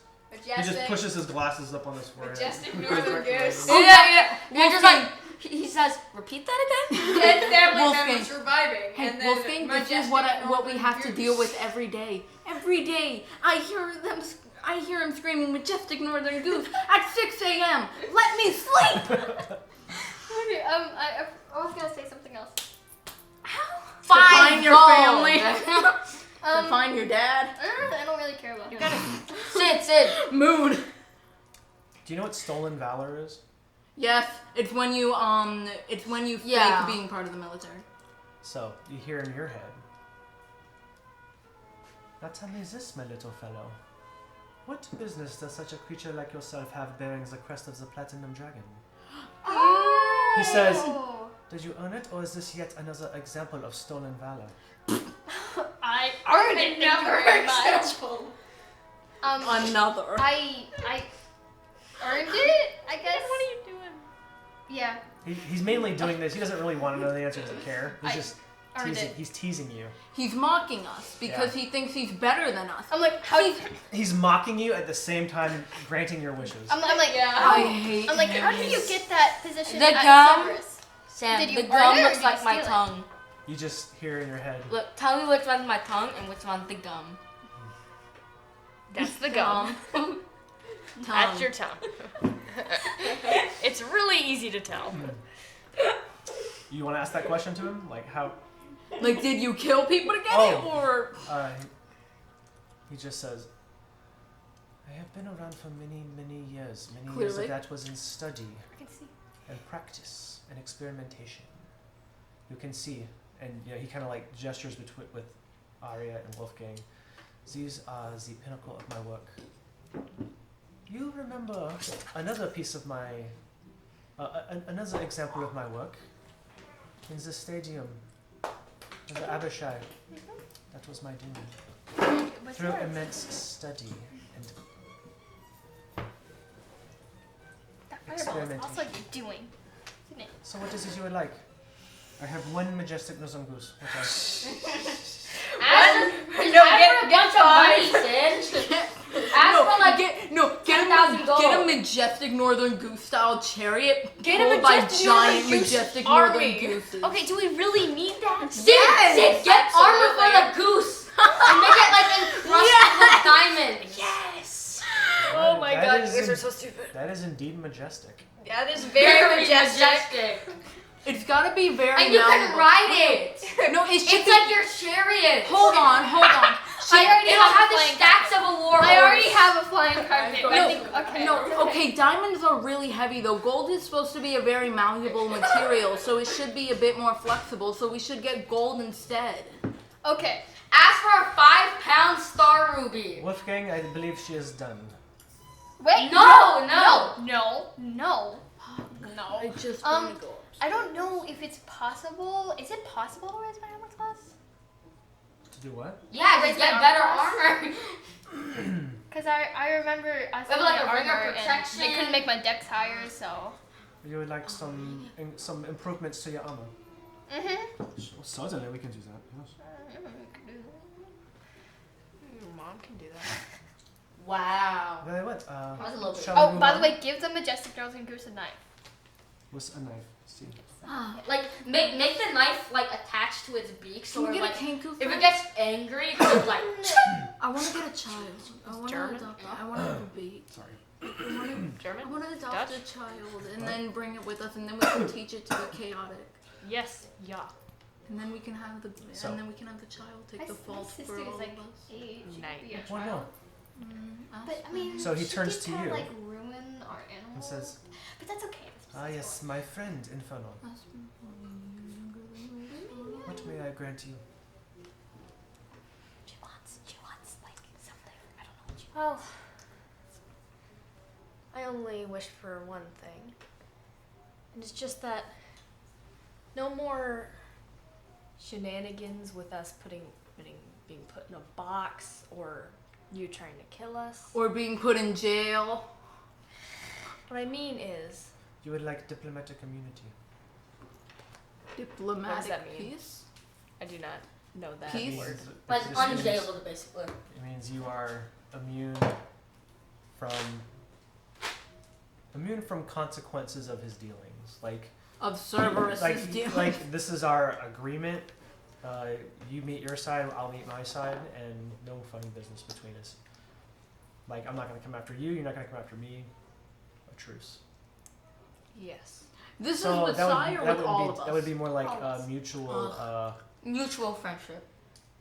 B: pushes his glasses up on his forehead.
F: Majestic northern goose.
D: Yeah. You're just like, he says, repeat that again?
F: Dead family
C: Wolfgang.
F: members reviving.
C: Hey,
F: and then
C: Wolfgang, this is what we
F: majestic
C: have to
F: northern
C: deal
F: goose.
C: with every day. Every day, I hear him screaming majestic northern goose at 6 a.m. Let me sleep.
A: Okay, I was gonna say something else.
C: Find your family.
A: Um,
C: Find your dad.
A: I don't really care about him.
D: Sit.
C: Mood.
B: Do you know what stolen valor is?
C: Yes, it's when you
D: Yeah.
C: fake being part of the military.
B: So, you hear in your head. Now tell me this, my little fellow. What business does such a creature like yourself have bearing the crest of the Platinum Dragon? He says, did you earn it, or is this yet another example of stolen valor?
A: I earned it. Thank you very much.
C: Another.
A: I earned it. I guess.
F: What are you doing?
A: Yeah.
B: He's mainly doing this. He doesn't really want to know the answer. He doesn't care. He's
A: I
B: just
A: earned
B: teasing.
A: it.
B: He's teasing you.
C: He's mocking us because he thinks he's better than us.
A: I'm like, how?
B: He's mocking you at the same time granting your wishes.
A: I'm like,
F: Yeah.
A: how?
C: I hate
A: I'm like,
C: him.
A: how did you get that position
D: The
A: at
D: gum?
A: Cerberus?
D: Sam,
A: Did you
D: the
A: earn
D: gum
A: it or
D: looks
A: did
D: like
A: you
D: my
A: steal it?
D: tongue.
B: You just hear in your head.
D: Look, tell me which one's my tongue and which one's the gum.
F: That's the gum. That's your tongue. It's really easy to tell.
B: You want to ask that question to him? Like how?
C: Like, did you kill people to get
B: Oh.
C: it, or
B: He just says, I have been around for many, many years. Many years
C: Clearly.
B: of that was in study
A: I can see.
B: and practice and experimentation. You can see, and he kind of like gestures with Arya and Wolfgang. These are the pinnacle of my work. You remember another piece of my, another example of my work in the stadium, in the Abishai. That was my doing.
A: What's
B: Through
A: yours?
B: immense study and
A: That fireball is also
B: experimentation.
A: you're doing, isn't it?
B: So what is it you would like? I have one majestic Nozon goose. What else?
D: Get a bunch of money, Sid. Ask for like
C: get
D: 10,000 gold.
C: a majestic northern goose style chariot
F: Get a
C: pulled by
F: majestic
C: giant
F: northern goose
C: majestic
F: army.
C: northern gooses.
F: Okay, do we really need that?
D: Sid, get armor for the goose and make it like encrusted with diamonds.
F: Yes.
B: That-
F: Oh my
B: that
F: god,
B: is
F: you guys
B: in-
F: are so stupid.
B: That is indeed majestic.
F: That is very majestic.
C: It's gotta be very
D: And you can
C: malleable.
D: ride it.
C: No, it should
D: It's
C: be.
D: like your chariot.
C: Hold on.
A: I already
D: It'll
A: have
D: have
A: a
D: the
A: flying
D: stacks of a war
A: I already
D: horse.
A: have a flying carpet.
C: No,
A: I think okay.
C: No, okay, diamonds are really heavy though. Gold is supposed to be a very malleable material, so it should be a bit more flexible, so we should get gold instead.
A: Okay.
D: Ask for a 5-pound star ruby.
B: Wolfgang, I believe she is done.
A: Wait.
D: No.
A: No.
C: I just
A: Um,
C: wanna go.
A: I don't know if it's possible. Is it possible to raise my armor class?
B: To do what?
D: Yeah,
A: Raise
D: just
A: my
D: get
A: armor
D: better
A: class?
D: armor.
A: Because I remember I
D: have,
A: saw
D: like,
A: the
D: a ring of
A: armor and
D: protection.
A: they couldn't make my dex higher, so.
B: You would like some improvements to your armor? Certainly, we can do that. Yes.
F: Your mom can do that.
D: Wow.
B: Very what?
D: was a little bit-
B: Shall we
A: Oh,
B: move
A: by the
B: on?
A: way, give the majestic Northern Goose a knife.
B: With a knife. See.
D: Like make the knife like attached to its beak, so
C: Can we
D: we're,
C: get
D: like
C: a tank goof?
D: if it gets angry, it could like.
C: I want to get a child. I want to
F: German?
C: adopt. I want to have a baby.
B: Sorry.
C: I
F: German?
C: want to adopt
F: Dutch?
C: a child and then bring it with us, and then we can teach it to be chaotic,
F: Yes. Yeah.
C: and then we can have the
B: So-
C: child take
A: My,
C: the
A: my
C: fault for
A: sister
C: all
A: is
C: of
A: like
C: us.
A: 8. She
F: Nice.
A: could be a
B: Why
A: child.
C: Ask
A: But I mean,
B: So he
A: she
B: turns
A: did
B: to
A: kinda,
B: you
A: like ruin our
B: and
A: animals.
B: says,
A: But that's okay.
B: "Ah, yes, my friend Infernal.
C: Ask me for
B: What may I grant you?"
A: She wants like something. I don't know what she
E: Well, I only wish for one thing. And it's just that no more shenanigans with us being put in a box or you trying to kill us.
C: Or being put in jail.
E: What I mean is,
B: You would like diplomatic immunity.
C: Diplomatic
E: What does that mean?
C: peace?
E: I do not know that
C: Peace?
E: word.
D: Like
B: It just means-
D: unjailed, basically.
B: It means you are immune from consequences of his dealings. Like
C: Of Cerberus's dealings.
B: like this is our agreement. You meet your side, I'll meet my side, and no funny business between us. Like I'm not gonna come after you, you're not gonna come after me. A truce.
E: Yes.
C: This
B: So
C: is with Sai or with all of us?
B: That would be more like
C: All of us.
B: mutual.
D: Mutual friendship.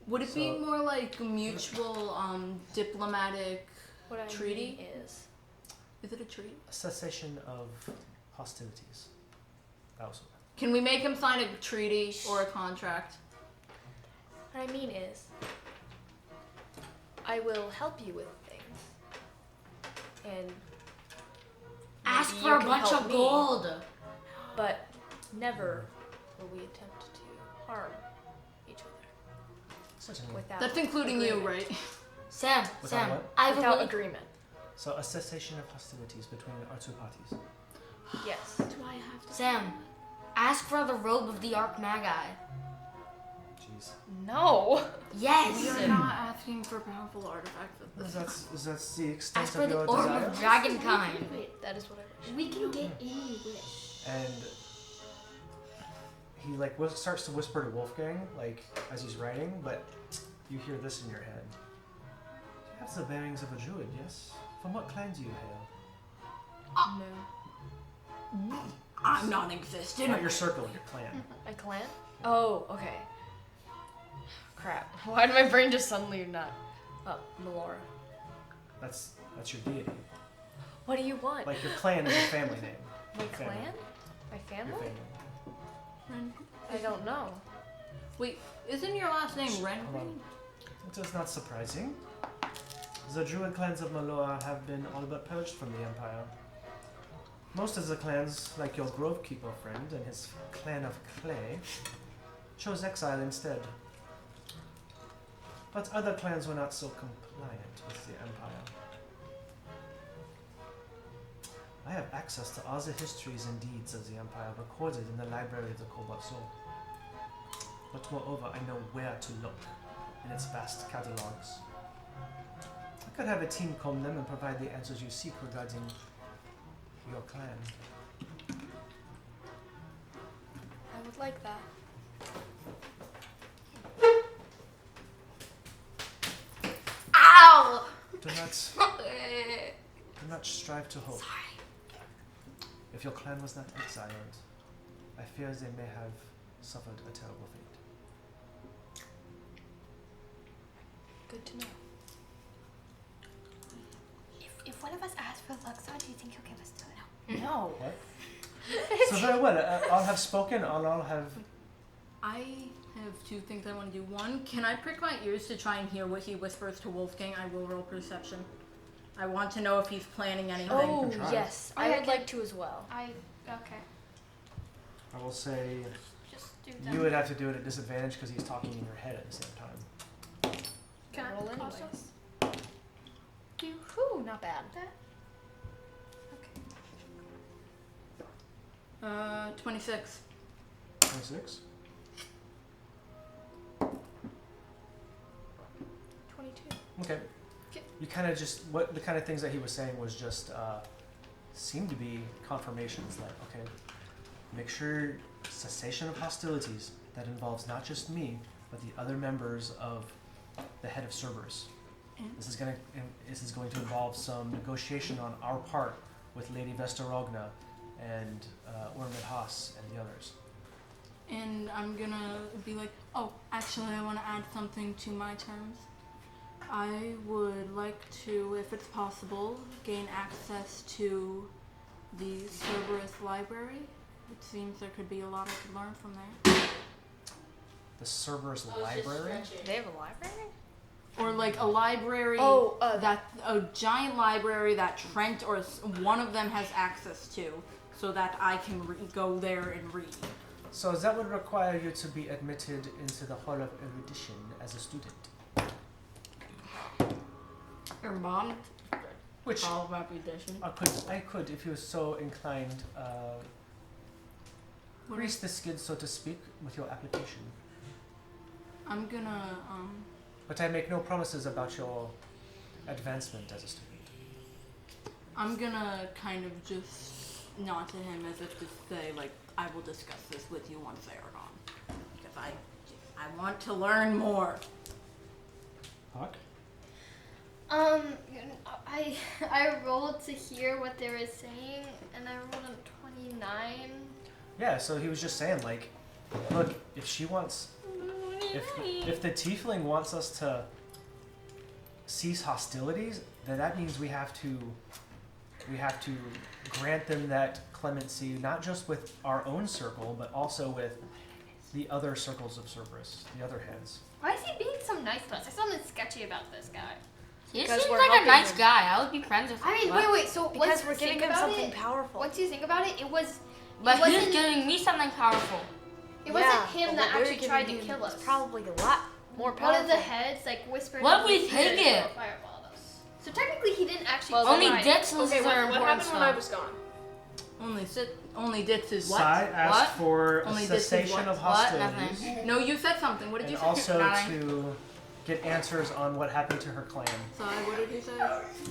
C: Would it be
B: So-
C: more like mutual diplomatic
E: What I
C: treaty?
E: mean is,
C: Is it a treaty?
B: Cessation of hostilities. That was
C: Can we make him sign a treaty or a contract?
E: what I mean is, I will help you with things. And
D: Ask
E: maybe
D: for
E: you
D: a
E: can
D: bunch
E: help
D: of
E: me,
D: gold.
E: but never will we attempt to harm each other
B: certainly.
E: without
C: That's including you,
E: agreement.
C: right?
D: Sam,
B: Without
D: Sam,
B: what?
D: I have a
E: Without
D: really
E: agreement.
B: So a cessation of hostilities between our two parties.
E: Yes.
C: Do I have to?
D: Sam, ask for the robe of the Archmagi.
B: Jeez.
E: No.
D: Yes.
C: We are not asking for powerful artifacts at this
B: Is that the extent
D: Ask
B: of
D: for the
B: your
D: orb
B: desire?
D: of dragonkind.
E: Wait, that is what I wish.
G: We can get any wish.
B: And he like starts to whisper to Wolfgang like as he's writing, but you hear this in your head. You have the bearings of a druid, yes? From what clan do you hail?
E: No.
C: I'm non-existent.
B: Not your circle, your clan.
E: A clan? Oh, okay. Crap. Why did my brain just suddenly not? Oh, Melora.
B: That's your deity.
E: What do you want?
B: Like your clan is a family name.
E: My
B: family.
E: clan? My
B: Your
E: family?
B: family.
E: I don't know.
C: Wait, isn't your last name Ren?
B: Hold on. It is not surprising. The druid clans of Maloa have been all but purged from the Empire. Most of the clans, like your Grovekeeper friend and his clan of Clay, chose exile instead. But other clans were not so compliant with the Empire. I have access to all the histories and deeds of the Empire recorded in the library of the Cobalt Soul. But moreover, I know where to look in its vast catalogs. I could have a team comb them and provide the answers you seek regarding your clan.
E: I would like that.
D: Ow!
B: Do not strive to hope. If your clan was not exiled, I fear they may have suffered a terrible fate.
E: Good to know.
G: If one of us asks for Luxon, do you think he'll give us to it?
E: No.
B: What? So very well. I'll have spoken. I'll have.
C: I have two things I want to do. One, can I prick my ears to try and hear what he whispers to Wolfgang? I will roll perception. I want to know if he's planning anything.
E: Oh,
B: can try.
E: yes.
G: Oh,
E: I
G: yeah,
E: would like to as well.
G: Okay.
B: I will say
G: Just do
B: you would have to do it at disadvantage because he's talking in your head at the same time.
G: Can I
E: Roll anyways.
G: also?
E: Whew, not bad.
C: 26.
B: 26.
E: 22.
B: Okay. You kind of just what the kind of things that he was saying was just seemed to be confirmations that okay, make sure cessation of hostilities that involves not just me but the other members of the head of Cerberus. This is going to involve some negotiation on our part with Lady Vesterogna and Ormid Haas and the others.
C: And I'm gonna be like, oh, actually, I want to add something to my terms. I would like to, if it's possible, gain access to the Cerberus library. It seems there could be a lot I could learn from there.
B: The Cerberus library.
E: They have a library?
C: Or like a library that a giant library that Trent or one of them has access to, so that I can go there and read.
B: So that would require you to be admitted into the Hall of Erudition as a student.
D: Your mom?
B: Which
D: Hall of Reputation.
B: I could, if you were so inclined, grease the skid, so to speak, with your application.
C: I'm gonna
B: But I make no promises about your advancement as a student.
C: I'm gonna kind of just nod to him as if to say, like, I will discuss this with you once they are gone. Because I want to learn more.
B: Pucc?
A: I rolled to hear what they were saying, and I rolled a 29.
B: Yeah, so he was just saying, like, look, if she wants, if the Tiefling wants us to cease hostilities, then that means we have to grant them that clemency, not just with our own circle, but also with the other circles of Cerberus, the other heads.
A: Why is he being so nice to us? There's something sketchy about this guy.
D: He
E: Because
D: seems
E: we're
D: like a
E: helping
D: nice
E: him.
D: guy. I would be friends with him.
A: I mean,
D: What?
A: wait. So
G: Because
A: once
G: we're
A: you
G: giving
A: think
G: him
A: about
G: something
A: it,
G: powerful.
A: once you think about it, it was.
D: But
A: it
D: he's
A: wasn't,
D: giving me something powerful.
A: It wasn't
G: Yeah,
A: him
G: but
A: that
G: what we're
A: actually tried to
G: giving him
A: kill us.
G: is probably a lot more
A: One
G: powerful.
A: of the heads whispered.
D: What if
A: in
D: we
A: his ear
D: take
A: to
D: it?
A: Fireball us. So technically, he didn't actually.
E: Well,
D: Only
A: try.
D: Ditz was
F: Okay,
D: their
F: what
D: important
F: happened when I
D: stuff.
F: was gone?
C: Only Ditz is what?
B: Sai asked
D: What?
B: for a
C: Only this is
B: cessation
C: what?
B: of
D: What?
B: hostilities,
D: Nothing.
C: No, you said something. What did
B: and
C: you say?
B: also
D: Nothing.
B: to get answers on what happened to her clan.
C: Sai, what did you say?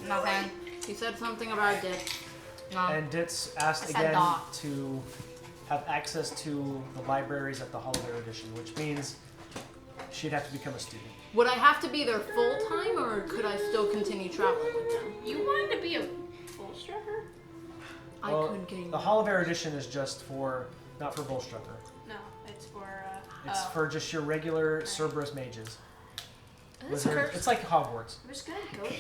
D: Nothing.
C: He said something about Ditz.
D: No.
B: And Ditz asked
D: I said
B: again
D: dot.
B: to have access to the libraries at the Hall of Erudition, which means she'd have to become a student.
C: Would I have to be there full time, or could I still continue traveling with them?
F: You wanted to be a bolster?
C: I
B: Well,
C: could gain.
B: the Hall of Erudition is just for, not for Volstrucker.
F: No, it's for.
B: It's for just your regular Cerberus mages.
F: That's
B: Wizard-
F: cursed.
B: It's like Hogwarts.
F: I'm just gonna go there.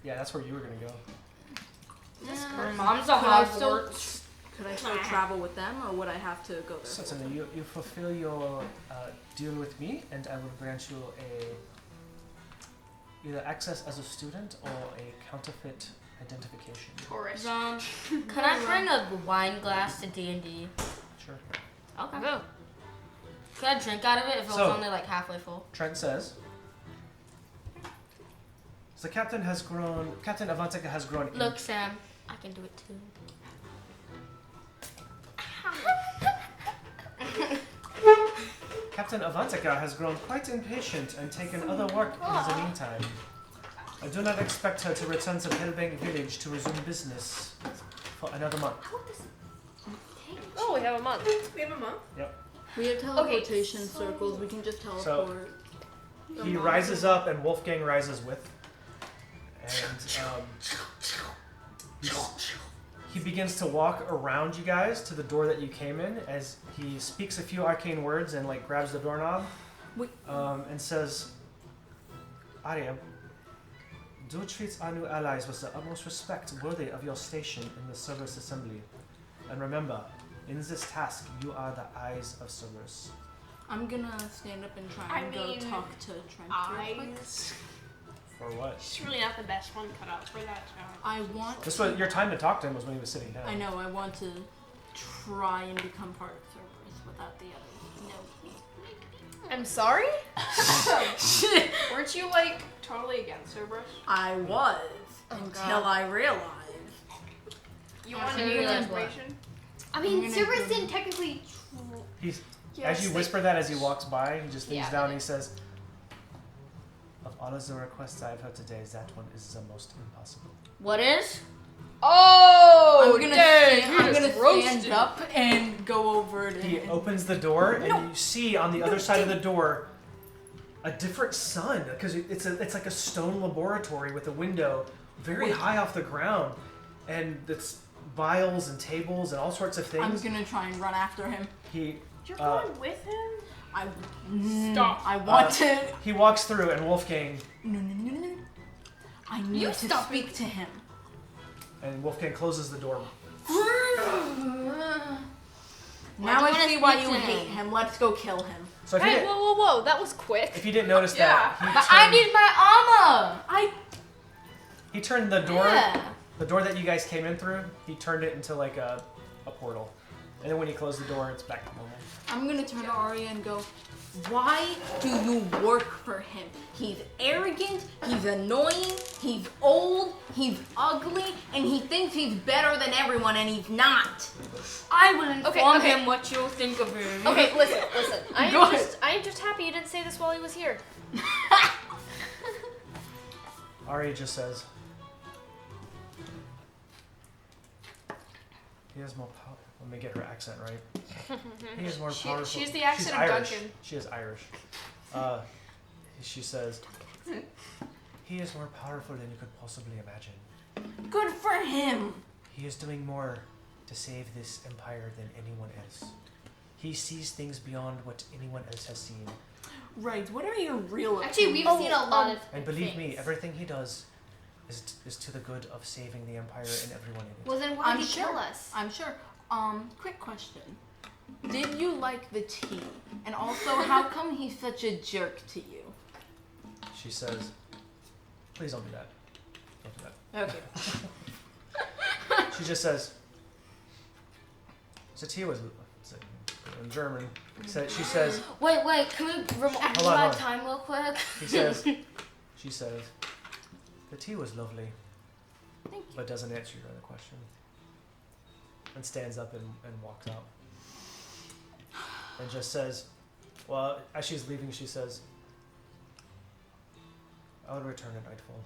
B: Yeah, that's where you were gonna go.
D: Her mom's a
C: Could I still,
D: Hogwarts.
C: could I still travel with them, or would I have to go there?
B: Certainly, you fulfill your deal with me, and I will grant you either access as a student or a counterfeit identification.
F: Taurus.
D: Can I bring a wine glass to D&D?
B: Sure.
D: Okay. Could I drink out of it if it was
B: So-
D: only like halfway full?
B: Trent says, the captain has grown, Captain Avantika has grown in
D: Look, Sam, I can do it too.
B: Captain Avantika has grown quite impatient and taken other work in the meantime. I do not expect her to return to Hellbang village to resume business for another month.
E: Oh, we have a month.
F: We have a month.
C: We have teleportation circles. We can just teleport.
B: He rises up and Wolfgang rises with. And he begins to walk around you guys to the door that you came in as he speaks a few arcane words and like grabs the doorknob and says, Arya, do treat our new allies with the utmost respect worthy of your station in the Cerberus Assembly. And remember, in this task, you are the eyes of Cerberus.
C: I'm gonna stand up and try
F: I
C: and go
F: mean,
C: talk to Trent real quick.
F: Eyes.
B: For what?
F: She's really not the best one cut out for that job.
C: I want.
B: This was your time to talk to him was when he was sitting down.
C: I know. I want to try and become part of Cerberus without the others. No.
E: I'm sorry? Weren't you like
F: Totally against Cerberus.
C: I was until I realized.
F: You
D: Yeah,
F: want
D: so
F: to
D: you
F: do
D: realize
F: inspiration?
A: I mean,
C: I'm gonna
A: Cerberus
C: go-
A: didn't technically.
B: He's,
F: Yes,
B: as you
F: they-
B: whisper that as he walks by, he just leans
A: Yeah,
B: down
A: but
B: and he says, of all of the requests I've heard today, that one is the most impossible.
D: What is?
E: Oh,
C: I'm gonna,
E: dang,
C: stand,
E: you
C: I'm
E: just
C: gonna
E: roasted.
C: stand up and go over it.
B: He
C: And,
B: opens the door, and you see on the other side of the door a different sun, because it's like a stone laboratory with a window very high off the ground, and it's vials and tables and all sorts of
C: I'm
B: things.
C: gonna try and run after him.
B: He
F: You're going with him?
C: I
F: Stop.
C: I want to.
B: he walks through, and Wolfgang
C: No. I need
A: You
C: to
A: stop
C: speak to him.
B: closes the door.
C: Now I
D: wanna
C: see why
D: speak
C: you
D: to
C: hate
D: him.
C: him. Let's go kill him.
B: So if you,
E: Hey,
B: didn't,
E: whoa, that was quick.
B: if you didn't notice that, he
D: But I
B: turned,
D: need my armor.
B: he turned the door,
C: Yeah.
B: the door that you guys came in through, he turned it into like a portal. And then when he closed the door, it's back to normal.
C: I'm gonna turn to Arya and go, why do you work for him? He's arrogant, he's annoying, he's old, he's ugly, and he thinks he's better than everyone, and he's not.
D: I will inform
E: okay.
D: him what you think of him.
E: Okay, listen. I
C: Go
E: am just happy you didn't say this while he was here.
B: Arya just says, he has more power. Let me get her accent right. He is more powerful.
F: She's the accent
B: She's
F: of
B: Irish.
F: Duncan.
B: She is Irish. She says, he is more powerful than you could possibly imagine.
C: Good for him.
B: He is doing more to save this empire than anyone else. He sees things beyond what anyone else has seen.
C: Right, what are your real
A: Actually, we've seen a lot of
B: And believe me,
A: things.
B: everything he does is to the good of saving the empire and everyone in it.
A: Well, then why
C: I'm
A: did he
C: sure.
A: kill us?
C: I'm sure. Quick question. Did you like the tea? And also, how come he's such a jerk to you?
B: She says, please don't do that. Don't do that.
C: Okay.
B: She just says, Satia was in German. She says,
D: Wait, can we rewind
B: hold on.
D: time real quick?
B: she says, the tea was lovely, but doesn't answer your other question. And stands up and walks out. And just says, well, as she's leaving, she says, I would return at nightfall.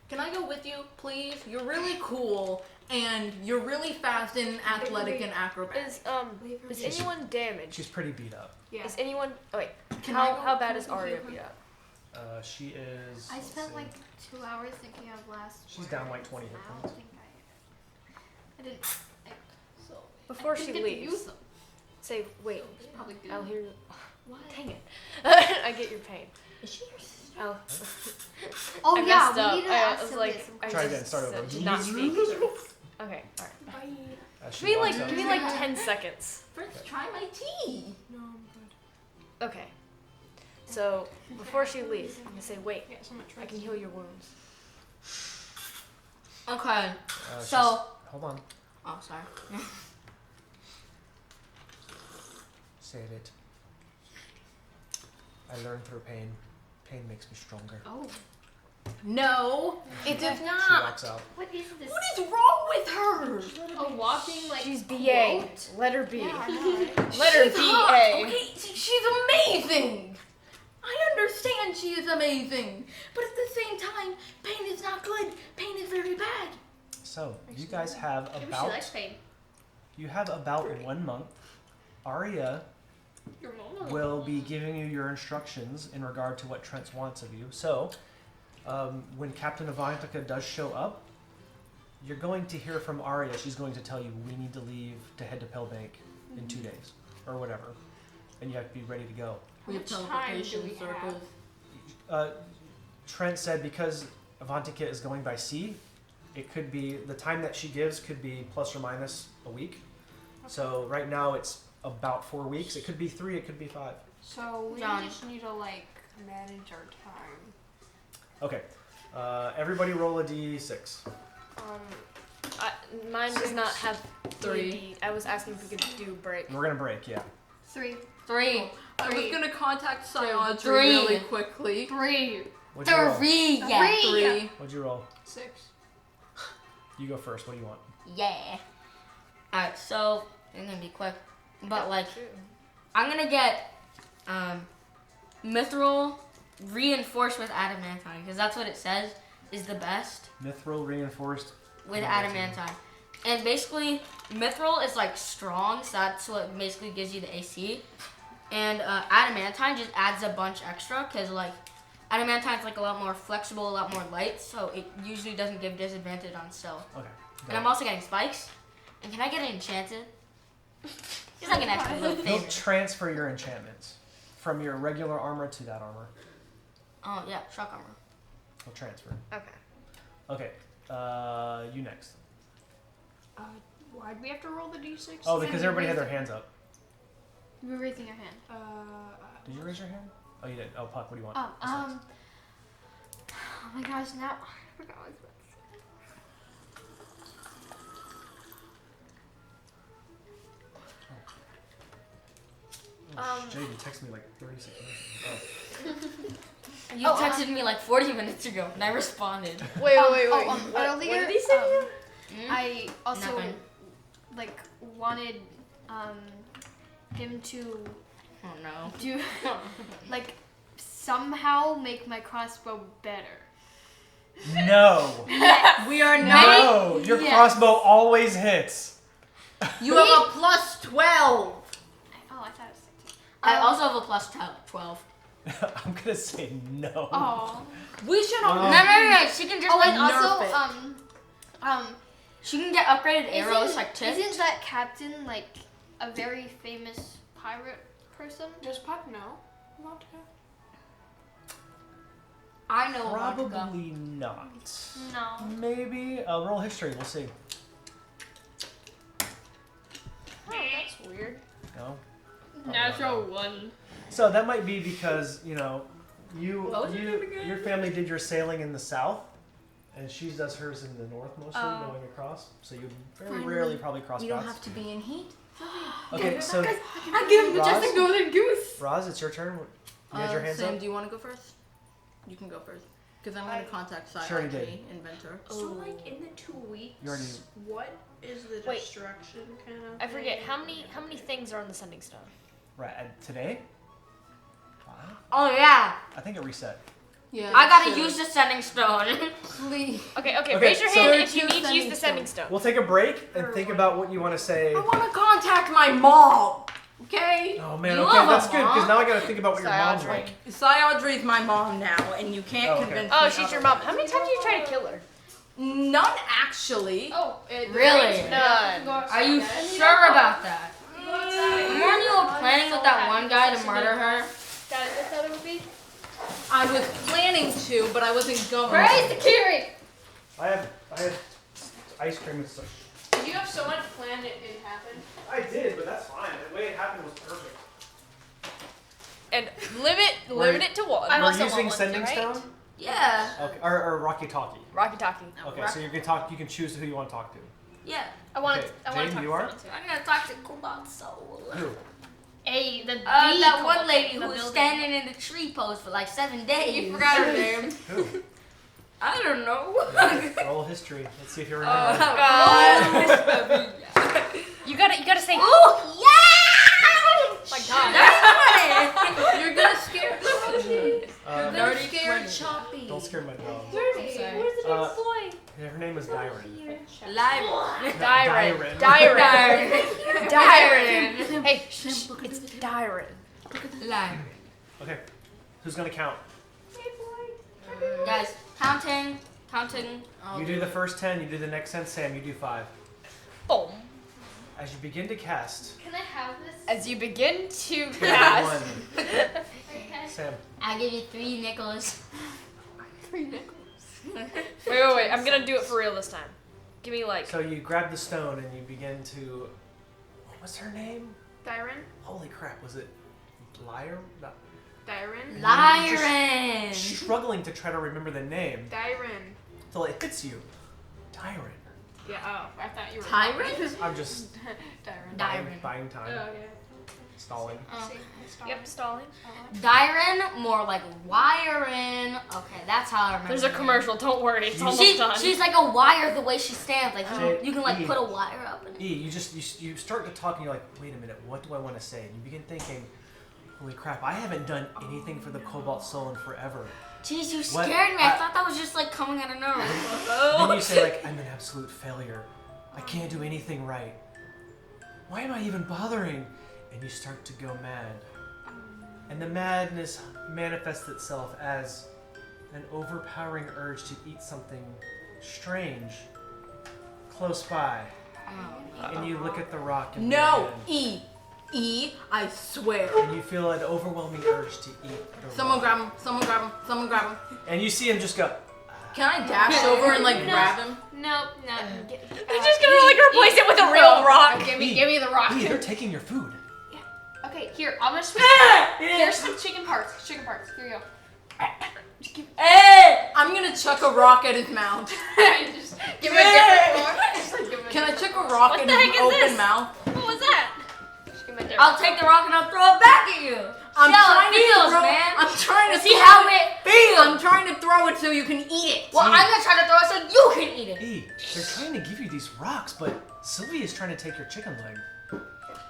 C: Can I go with you, please? You're really cool, and you're really fast and athletic and acrobatic.
E: Is anyone damaged?
B: She's pretty beat up.
F: Yeah.
E: Is anyone? Oh wait.
C: Can I go
E: How bad
C: with
E: is
C: you?
E: Arya beat up?
B: She is.
A: I
B: let's
A: spent
B: see.
A: like 2 hours thinking of last.
B: She's down like 20 hit
A: I don't
B: points.
A: think I didn't. So
E: Before
A: I
E: she
A: didn't get to
E: leaves.
A: use them.
E: Say wait.
A: It's probably good.
E: I'll hear you.
A: What?
E: Dang it. I get your pain.
C: Is she your sister?
E: Oh.
A: Oh
E: I
A: yeah,
E: messed
A: we
E: up.
A: need to
E: I
A: ask
E: was
A: Sylvia
E: like,
A: some
E: I
B: Try
E: just
B: again, start over.
E: Did not speak. Okay, alright.
B: As she
E: Give me
B: walks
E: like
B: out.
E: give me like 10 seconds.
C: First, try my tea.
E: No, I'm good. Okay. So before she leaves, I'm gonna say, wait, I can heal your wounds.
D: Okay.
B: She's-
D: So-
B: hold on.
C: Oh, sorry.
B: Say it. I learned through pain. Pain makes me stronger.
A: Oh,
C: No, it does
B: She
C: not.
B: walks out.
A: what is this?
C: What is wrong with her?
A: A walking like
E: She's BA.
A: quote?
E: Let her be.
A: Yeah, I know, right?
E: Let her
C: She's
E: be
C: hot,
E: A.
C: Okay, she's amazing. I understand she is amazing, but at the same time, pain is not good. Pain is very bad.
B: So you guys have
A: Maybe she
B: about
A: likes pain.
B: 1 month. Arya
A: Your mom
B: will be giving you your instructions in regard to what Trent wants of you. So when Captain Avantika does show up, you're going to hear from Arya. She's going to tell you we need to leave to head to Pellbank in 2 days or whatever, and you have to be ready to go.
C: We have
F: How much time
C: teleportation
F: do we
C: circles.
B: Trent said because Avantika is going by sea, it could be the time that she gives could be plus or minus a week. So right now it's about 4 weeks. It could be 3. It could be 5.
F: So we
D: John.
F: just need to like manage our time.
B: Okay. Everybody roll a d6.
E: Mine does not have
C: 3.
E: D&D. I was asking if we could do break.
B: We're gonna break. Yeah.
A: 3.
D: 3.
C: I was gonna contact Psyology
D: 3.
C: really quickly.
A: 3.
B: What'd you roll?
D: 3. Yeah.
C: 3.
B: What'd you roll?
F: 6.
B: You go first. What do you want?
D: Yeah. Alright, so it's gonna be quick. But like
E: True.
D: I'm gonna get mithril reinforced with adamantine, because that's what it says is the best
B: Mithril reinforced.
D: with adamantine. And basically mithril is like strong, so that's what basically gives you the AC. And adamantine just adds a bunch extra, because like adamantine's like a lot more flexible, a lot more light, so it usually doesn't give disadvantage on stealth.
B: Okay.
D: And I'm also getting spikes. And can I get it enchanted? It's like an extra little
B: You'll
D: favor.
B: transfer your enchantments from your regular armor to that armor.
D: Oh yeah, shock armor.
B: You'll transfer.
E: Okay.
B: Okay. You next.
F: Why'd we have to roll the d6?
B: Oh, because everybody had their hands up.
A: You were raising your hand.
B: Did you raise your hand? Oh, you did. Oh, Puck, what do you want?
A: Oh my gosh, now I forgot what I was about to say.
B: Jade, you texted me like 36 minutes ago.
D: You texted me like 40 minutes ago, and I responded.
E: Wait.
A: Earlier,
E: what did he say to you?
A: I also
D: Nothing.
A: like wanted him to
D: Oh no.
A: do like somehow make my crossbow better.
B: No!
C: We are not.
B: No! Your
A: Yes.
B: crossbow always hits.
C: You have a plus 12.
A: Oh, I thought it was 16.
D: I also have a plus 12.
B: I'm gonna say no.
A: Oh.
C: We should all.
D: No. She can just
A: Oh,
D: like
A: and also,
D: she can get upgraded arrows
A: isn't-
D: like tips.
A: Isn't that captain like a very famous pirate person?
F: Does Puck know about that?
D: I know
B: Probably not.
A: No.
B: Maybe. Roll history, we'll see.
E: Oh, that's weird.
B: No?
A: Natural 1.
B: So that might be because, you know,
C: What was your name again?
B: your family did your sailing in the south, and she does hers in the north mostly, going across. So you very rarely probably cross
C: You don't
B: paths.
C: have to be in heat.
B: Okay, so
A: I give him
B: Roz?
A: just a golden goose.
B: Roz, it's your turn. You had your hands
C: Sam,
B: up.
C: do you want to go first? You can go first. Because I'm going to contact
B: Sure you
C: Psychiatry Inventor.
F: So like in the 2 weeks,
B: You already-
F: what is the
E: Wait.
F: destruction kind of?
E: I forget
F: thing?
E: how many things are on the sending stone.
B: Right, today? 5?
D: Oh yeah,
B: I think it reset.
C: Yeah.
D: I gotta
C: sure.
D: use the sending stone.
C: Please.
E: Okay.
B: Okay,
E: Raise your
B: so-
E: hand if you
C: Choose
E: need to use
C: sending
E: the sending stone.
B: We'll take a break and think about what you want to say.
C: I want to contact my mom. Okay?
B: Oh man,
D: You
B: okay,
D: have a
B: that's good, because
D: mom?
B: now I gotta think about what your mom's
E: Psychiatry.
B: like.
C: Psychiatry's my mom now, and you can't
B: Oh, okay.
C: convince
E: Oh,
C: me
E: she's your mom. How many times did you try to
C: otherwise.
E: kill her?
C: None, actually.
A: Oh,
D: Really?
E: None.
D: Are you sure about that? Weren't you planning with that one guy to murder her?
A: Dad, is this how it would be?
C: I was planning to, but I wasn't going.
A: Where is the Kiri?
B: I had ice cream and stuff.
F: Did you have so much planned it didn't happen?
B: I did, but that's fine. The way it happened was perfect.
E: And limit it to one.
A: I
B: We're
A: also
B: using
A: want one,
B: sending
A: right?
B: stone?
D: Yeah.
B: Okay, or Rocky Talkie.
E: Rocky talkie.
B: Okay, so you can talk. You can choose who you want to talk to.
D: Yeah.
A: I want
B: Okay,
A: to. I want to
B: Jaden,
A: talk
B: you
A: to
B: are?
A: someone too.
D: I'm gonna talk to Cobalt Soul.
B: Who?
D: That one lady who
A: the
D: was
A: building.
D: standing in the tree post for like 7 days.
F: You forgot her name.
B: Who?
D: I don't know.
B: Yeah, roll history. Let's see if you remember.
E: God. You gotta say.
D: Oh yeah!
E: My God.
D: That's funny.
C: You're gonna scare Choppy. You're gonna
B: Dirty
C: scare Choppy.
B: Don't scare my dog.
A: Where's the next boy?
B: Her name is Dyren.
D: Lyra.
E: Dyren.
B: Dyren.
E: Dyren. Hey, shh, it's Dyren.
D: Lyra.
B: Okay, who's gonna count?
D: Guys, counting.
B: You do the first 10. You do the next 10. Sam, you do 5.
E: Boom.
B: As you begin to cast,
A: Can I have this?
E: As you begin to
B: pick
E: cast.
B: one. Sam.
D: I give you 3 nickels.
E: Wait. I'm gonna do it for real this time. Give me like.
B: So you grab the stone and you begin to. What was her name?
F: Dyren?
B: Holy crap! Was it Lyre? No.
F: Dyren?
D: Lyran.
B: Struggling to try to remember the name
F: Dyren.
B: until it hits you. Dyren.
F: Yeah, oh, I thought you were.
C: Tyrant?
B: I'm just
F: Dyren.
B: buying time,
F: Oh, yeah.
B: stalling.
E: Yep, stalling.
D: Dyren, more like wiring. Okay, that's how I remember.
E: There's a
D: her.
E: commercial. Don't worry, it's almost
D: She's
E: done.
D: like a wire the way she stands. Like you can like
B: Jade.
D: put a wire up in it.
B: You start to talk and you're like, wait a minute, what do I want to say? And you begin thinking, holy crap, I haven't done anything for the Cobalt Soul in forever.
D: Jeez, you
B: What?
D: scared me. I thought that was just like coming out of nowhere.
B: Then you say like, I'm an absolute failure. I can't do anything right. Why am I even bothering? And you start to go mad. And the madness manifests itself as an overpowering urge to eat something strange close by. And you look at the rock in your
C: No,
B: hand,
C: E, I swear.
B: and you feel an overwhelming urge to eat the
C: Someone
B: rock.
C: grab him. Someone grab him. Someone grab him.
B: And you see him just go,
C: Can I dash over and like grab him?
F: Nope, no.
E: They're just gonna like replace it with a real rock.
F: Give me the rock.
B: They're taking your food.
F: Okay, here, I'm gonna switch. Here's some chicken parts. Chicken parts. Here you go.
C: Hey! I'm gonna chuck a rock at his mouth.
F: Just give me a different fork. Just like give me
C: Can I chuck a rock
E: What
C: at
E: the heck
C: his
E: is
C: open
E: this?
C: mouth?
E: What was that?
F: Just give me a different
D: I'll take the rock and I'll throw it back at you.
C: I'm
D: See how
C: trying
D: it feels,
C: to throw,
D: man.
C: I'm trying to
D: See how it feels.
C: I'm trying to throw it so you can eat it.
D: Well, I'm gonna try to throw it so you can eat it.
B: E, they're trying to give you these rocks, but Sylvia is trying to take your chicken leg.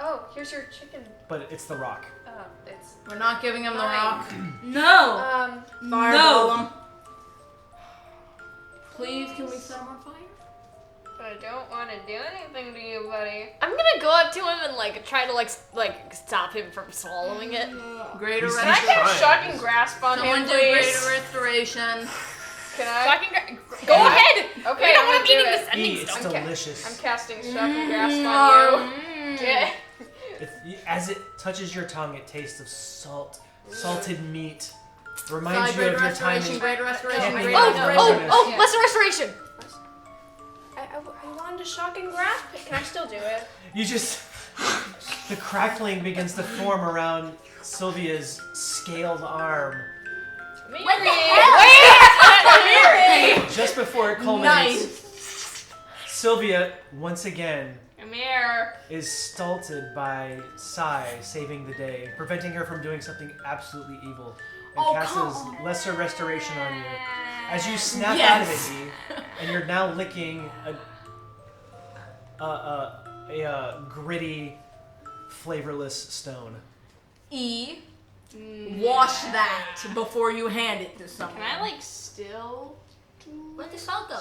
F: Oh, here's your chicken.
B: But it's the rock.
F: It's
C: We're not giving him the
F: Fine.
C: rock.
D: No.
C: Fireball him. Please, can we set him on fire?
F: I don't want to do anything to you, buddy.
E: I'm gonna go up to him and like try to like stop him from swallowing it.
C: Greater
B: He's
F: Can I
C: restoration.
F: cast shocking grasp on
C: Someone
F: him,
C: do
F: please?
C: greater restoration.
F: Can I?
E: Go ahead.
F: Okay,
E: We don't
F: I'm
E: want him
F: gonna do
E: eating
F: it.
E: this ending
B: E, it's
E: stone.
B: delicious.
F: I'm casting shocking grasp on you. Yeah.
B: As it touches your tongue, it tastes of salted meat. Reminds you
C: Greater
B: of your time
C: restoration,
B: in
C: greater restoration,
B: camping
C: greater
B: out in the wilderness.
E: Oh, lesser restoration.
F: I wanted to shocking grasp it. Can I still do it?
B: You just the crackling begins to form around Sylvia's scaled arm.
D: What the hell?
B: Just before it culminates, Sylvia once again
F: Come here.
B: is stulted by Sai saving the day, preventing her from doing something absolutely evil, and casts lesser restoration on you. As you snap out of it, E, and you're now licking a gritty, flavorless stone.
C: E, wash that before you hand it to someone.
F: Can I like still
D: Where'd the salt go?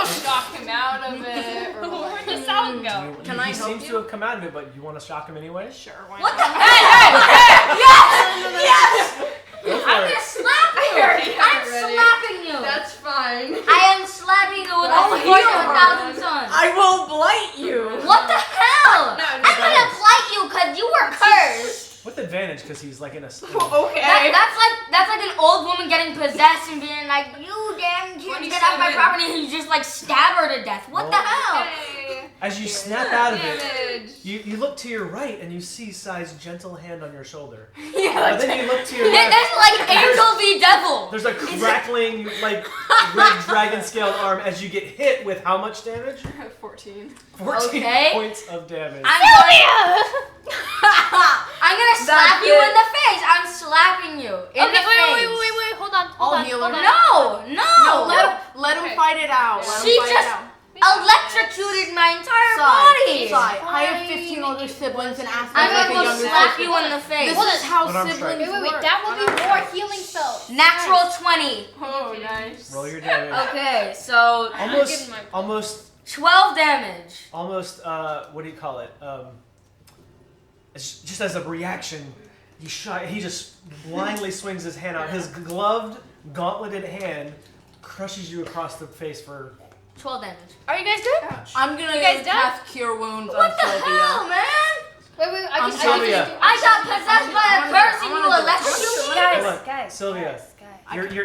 F: shock him out of it? Or what?
E: Where'd the sound go?
C: Can
B: he
C: I help
B: seems
C: you?
B: to have come out of it, but you want to shock him anyway?
F: Sure, why
D: What the
F: not?
D: hell? Yes!
B: Go for
D: I'm
B: it.
D: gonna slap you!
F: already have
D: I'm
F: it ready.
D: slapping you!
F: That's fine.
D: I am slapping you with all the force of 1,000 suns.
C: I will blight you.
D: What the hell?
F: No,
D: I'm gonna blight you because you were cursed.
B: With advantage, because he's like in a.
F: Okay.
D: That's like an old woman getting possessed and being like, you damn kid, get off my
F: 27.
D: property, and you just like stab her to death. What the hell?
F: Hey.
B: As you snap out of it,
F: Damage.
B: you look to your right and you see Sai's gentle hand on your shoulder.
C: Yeah,
B: But then you look to your left.
D: There's like angel v devil.
B: There's a crackling, like, red dragon-scaled arm as you get hit with how much damage?
F: 14.
B: 14
D: Okay.
B: points of damage.
D: I'm gonna slap you in the face. I'm slapping you in the face.
E: Wait. Hold on.
C: I'll heal her.
D: No.
C: Let him
F: Okay.
C: fight it out. Let him
D: She
C: fight
D: just
C: it out.
D: electrocuted my entire body.
C: Sai, I have 15 older siblings and ask
D: I'm
C: me like a
D: gonna go
C: younger
D: slap
C: sister.
D: you in the face.
C: This is how
B: Unarmed
C: siblings
B: strike.
A: Wait.
C: work.
A: That will be more healing spells.
D: Natural 20.
F: Oh, nice.
B: Roll your damage.
D: Okay, so
B: Almost,
D: 12 damage.
B: what do you call it? It's just as a reaction, he just blindly swings his hand out. His gloved, gauntleted hand crushes you across the face for
D: 12 damage.
E: Are you guys good?
C: I'm gonna
E: guys done?
C: cast Cure Wounds on
D: What the
C: Sylvia.
D: hell, man?
A: Wait.
C: I'm
B: Sylvia.
D: I got possessed by a curse and you electrocuted me?
B: Hold on,
G: Guys,
B: Sylvia.
G: guys.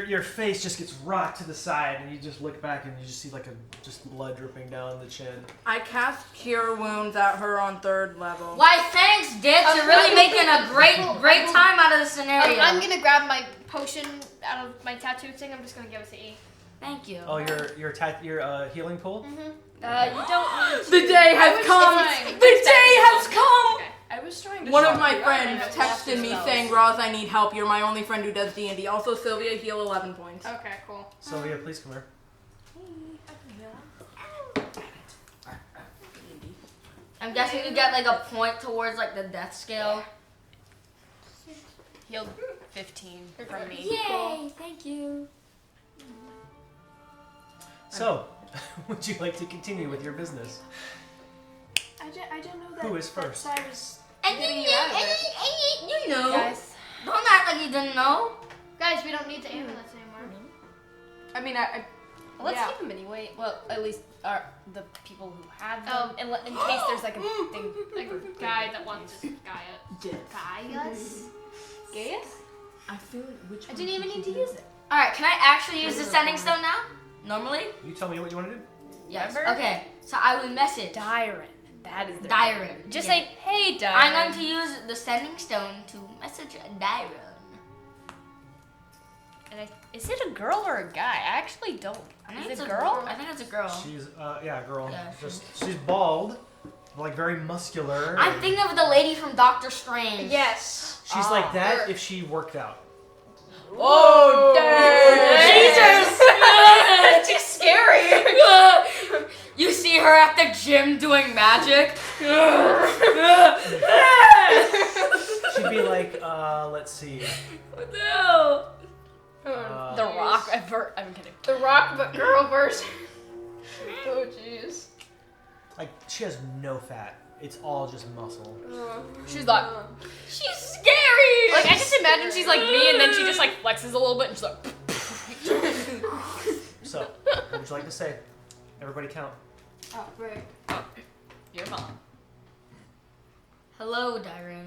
B: Your face just gets rocked to the side, and you just look back, and you just see like just blood dripping down the chin.
C: I cast Cure Wounds at her on 3rd level.
D: Why, thanks, Ditz. You're really making a great time out of the scenario.
A: I'm gonna grab my potion out of my tattoo thing. I'm just gonna give it to E.
D: Thank you.
B: Oh, your healing pool.
A: Mm-hmm.
E: You don't need to.
C: The day has come!
F: fine.
C: The day has come!
F: Okay. I was trying to
C: One
F: shock
C: of my
F: you.
C: friends
F: I have lots of
C: texted me
F: spells.
C: saying, Roz, I need help. You're my only friend who does D&D. Also, Sylvia, heal 11 points.
F: Okay, cool.
B: Sylvia, please come here.
D: I'm guessing you get like a point towards like the death scale.
E: Healed 15 from me.
D: Yay, thank you.
B: So, would you like to continue with your business?
F: I didn't know that.
B: Who is first?
F: Cyrus
D: And
F: getting you out of it.
D: you know.
A: Guys,
D: Don't act like you didn't know.
A: we don't need the ambulance anymore.
F: I mean,
E: Let's
F: Yeah.
E: keep them anyway. Well, at least the people who have them,
A: Oh.
E: in case there's like a thing.
A: Like a guy that wants this Gaius.
F: Gaius?
C: I feel like which
A: I didn't even need to use it.
D: All right, can I actually use the sending stone now? Normally?
B: You tell me what you want to do.
D: Yes.
E: Remember?
D: Okay, so I will message
E: Dyron. That is the
D: Dyron.
E: Just
D: Yeah.
E: say, hey, Dyron.
D: I'm going to use the sending stone to message Dyron.
E: And is it a girl or a guy? I actually don't.
D: I think
E: Is
D: it's
E: it a girl?
D: I think it's a girl.
B: She's yeah, girl.
D: Yeah,
B: She's bald, like very muscular.
D: I'm thinking of the lady from Doctor Strange.
F: Yes.
B: She's like that if she worked out.
E: Oh,
F: Jesus! She's scary.
D: You see her at the gym doing magic.
B: She'd be like, let's see.
D: What the hell?
E: The Rock. I'm kidding.
F: The Rock, but girl version. Oh, jeez.
B: Like she has no fat. It's all just muscle.
E: She's like,
D: She's scary.
E: I just imagine she's like me, and then she just like flexes a little bit, and she's like.
B: So, what would you like to say? Everybody count.
F: Oh, right.
E: Your mom.
D: Hello, Dyron.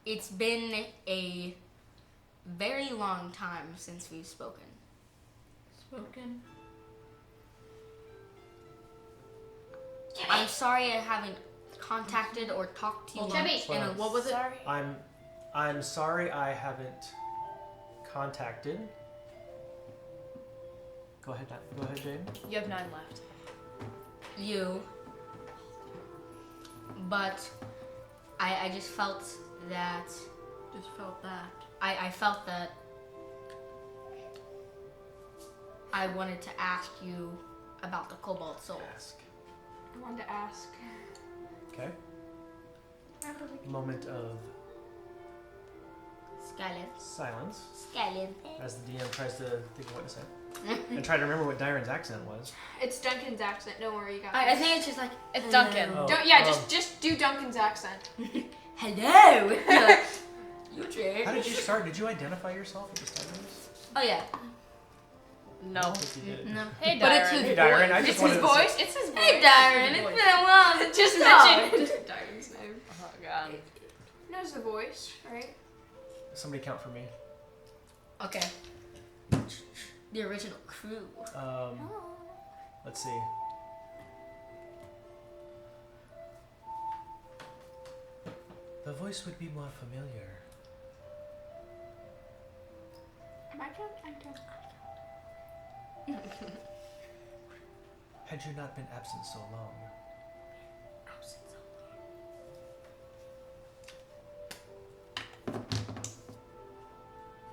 D: It's been a very long time since we've spoken.
C: Spoken.
D: I'm sorry I haven't contacted or talked to you.
A: Debbie.
D: in a-
C: What was it?
E: Sorry.
B: I'm sorry I haven't contacted. Go ahead, Jane.
E: You have 9 left.
D: You, but I just felt that I felt that I wanted to ask you about the Cobalt Soul.
B: Ask.
F: I wanted to ask.
B: Okay. Moment of silence as the DM tries to think of what to say and try to remember what Dyron's accent was.
F: It's Duncan's accent. Don't worry, you got
D: I
F: this.
D: think it's just like
E: It's Duncan.
B: Oh,
F: Don't, yeah, just do Duncan's accent.
D: hello. You Jane.
B: How did you start? Did you identify yourself at the start of this?
D: Oh yeah.
B: I
E: No.
B: don't think you did.
D: No.
E: Hey,
D: But it's
E: Dyron.
D: his
B: Hey, Dyron, I
F: It's
B: just
F: his
B: wanted to
F: voice.
B: say.
F: It's his voice.
D: Hey Dyron, it's been a while since
F: Just
D: we
F: mention
D: talked.
F: Dyron's name.
E: Oh, God.
F: Knows the voice, right?
B: Somebody count for me.
D: Okay. The original crew.
B: Let's see. The voice would be more familiar.
F: Am I count? I'm count.
B: Had you not been absent so long.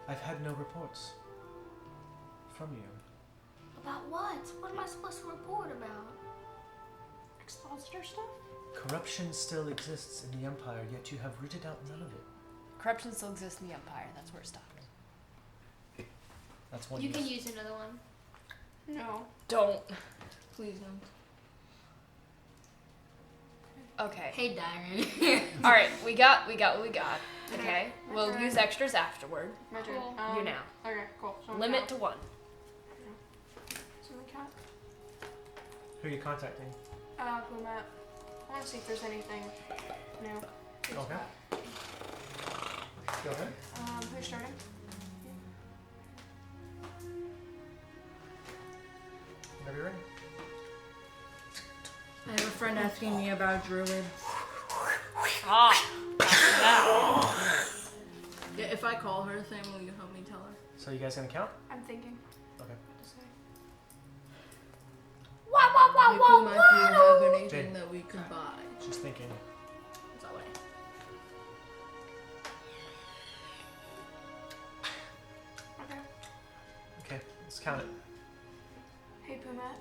B: I've had no reports from you.
D: About what? What am I supposed to report about?
F: Expositor stuff?
B: Corruption still exists in the Empire, yet you have rooted out none of it.
E: Corruption still exists in the Empire. That's where it stops.
B: That's one
A: You can
B: use.
A: use another one.
F: No.
E: Don't.
D: Please don't.
E: Okay.
D: Hey Dyron.
E: All right. We got what we got. Okay.
F: My
E: We'll
F: turn.
E: use extras afterward.
F: My turn.
A: Cool.
E: You now.
F: Okay, cool. Someone
E: Limit
F: count.
E: to 1.
F: Someone count.
B: Who are you contacting?
F: Who Matt? I want to see if there's anything new. Who's
B: Okay.
F: that?
B: Go ahead.
F: Who's starting?
B: Whenever you're ready.
C: I have a friend asking me about Druid.
E: Ah.
C: Yeah, if I call her, Sam, will you help me tell her?
B: So you guys gonna count?
F: I'm thinking.
B: Okay.
F: What to say.
C: If we might have anything
B: Jade.
C: that we could buy.
B: She's thinking.
C: Is that way?
F: Okay.
B: Okay, let's count it.
F: Hey Pumat,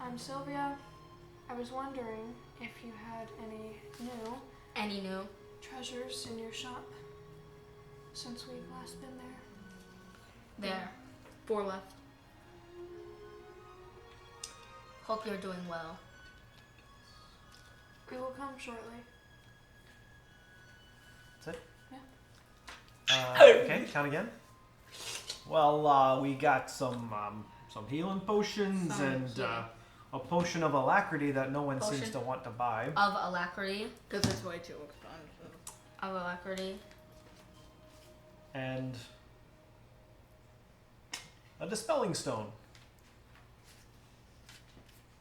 F: I'm Sylvia. I was wondering if you had any new treasures in your shop since we've last been there.
D: There.
C: 4 left.
D: Hope you're doing well.
F: We will come shortly.
B: That's it?
F: Yeah.
B: Okay, count again. Well, we got some healing potions and
D: yeah.
B: a potion of alacrity that no one seems
D: Potion?
B: to want to buy.
D: Of alacrity.
C: Because it's way too expensive.
D: Of alacrity.
B: And A dispelling stone.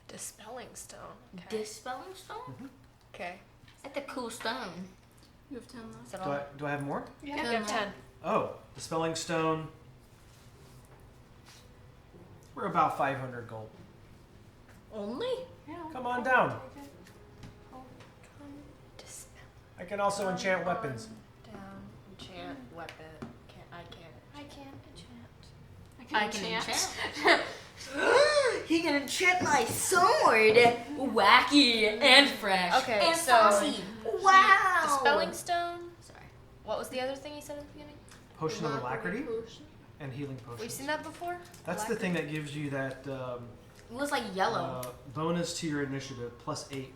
E: Dispelling stone. Okay.
D: Dispelling stone?
E: Okay.
D: That's a cool stone.
C: You have 10 left.
E: Is that all?
B: Do I have more?
E: You have 10.
B: Oh, dispelling stone. We're about 500 gold.
C: Only?
F: Yeah.
B: Come on down.
E: Dispel
B: I can also enchant weapons.
E: down. Enchant weapon. I
D: I can enchant. He can enchant my sword. Wacky and fresh.
E: Okay,
D: and
E: so-
D: saucy. Wow.
E: Dispelling stone.
D: Sorry.
E: What was the other thing you said at the beginning?
B: Potion of alacrity and healing potions.
E: We've seen that before.
B: That's the thing that gives you that
D: It was like yellow.
B: bonus to your initiative, +8.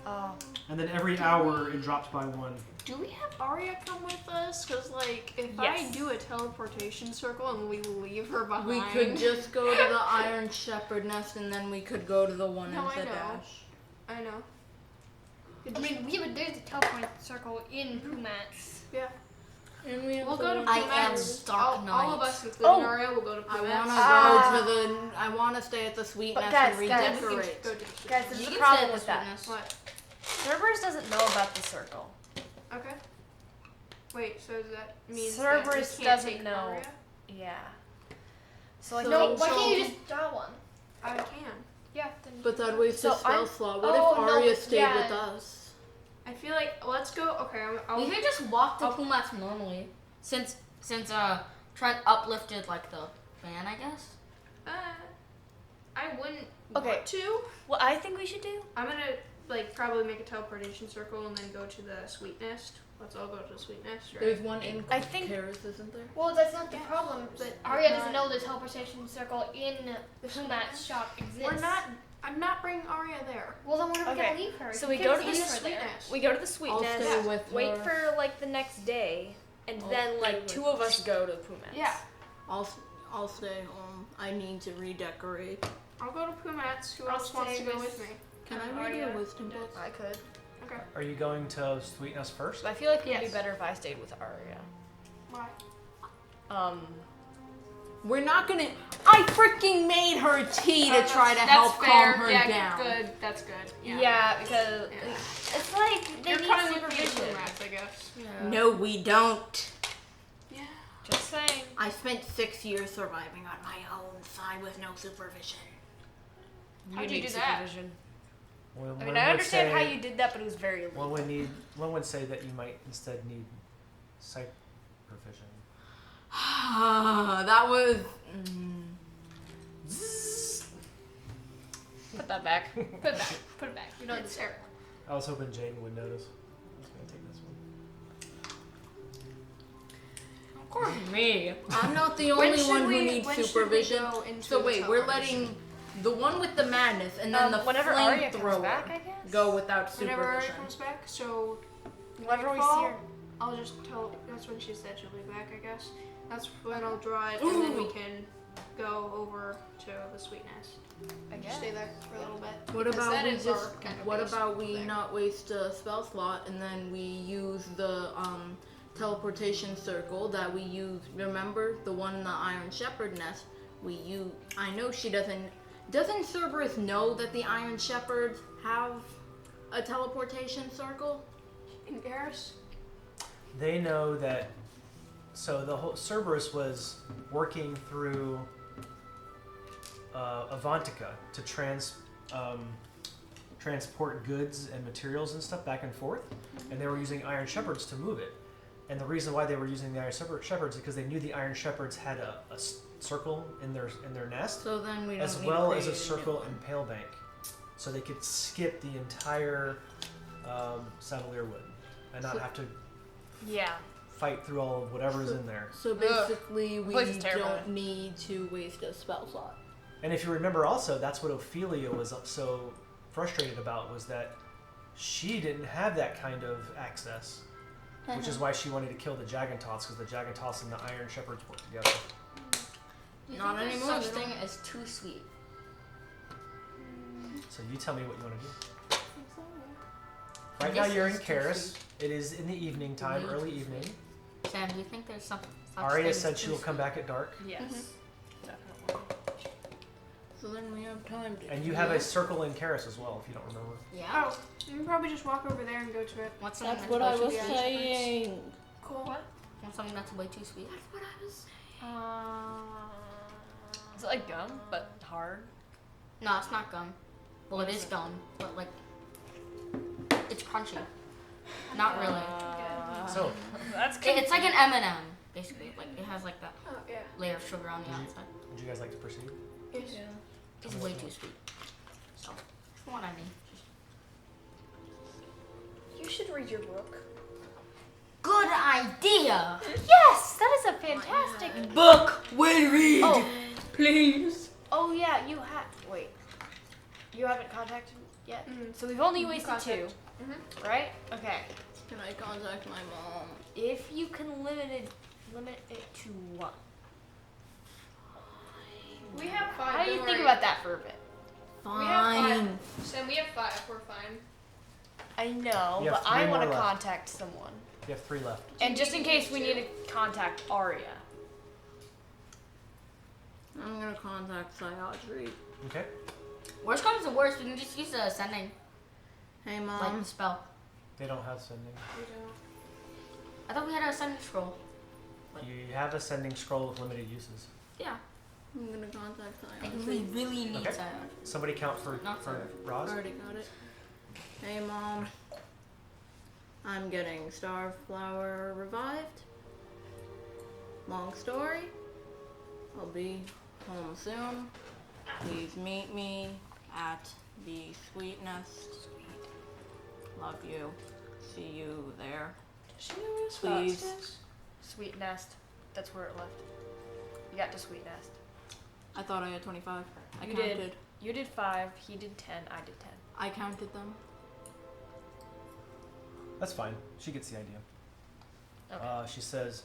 E: Oh.
B: And then every hour it drops by 1.
F: Do we have Arya come with us? Because, like, if
E: Yes.
F: I do a teleportation circle and we leave her behind.
C: We could just go to the Iron Shepherd Nest and then we could go to the one
F: No,
C: in
F: I
C: the
F: know.
C: dash.
F: I know.
A: I mean, there's a teleport circle in Pumat's.
F: Yeah.
C: And we have
F: We'll go to
D: I
F: Pumat's.
D: am Dark Knight.
F: All of us, including
E: Oh.
F: Arya, will go to
C: I
F: Pumat's.
C: wanna go to the. I wanna stay at the Sweet
E: But
C: Nest
E: guys,
C: and
E: guys,
F: We can
C: redecorate.
F: go to the
E: Guys, there's
D: You
E: a
D: can
E: problem
D: say
E: with
D: this
E: that.
D: witness.
F: What?
E: Cerberus doesn't know about the circle.
F: Okay. Wait, so does that mean
E: Cerberus
F: that we can't
E: doesn't
F: take
E: know.
F: Arya?
E: Yeah. So I
C: So-
E: think
A: Why can't you just draw one?
F: I can.
A: Yeah. Then
C: But that wastes
E: So
C: a spell
E: I'm-
C: slot. What
A: Oh,
C: if
A: no,
C: Arya
A: but
C: stayed
A: yeah.
C: with us?
F: I feel like let's go. Okay, I'll
D: We could just walk to
F: I'll-
D: Pumat's normally, since Trent uplifted like the fan, I guess.
F: I wouldn't
E: Okay.
F: want to.
E: what I think we should do.
F: I'm gonna like probably make a teleportation circle and then go to the Sweet Nest. Let's all go to the Sweet Nest, right?
C: There's one in
E: I think-
C: Charis, isn't there?
A: Well, that's not the
F: Yeah.
A: problem.
F: But
A: Arya
F: it's
A: doesn't
F: not-
A: know the teleportation circle in Pumat's shop exists.
F: We're not. I'm not bringing Arya there.
A: Well, then we're not
E: Okay,
A: gonna leave her.
E: so
A: You
E: we
A: can't
E: go to
A: leave
E: the
A: her
F: Sweet
A: there.
F: Nest.
E: We go to the Sweet
C: I'll
E: Nest.
C: stay with
E: Wait
C: her.
E: for like the next day, and
C: I'll
E: then
C: stay
E: like
C: with
E: 2 of us go to Pumat's.
F: Yeah.
C: I'll stay home. I need to redecorate.
F: I'll go to Pumat's. Who
A: I'll
F: else wants to
A: stay
F: go
A: with-
F: with me?
C: Can I
F: And
C: read your
F: Arya,
C: wisdom
F: Ditz.
C: book?
E: I could.
F: Okay.
B: Are you going to Sweetness first?
E: But I feel like it'd be
F: Yes.
E: better if I stayed with Arya.
F: Why?
C: We're not gonna. I freaking made her tea to try to help calm her
F: yeah,
C: down.
F: Good. That's good.
E: Yeah, because
F: Yeah.
E: it's like they
F: You're
E: need
F: coming with me to
E: supervision.
F: Pumat's, I guess.
C: No, we don't.
F: Yeah.
E: Just saying.
C: I spent 6 years surviving on my own side with no supervision.
F: How'd you
E: need
F: do that?
E: supervision.
B: One
E: I mean,
B: would
E: I understand how
B: say-
E: you did that, but it was very illegal.
B: One would say that you might instead need sight provision.
C: That was.
E: Put that back.
A: Put it back. Put it back. You don't
F: It's
A: deserve it.
B: I was hoping Jaden would notice. I was gonna take this one.
E: Of course, me.
C: I'm not the
F: When
C: only
F: should
C: one who
F: we-
C: needs
F: when should we
C: supervision.
F: go into
C: So
F: the
C: wait, we're
F: teleportation?
C: letting the one with the madness and then the
E: whenever Arya comes
C: flamethrower
E: back, I guess.
C: go without
F: Whenever Arya
C: supervision.
F: comes back, so
E: Whenever we see
F: nightfall,
E: her.
F: I'll just tell. That's when she said she'll be back, I guess. That's when I'll draw it, and then we can go over to the Sweet Nest.
E: I
F: Just
E: guess.
F: stay there for a little bit.
C: What
F: because
C: about
F: that
C: we
F: is
C: just?
F: our kind of
C: What
F: base
C: about we
F: thing.
C: not waste a spell slot and then we use the teleportation circle that we used? Remember the one in the Iron Shepherd Nest? We use. I know she doesn't. Doesn't Cerberus know that the Iron Shepherds have a teleportation circle?
F: In Garrus?
B: They know that. So the whole Cerberus was working through Avantika to transport goods and materials and stuff back and forth, and they were using Iron Shepherds to move it. And the reason why they were using the Iron Shepherds is because they knew the Iron Shepherds had a circle in their nest,
C: So then we don't
B: as
C: need
B: well
C: to
B: as a
C: create new
B: circle
C: one.
B: in Palebank, so they could skip the entire Savalier Wood and not
C: So-
B: have to
E: Yeah.
B: fight through all of whatever's in there.
C: So basically, we
E: Place is terrible.
C: don't need to waste a spell slot.
B: And if you remember also, that's what Ophelia was so frustrated about, was that she didn't have that kind of access, which is why she wanted to kill the Jagantoths, because the Jagantoths and the Iron Shepherds work together.
C: Not
D: There's
C: anymore.
D: such thing as too sweet.
B: So you tell me what you want to do. Right now you're in Charis. It is in the evening time, early evening.
D: Sam, do you think there's something?
B: Arya said she will come back at dark.
E: Yes. No.
C: So then we have time to.
B: And you have a circle in Charis as well, if you don't remember.
D: Yeah.
F: Oh, you can probably just walk over there and go to it.
D: Want something
C: That's
D: that's
C: what I
D: way
C: was
D: too sweet?
C: saying.
F: Cool. What?
D: Want something that's way too sweet? That's what I was saying.
E: Is it like gum, but hard?
D: No, it's not gum. Well, it is gum, but like it's crunchy. Not really.
B: So,
E: That's
D: It's like an M&M, basically. Like it has like that
F: Oh yeah.
D: layer of sugar on the outside.
B: would you guys like to proceed?
F: Yes.
D: It's way too sweet. So, from what I mean.
G: You should read your book.
D: Good idea.
G: Yes, that is a fantastic
D: Book will read.
G: Oh.
D: Please.
G: Oh yeah, you have. Wait. You haven't contacted yet?
F: Mhm.
G: So we've only wasted
F: Contact.
G: 2. Right? Okay.
C: Can I contact my mom?
G: If you can limit it to 1.
F: We have 5.
G: How do you
F: don't
G: think
F: worry.
G: about that for a bit?
F: We have
C: Fine.
F: 5. Sam, we have 5. We're fine.
G: I know,
B: You have
G: but I
B: 3
G: want to
B: more left.
G: contact someone.
B: You have 3 left.
G: And just in case we need to contact Arya.
C: I'm gonna contact Psychiatry.
B: Okay.
D: Worst comes to worst, we can just use the sending,
C: Hey
D: like
C: mom.
D: the spell.
B: They don't have sending.
F: We don't.
D: I thought we had a sending scroll.
B: You have a sending scroll with limited uses.
D: Yeah.
C: I'm gonna contact
D: Like
C: Psychiatry.
D: we really need
B: Okay.
D: to.
B: Somebody count for
D: Not for-
B: Roz.
C: Already got it. Hey mom. I'm getting Starflower revived. Long story. I'll be home soon. Please meet me at the Sweet Nest. Love you. See you there.
F: She knows
C: Please.
G: Sweet Nest. That's where it left. You got to Sweet Nest.
C: I thought I had 25. I
G: You
C: counted.
G: did. You did 5. He did 10. I did 10.
C: I counted them.
B: That's fine. She gets the idea.
G: Okay.
B: She says,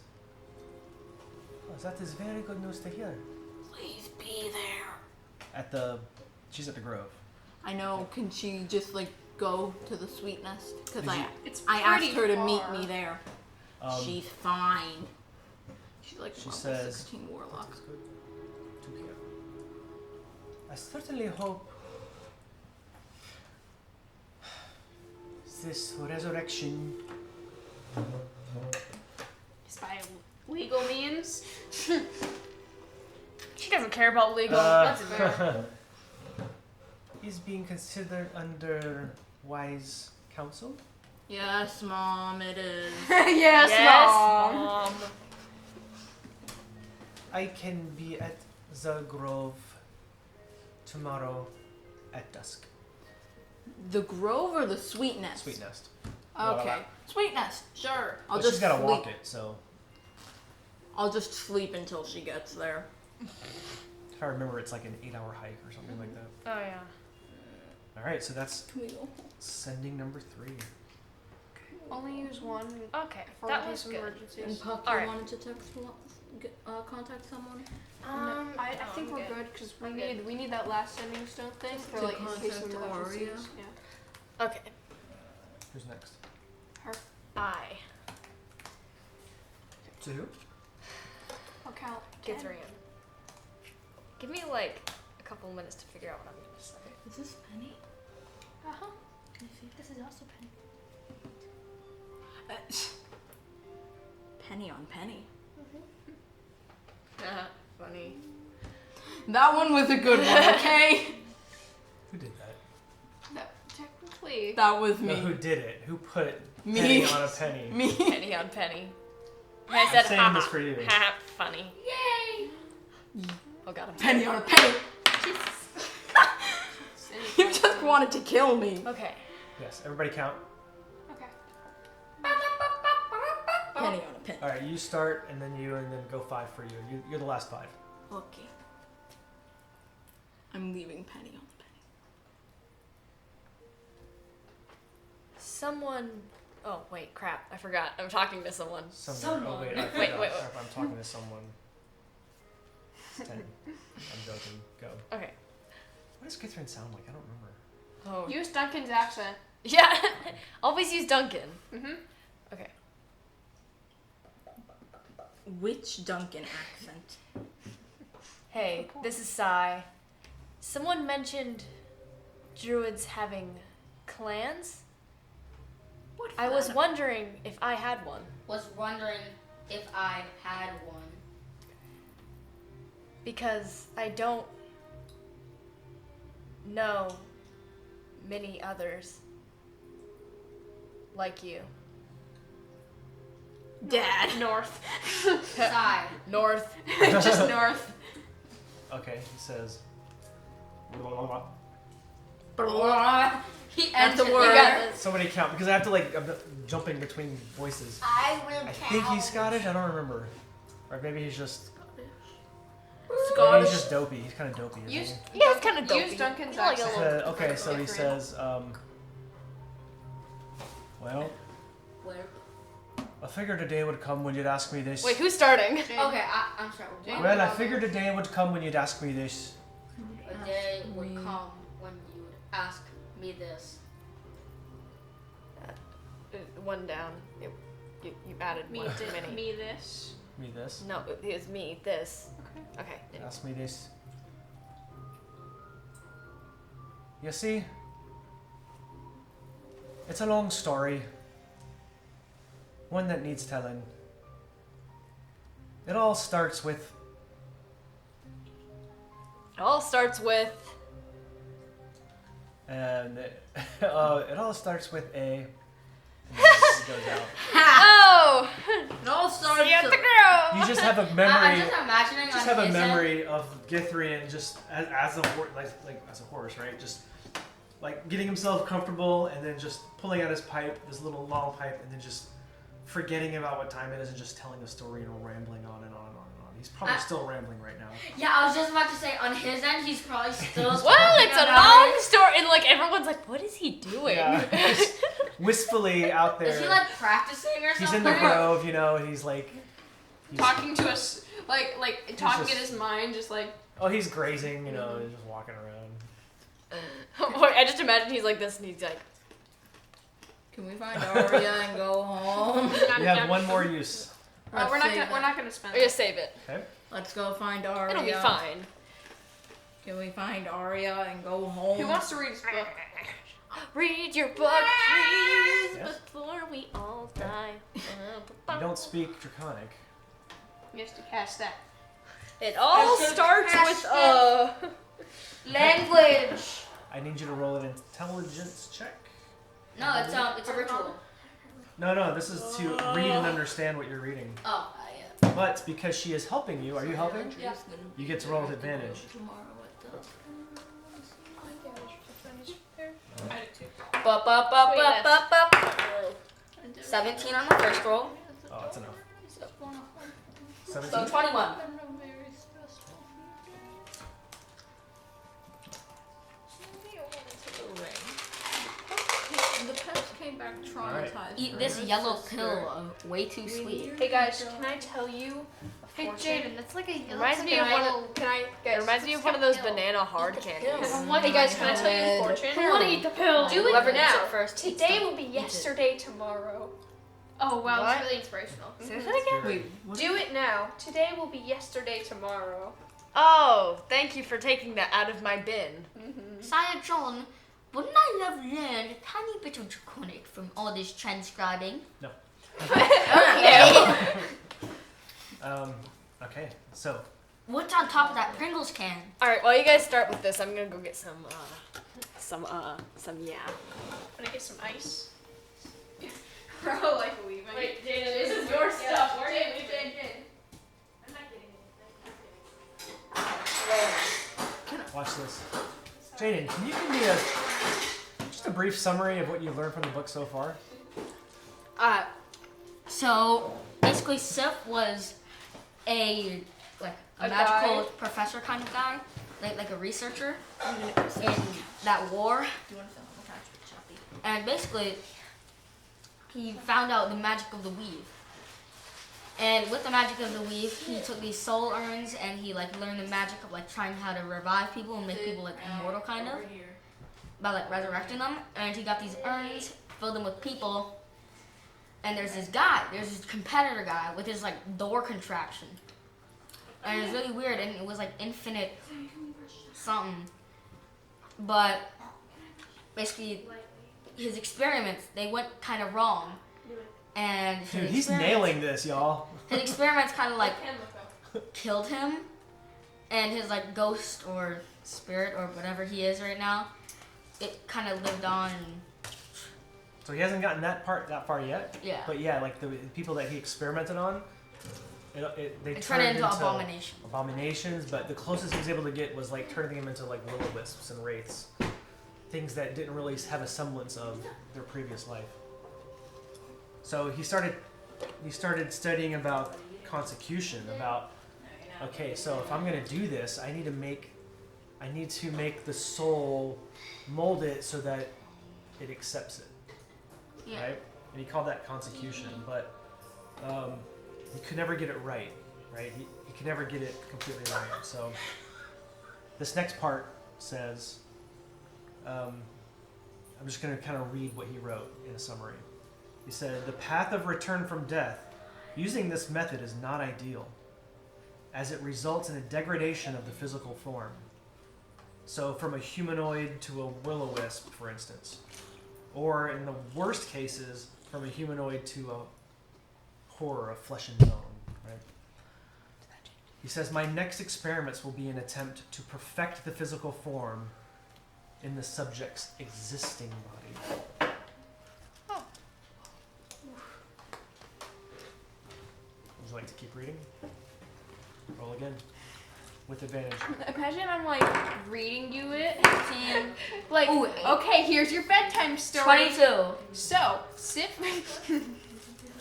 B: oh, that is very good news to hear.
C: Please be there.
B: She's at the Grove.
C: I know. Can she just like go to the Sweet Nest? Because
B: Did you-
F: It's
C: I asked
F: pretty
C: her to
F: far.
C: meet me there. She's fine. She's like
B: She
C: level
B: says-
C: 16 warlock.
B: That's good. 2 p.m. I certainly hope this resurrection.
F: Just by legal means.
G: She doesn't care about legal.
F: That's fair.
B: is being considered under wise counsel.
C: Yes, mom, it is.
F: Yes, Mom.
B: I can be at the Grove tomorrow at dusk.
C: The Grove or the Sweet Nest?
B: Sweet Nest.
C: Okay. Sweet Nest, sure. I'll
B: But
C: just
B: she's gotta
C: sleep.
B: walk it, so
C: I'll just sleep until she gets there.
B: if I remember, it's like an 8-hour hike or something like that.
E: Oh yeah.
B: All right, so that's
C: Can we go?
B: sending number 3.
F: Only use 1
E: Okay.
F: for
E: That
F: in
E: was
F: case of
E: good.
C: And
F: emergencies.
C: Pucc,
E: All
C: you
E: right.
C: wanted to contact someone?
F: I
E: no,
F: think
E: I'm
F: we're good because we need that last sending stone thing for
C: To
F: like in case of
C: contact Arya.
F: emergencies. Yeah.
E: Okay.
B: Who's next?
F: Her.
E: I
B: To who?
F: I'll count.
E: get
F: 10.
E: 3 in. Give me like a couple minutes to figure out what I'm gonna say.
C: Is this Penny?
F: Uh-huh.
G: This is also Penny.
C: Penny on Penny.
E: Funny.
C: That one was a good one, okay?
B: Who did that?
F: No, technically.
C: That was
B: No,
C: me.
B: who did it? Who put
C: Me.
B: penny on a penny?
C: Me.
E: Penny on penny. I
B: I'm
E: said
B: saying
E: ha
B: this
E: ha.
B: for you.
E: Ha ha. Funny.
F: Yay!
E: Oh god. I'm
C: Penny on a penny. You just wanted to kill me.
E: Okay.
B: Yes, everybody count.
F: Okay.
C: Penny on a penny.
B: All right, you start, and then go 5 for you. You're the last 5.
C: Okay. I'm leaving Penny on the penny.
E: Someone. Oh wait, crap! I forgot. I'm talking to someone.
B: Oh wait, I
E: Wait,
B: forgot.
E: wait, wait.
B: I'm talking to someone. It's 10. I'm joking. Go.
E: Okay.
B: What does Catherine sound like? I don't remember.
E: Oh.
F: Use Duncan's accent.
E: Yeah. Always use Duncan.
F: Mm-hmm.
E: Okay.
C: Which Duncan accent?
E: Hey, this is Sai. Someone mentioned druids having clans. I was wondering if I had one.
D: Was wondering if I had one.
E: Because I don't know many others like you.
C: Dad.
F: North.
D: Sigh.
E: North.
F: Just north.
B: Okay, he says.
D: He
C: That's the
D: ends it.
C: word.
D: You got this.
B: Somebody count because I have to I'm jumping between voices.
D: I will
B: I think he's Scottish. I don't remember. Or maybe he's just. Maybe
C: Scottish.
B: he's just dopey. He's kind of dopey. Isn't
F: Use,
B: he?
E: Yeah, it's kind of dopey.
F: use Duncan's
E: You know, like a
F: accent.
E: little-
B: Okay, so he
F: Catherine.
B: says, well,
D: Where?
B: I figured a day would come when you'd ask me this.
E: Wait, who's starting?
F: Jane.
D: Okay, I'm sorry.
F: Jane.
B: Well, I figured a day would come when you'd ask me this.
D: A day would come when you would ask me this.
E: One down. You added
F: Me,
E: one too many.
F: me this.
B: Me this.
E: No, it was me. This.
F: Okay.
E: Okay.
B: Ask me this. You see, it's a long story. One that needs telling. It all starts with
E: It all starts with.
B: and it all starts with a. And then it goes out.
E: Oh!
D: It all started.
E: See you at the girl!
B: You just have a
D: I'm
B: memory.
D: just imagining
B: Just
D: on
B: have a
D: his end.
B: memory of Githrian just as a like as a horse, right? Just like getting himself comfortable and then just pulling out his pipe, this little long pipe, and then just forgetting about what time it is and just telling a story and rambling on and on and on and on. He's probably still rambling right now.
D: Yeah, I was just about to say on his end, he's probably still.
E: Well,
D: talking
E: it's a
D: about
E: long
D: it.
E: story, and like everyone's like, "What is he doing?"
B: Yeah, just wistfully out there.
D: Is he like practicing or
B: He's
D: something?
B: in the grove, you know. He's like,
F: Talking to us, like talking
B: just-
F: in his mind, just like.
B: oh, he's grazing, you know, he's just walking around.
E: Wait, I just imagine he's like this, and he's like,
C: Can we find Arya and go home?
B: You have one more use.
C: Let's
F: we're
C: save
F: not
C: it.
F: gonna spend.
E: "We're gonna save it.
B: Okay.
C: Let's go find Arya.
E: It'll be fine."
C: Can we find Arya and go home?
F: Who wants to read his book?
E: Read your book, please,
B: Yes.
E: before we all die.
B: You don't speak Draconic.
F: He has to cast that.
E: It all
D: I should
E: starts
D: cast
E: with
D: Language.
B: I need you to roll an intelligence check.
D: No, it's a ritual.
B: No, this is to read and understand what you're reading.
D: Oh,
B: But because she is helping you, are you helping?
D: Yeah.
B: You get to roll with advantage.
F: I did too.
E: Bup, bup, bup, bup, bup, bup.
D: 17 on the first roll.
B: Oh, that's enough.
D: So
B: 17?
D: 21.
C: The pets came back traumatized.
D: Eat this yellow pill. Way too sweet.
F: Hey guys, can I tell you?
A: Hey Jaden, that's like a. It
E: Reminds
A: looks
E: me
A: like
E: of
A: a
E: one
A: little-
E: of,
F: Can I?
E: it reminds me of one of those banana hard candies.
F: Hey guys, can I tell you his fortune?
A: I want to eat the pill.
F: Do it
E: Whoever
F: now.
E: eats it first.
F: Today will be yesterday tomorrow.
A: Oh wow,
E: What?
A: it's really inspirational.
E: Say that again?
C: Wait, what?
F: Do it now. Today will be yesterday tomorrow.
E: Oh, thank you for taking that out of my bin.
D: Sire John, wouldn't I have learned a tiny bit of Draconic from all this transcribing?
B: No.
D: Okay.
B: Okay, so
D: What's on top of that Pringles can?
E: All right, while you guys start with this, I'm gonna go get some yeah.
F: I'm gonna get some ice. Bro, like leaving.
A: Wait, Jaden, this is your stuff. Where are you leaving?
F: I'm not getting anything.
B: watch this. Jaden, can you give me just a brief summary of what you've learned from the book so far?
D: So basically, Sif was a
F: A
D: magical
F: guy.
D: professor kind of guy, like a researcher in that war. And basically, he found out the magic of the weave. And with the magic of the weave, he took these soul urns and he learned the magic of trying how to revive people and make people immortal kind of by resurrecting them. And he got these urns, filled them with people. And there's this competitor guy with his door contraction. And it was really weird, and it was infinite something. but basically his experiments, they went kind of wrong. And
B: Dude, he's nailing this, y'all.
D: His experiments kind of like killed him, and his like ghost or spirit or whatever he is right now, it kind of lived on.
B: So he hasn't gotten that far yet.
D: Yeah.
B: But yeah, like the people that he experimented on, they
D: turned into
B: abominations. But the closest he was able to get was like turning them into like will-o-wisps and wraiths, things that didn't really have a semblance of their previous life. So he started studying about consecution. About okay, so if I'm gonna do this, I need to make the soul mold it so that it accepts it.
D: Yeah.
B: Right? And he called that consecution, but he could never get it right? He could never get it completely right. So this next part says, I'm just going to kind of read what he wrote in a summary. He said, the path of return from death, using this method is not ideal, as it results in a degradation of the physical form. So from a humanoid to a will-o-wisp, for instance. Or in the worst cases, from a humanoid to a horror of flesh and bone, right? He says, my next experiments will be an attempt to perfect the physical form in the subject's existing body.
A: Oh.
B: Would you like to keep reading? Roll again. With advantage.
F: Imagine I'm like reading you it.
D: Like,
F: Ooh, okay, here's your bedtime story.
D: 22.
F: So,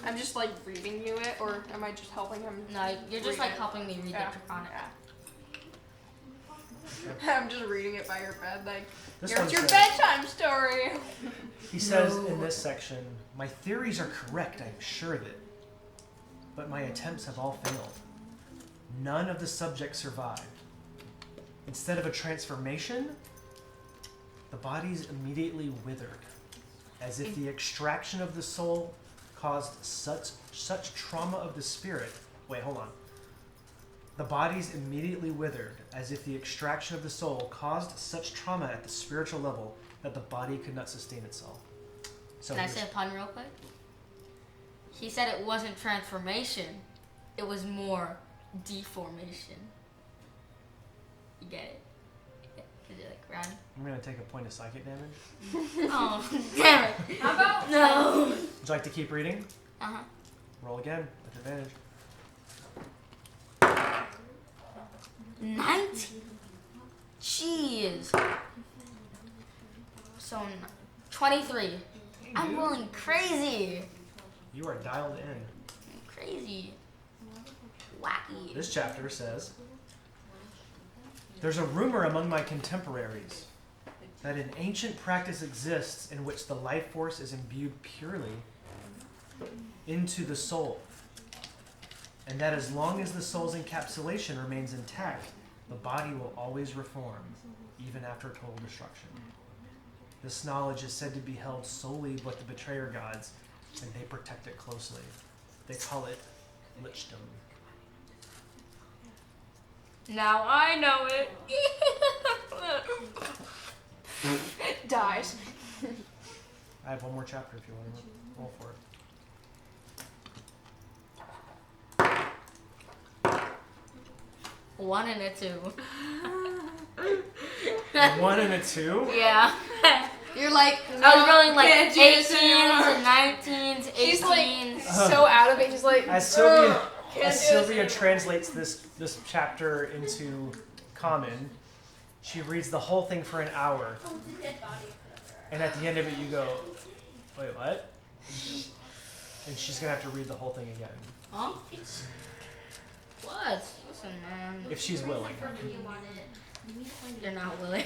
F: I'm just like reading you it, or am I just helping him?
D: No, you're just like helping me read the Draconic.
F: I'm just reading it by your bed, like,
B: This
F: here's
B: one
F: your
B: says-
F: bedtime story.
B: He says in this section, my theories are correct, I'm sure of it. But my attempts have all failed. None of the subjects survived. Instead of a transformation, the bodies immediately withered, as if the extraction of the soul caused such trauma of the spirit. Wait, hold on. The bodies immediately withered, as if the extraction of the soul caused such trauma at the spiritual level that the body could not sustain itself. So
D: Can I say a pun real quick? He said it wasn't transformation, it was more deformation. You get it? Is it like round?
B: I'm going to take a point of psychic damage.
D: Oh, damn it.
F: How about
D: No.
B: Would you like to keep reading?
D: Uh-huh.
B: Roll again with advantage.
D: 19? Jeez. So, 23. I'm rolling crazy.
B: You are dialed in.
D: Crazy. Wacky.
B: This chapter says, there's a rumor among my contemporaries that an ancient practice exists in which the life force is imbued purely into the soul, and that as long as the soul's encapsulation remains intact, the body will always reform, even after total destruction. This knowledge is said to be held solely by the betrayer gods, and they protect it closely. They call it lichdom.
F: Now I know it. Dies.
B: I have one more chapter if you want to roll for it.
D: 1 and a 2.
B: 1 and a 2?
D: Yeah.
F: You're like,
D: I was rolling like
F: can't do this
D: 18s and 19s, 18s.
F: He's like so out of it. He's like,
B: As Sylvia translates this chapter into common, she reads the whole thing for an hour. And at the end of it, you go, wait, what? And she's going to have to read the whole thing again.
D: Huh? What? Listen, man.
B: If she's willing.
D: You're not willing.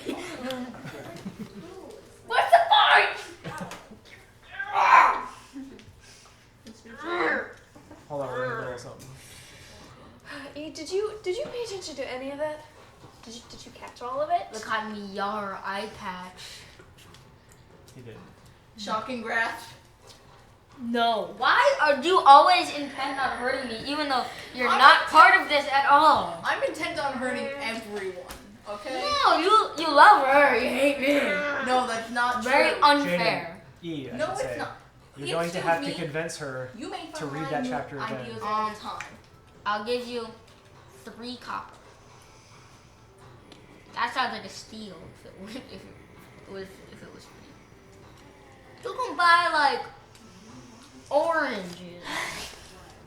F: what's the point?
B: Hold on, we're in the middle of something.
F: Did you pay attention to any of that? Did you catch all of it?
D: Look at me, yar eye patch.
B: He didn't.
F: Shocking graph.
D: No. Why are you always intent on hurting me, even though you're not part of this at all?
F: I'm intent on hurting everyone.
C: Okay?
D: No, you love her. You hate me.
C: No, that's not
D: Very
C: true.
D: unfair.
B: E, I
C: No,
B: should
C: it's
B: say.
C: not.
B: You're
C: Please
B: going to
C: excuse
B: have to
C: me.
B: convince her
C: You make
B: to
C: fun
B: read
C: of
B: that
C: my
B: chapter again.
C: ideas all the time.
D: I'll give you 3 copper. That sounds like a steal if it was free. You can buy like oranges.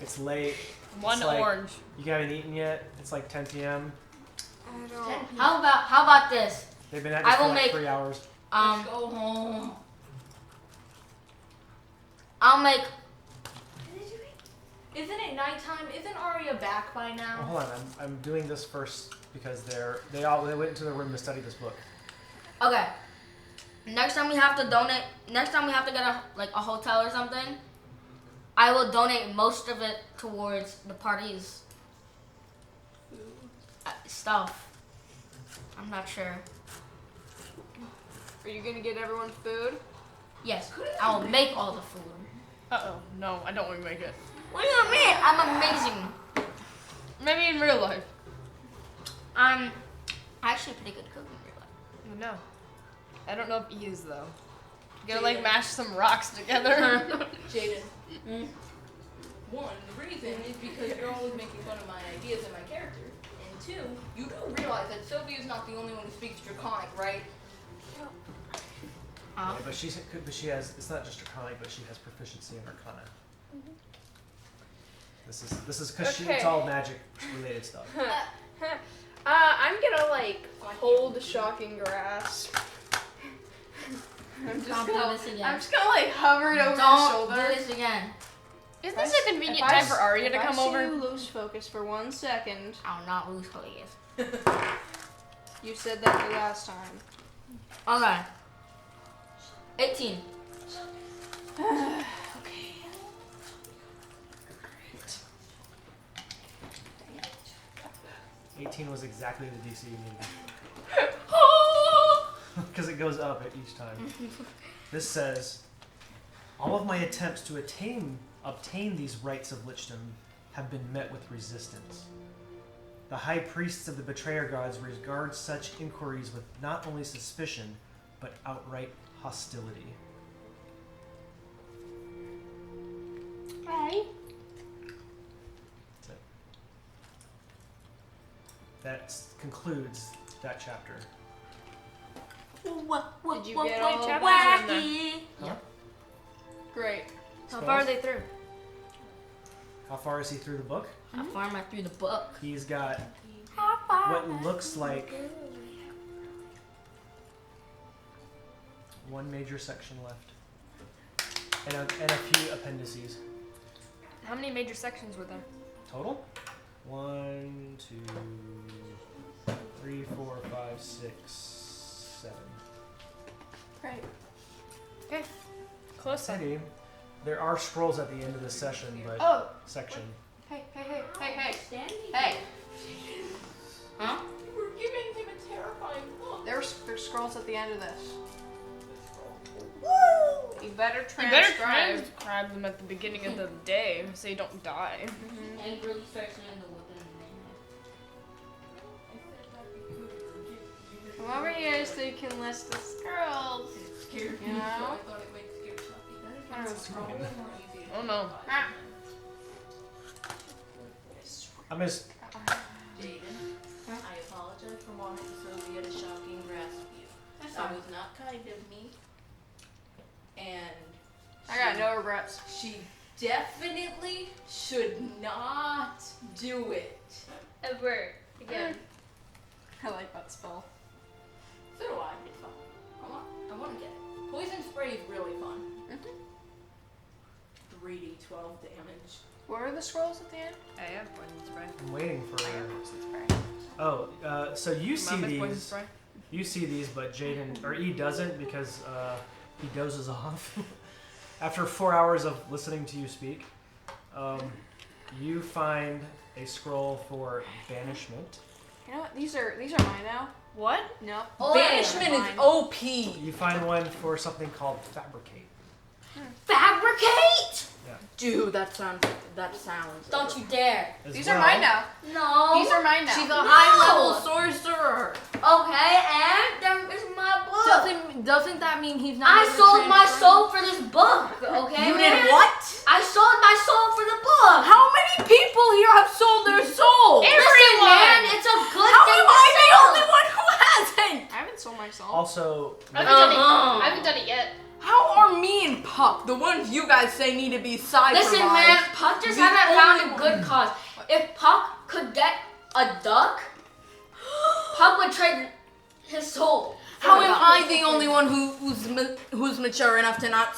B: It's late.
A: One
B: It's like-
A: orange.
B: You haven't eaten yet. It's like 10 p.m.
F: I don't.
D: How about this?
B: They've been at
D: I
B: this for
D: will
B: like
D: make-
B: 3 hours.
C: Let's go home.
D: I'll make.
C: Isn't it nighttime? Isn't Arya back by now?
B: Well, hold on. I'm doing this first because they went into the room to study this book.
D: Okay. Next time we have to donate. Next time we have to get a hotel or something. I will donate most of it towards the party's stuff. I'm not sure.
F: Are you gonna get everyone food?
D: Yes, I will make all the food.
A: Uh-oh. No, I don't want to make it.
D: What do you mean? I'm amazing.
A: Maybe in real life.
D: I'm actually a pretty good cook in real life.
A: No. I don't know if he is, though. You gotta, like, mash some rocks together.
C: Jaden. One, the reason is because you're always making fun of my ideas and my character. And two, you do realize that Sylvia's not the only one who speaks Draconic, right?
B: Yeah, but she has. It's not just Draconic, but she has proficiency in Arcana. This is because
F: Okay.
B: it's all magic related stuff.
F: I'm gonna like hold shocking grasp. I'm just
D: Don't do
F: gonna,
D: this again.
F: I'm just gonna like hover it over your
D: Don't
F: shoulder.
D: do this again.
A: Is this a convenient time for Arya to come
F: If I
A: over?
F: see you lose focus for 1 second,
D: I'll not lose focus.
F: you said that the last time.
D: Okay. 18.
F: Okay.
B: 18 was exactly the DC you needed. Because it goes up at each time. This says, all of my attempts to obtain these rights of lichdom have been met with resistance. The high priests of the betrayer gods regard such inquiries with not only suspicion, but outright hostility.
F: Right.
B: That's it. That concludes that chapter.
F: Did you get all
A: chapters
F: that?
A: in there?
D: Wacky.
B: Huh?
F: Great.
A: How far are they through?
B: How far is he through the book?
D: How far am I through the book?
B: He's got
D: How far?
B: what looks like one major section left. And a few appendices.
A: How many major sections were there?
B: Total? 1, 2, 3, 4, 5, 6, 7.
F: Great.
A: Okay. Close then.
B: City. There are scrolls at the end of this session, but
F: Oh.
B: section.
F: Hey. Hey.
D: Huh?
C: You were giving him a terrifying look.
F: There's scrolls at the end of this.
C: Woo!
F: You better
A: You
F: transcribe.
A: better transcribe them at the beginning of the day so you don't die.
D: And really start seeing the weapon.
F: Come over here so you can list the scrolls.
C: Scared
F: You
C: me,
F: know?
C: so I thought it might scare Chucky.
F: I don't know.
C: Scroll more easy to
A: Oh no.
F: Ah.
B: I'm just.
C: Jaden, I apologize for wanting Sylvia to shocking grasp you. That was not kind of me. And
F: I got no regrets.
C: she definitely should not do it.
A: Ever. Again.
F: I like that spell.
C: So do I. It's fun. I want to get it. Poison spray is really fun. 3d12 damage.
F: What are the scrolls at the end?
A: I have poison spray.
B: I'm waiting for.
F: Poison spray.
B: Oh, so you see
A: Mama's poison
B: these.
A: spray.
B: You see these, but Jaden or E doesn't because he dozes off. After 4 hours of listening to you speak, you find a scroll for banishment.
F: You know what? These are mine now.
A: What?
F: No.
C: Banishment is OP.
B: You find one for something called fabricate.
D: Fabricate!
B: Yeah.
C: Dude, that sounds.
D: Don't you dare.
B: As
F: These
B: well.
F: are mine now.
D: No.
F: These are mine now.
C: She's a high-level sorcerer.
D: Okay, and there is my book.
C: Doesn't that mean he's not?
D: I
C: able to
D: sold my
C: transfer?
D: soul for this book, okay?
C: You
D: man?
C: did what?
D: I sold my soul for the book.
C: How many people here have sold their soul?
D: Listen, man, it's a good
C: How
D: thing
C: am
D: to
C: I the
D: sell.
C: only one who hasn't?
F: I haven't sold my soul.
B: Also,
A: I haven't done it.
D: Uh-huh.
A: I haven't done it yet.
C: How are me and Pucc, the ones you guys say need to be side
D: Listen, man, Pucc just
C: The
D: haven't found
C: only
D: a good cause. If Pucc could get a duck, Pucc would trade his soul. for
C: How
D: a
C: am
D: duck.
C: I the only one who's mature enough to not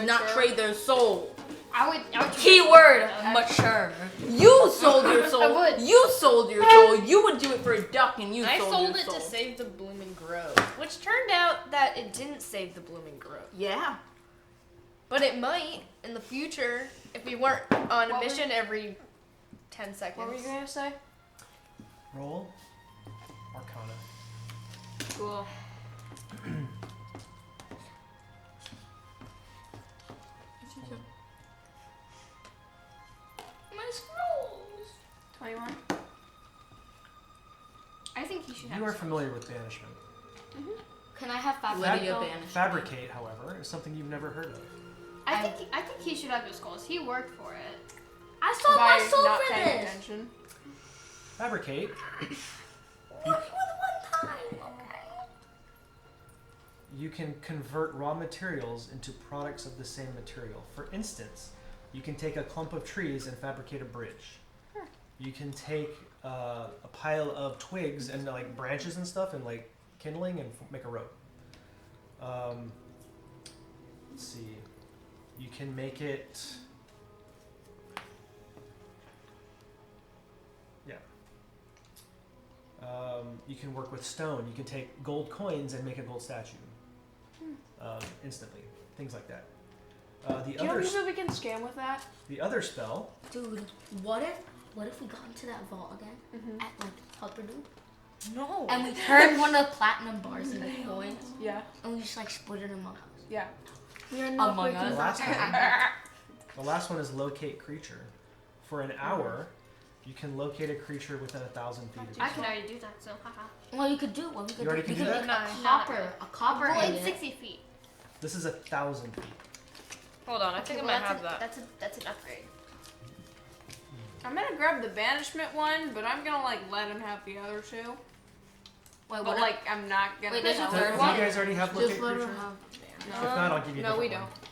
C: not trade their soul?
A: I would
D: Keyword, mature.
C: You sold your soul.
A: I would.
C: You sold your soul. You would do it for a duck, and you
E: I
C: sold
E: sold
C: your
E: it
C: soul.
E: to save the Blooming Grove, which turned out that it didn't save the Blooming Grove.
C: Yeah.
E: But it might in the future if we weren't on a
F: What
E: mission every 10 seconds.
F: What were you gonna say?
B: roll Arcana.
F: Cool.
D: My scrolls.
F: 21.
A: I think he should have.
B: You are familiar with banishment.
D: Can I have
C: Lydia
D: fabric?
C: banished.
B: Fabricate, however, is something you've never heard of.
A: I think he should have his skulls. He worked for it.
D: I sold my
F: By
D: soul
F: not
D: for
F: paying
D: this.
F: attention.
B: Fabricate,
D: Only with one time, okay?
B: you can convert raw materials into products of the same material. For instance, you can take a clump of trees and fabricate a bridge. You can take a pile of twigs and like branches and stuff and like kindling and make a rope. Let's see. You can make it. Yeah. You can work with stone. You can take gold coins and make a gold statue instantly. Things like that.
F: Do you know people we can scam with that?
B: The other spell.
D: Dude, what if we got into that vault again at like Helperdoop?
E: No.
D: And we turned one of the platinum bars into coins
F: Yeah.
D: and we just like split it among us.
F: Yeah.
C: We are
D: Among
C: not
B: The
D: us.
B: last one is locate creature. For an hour, you can locate a creature within 1,000 feet of you.
A: I can already do that, so haha.
D: Well, you could do what we could
B: You already
D: do. We
B: can
D: could
B: do
D: make
B: that?
D: a copper
A: Well,
D: ingot.
A: it's 60 feet.
B: This is 1,000 feet.
E: Hold on, I think I
A: Well,
E: might have that.
A: That's an upgrade.
F: I'm gonna grab the banishment one, but I'm gonna like let him have the other two.
D: Wait,
F: But
D: what?
F: like I'm not gonna
D: Wait, there's a
F: tell
B: Do
D: third
F: her.
B: you
D: one?
B: guys already have locate
C: Just let her
B: creature?
C: have.
B: If not, I'll give you a
F: No, we
B: different
F: don't.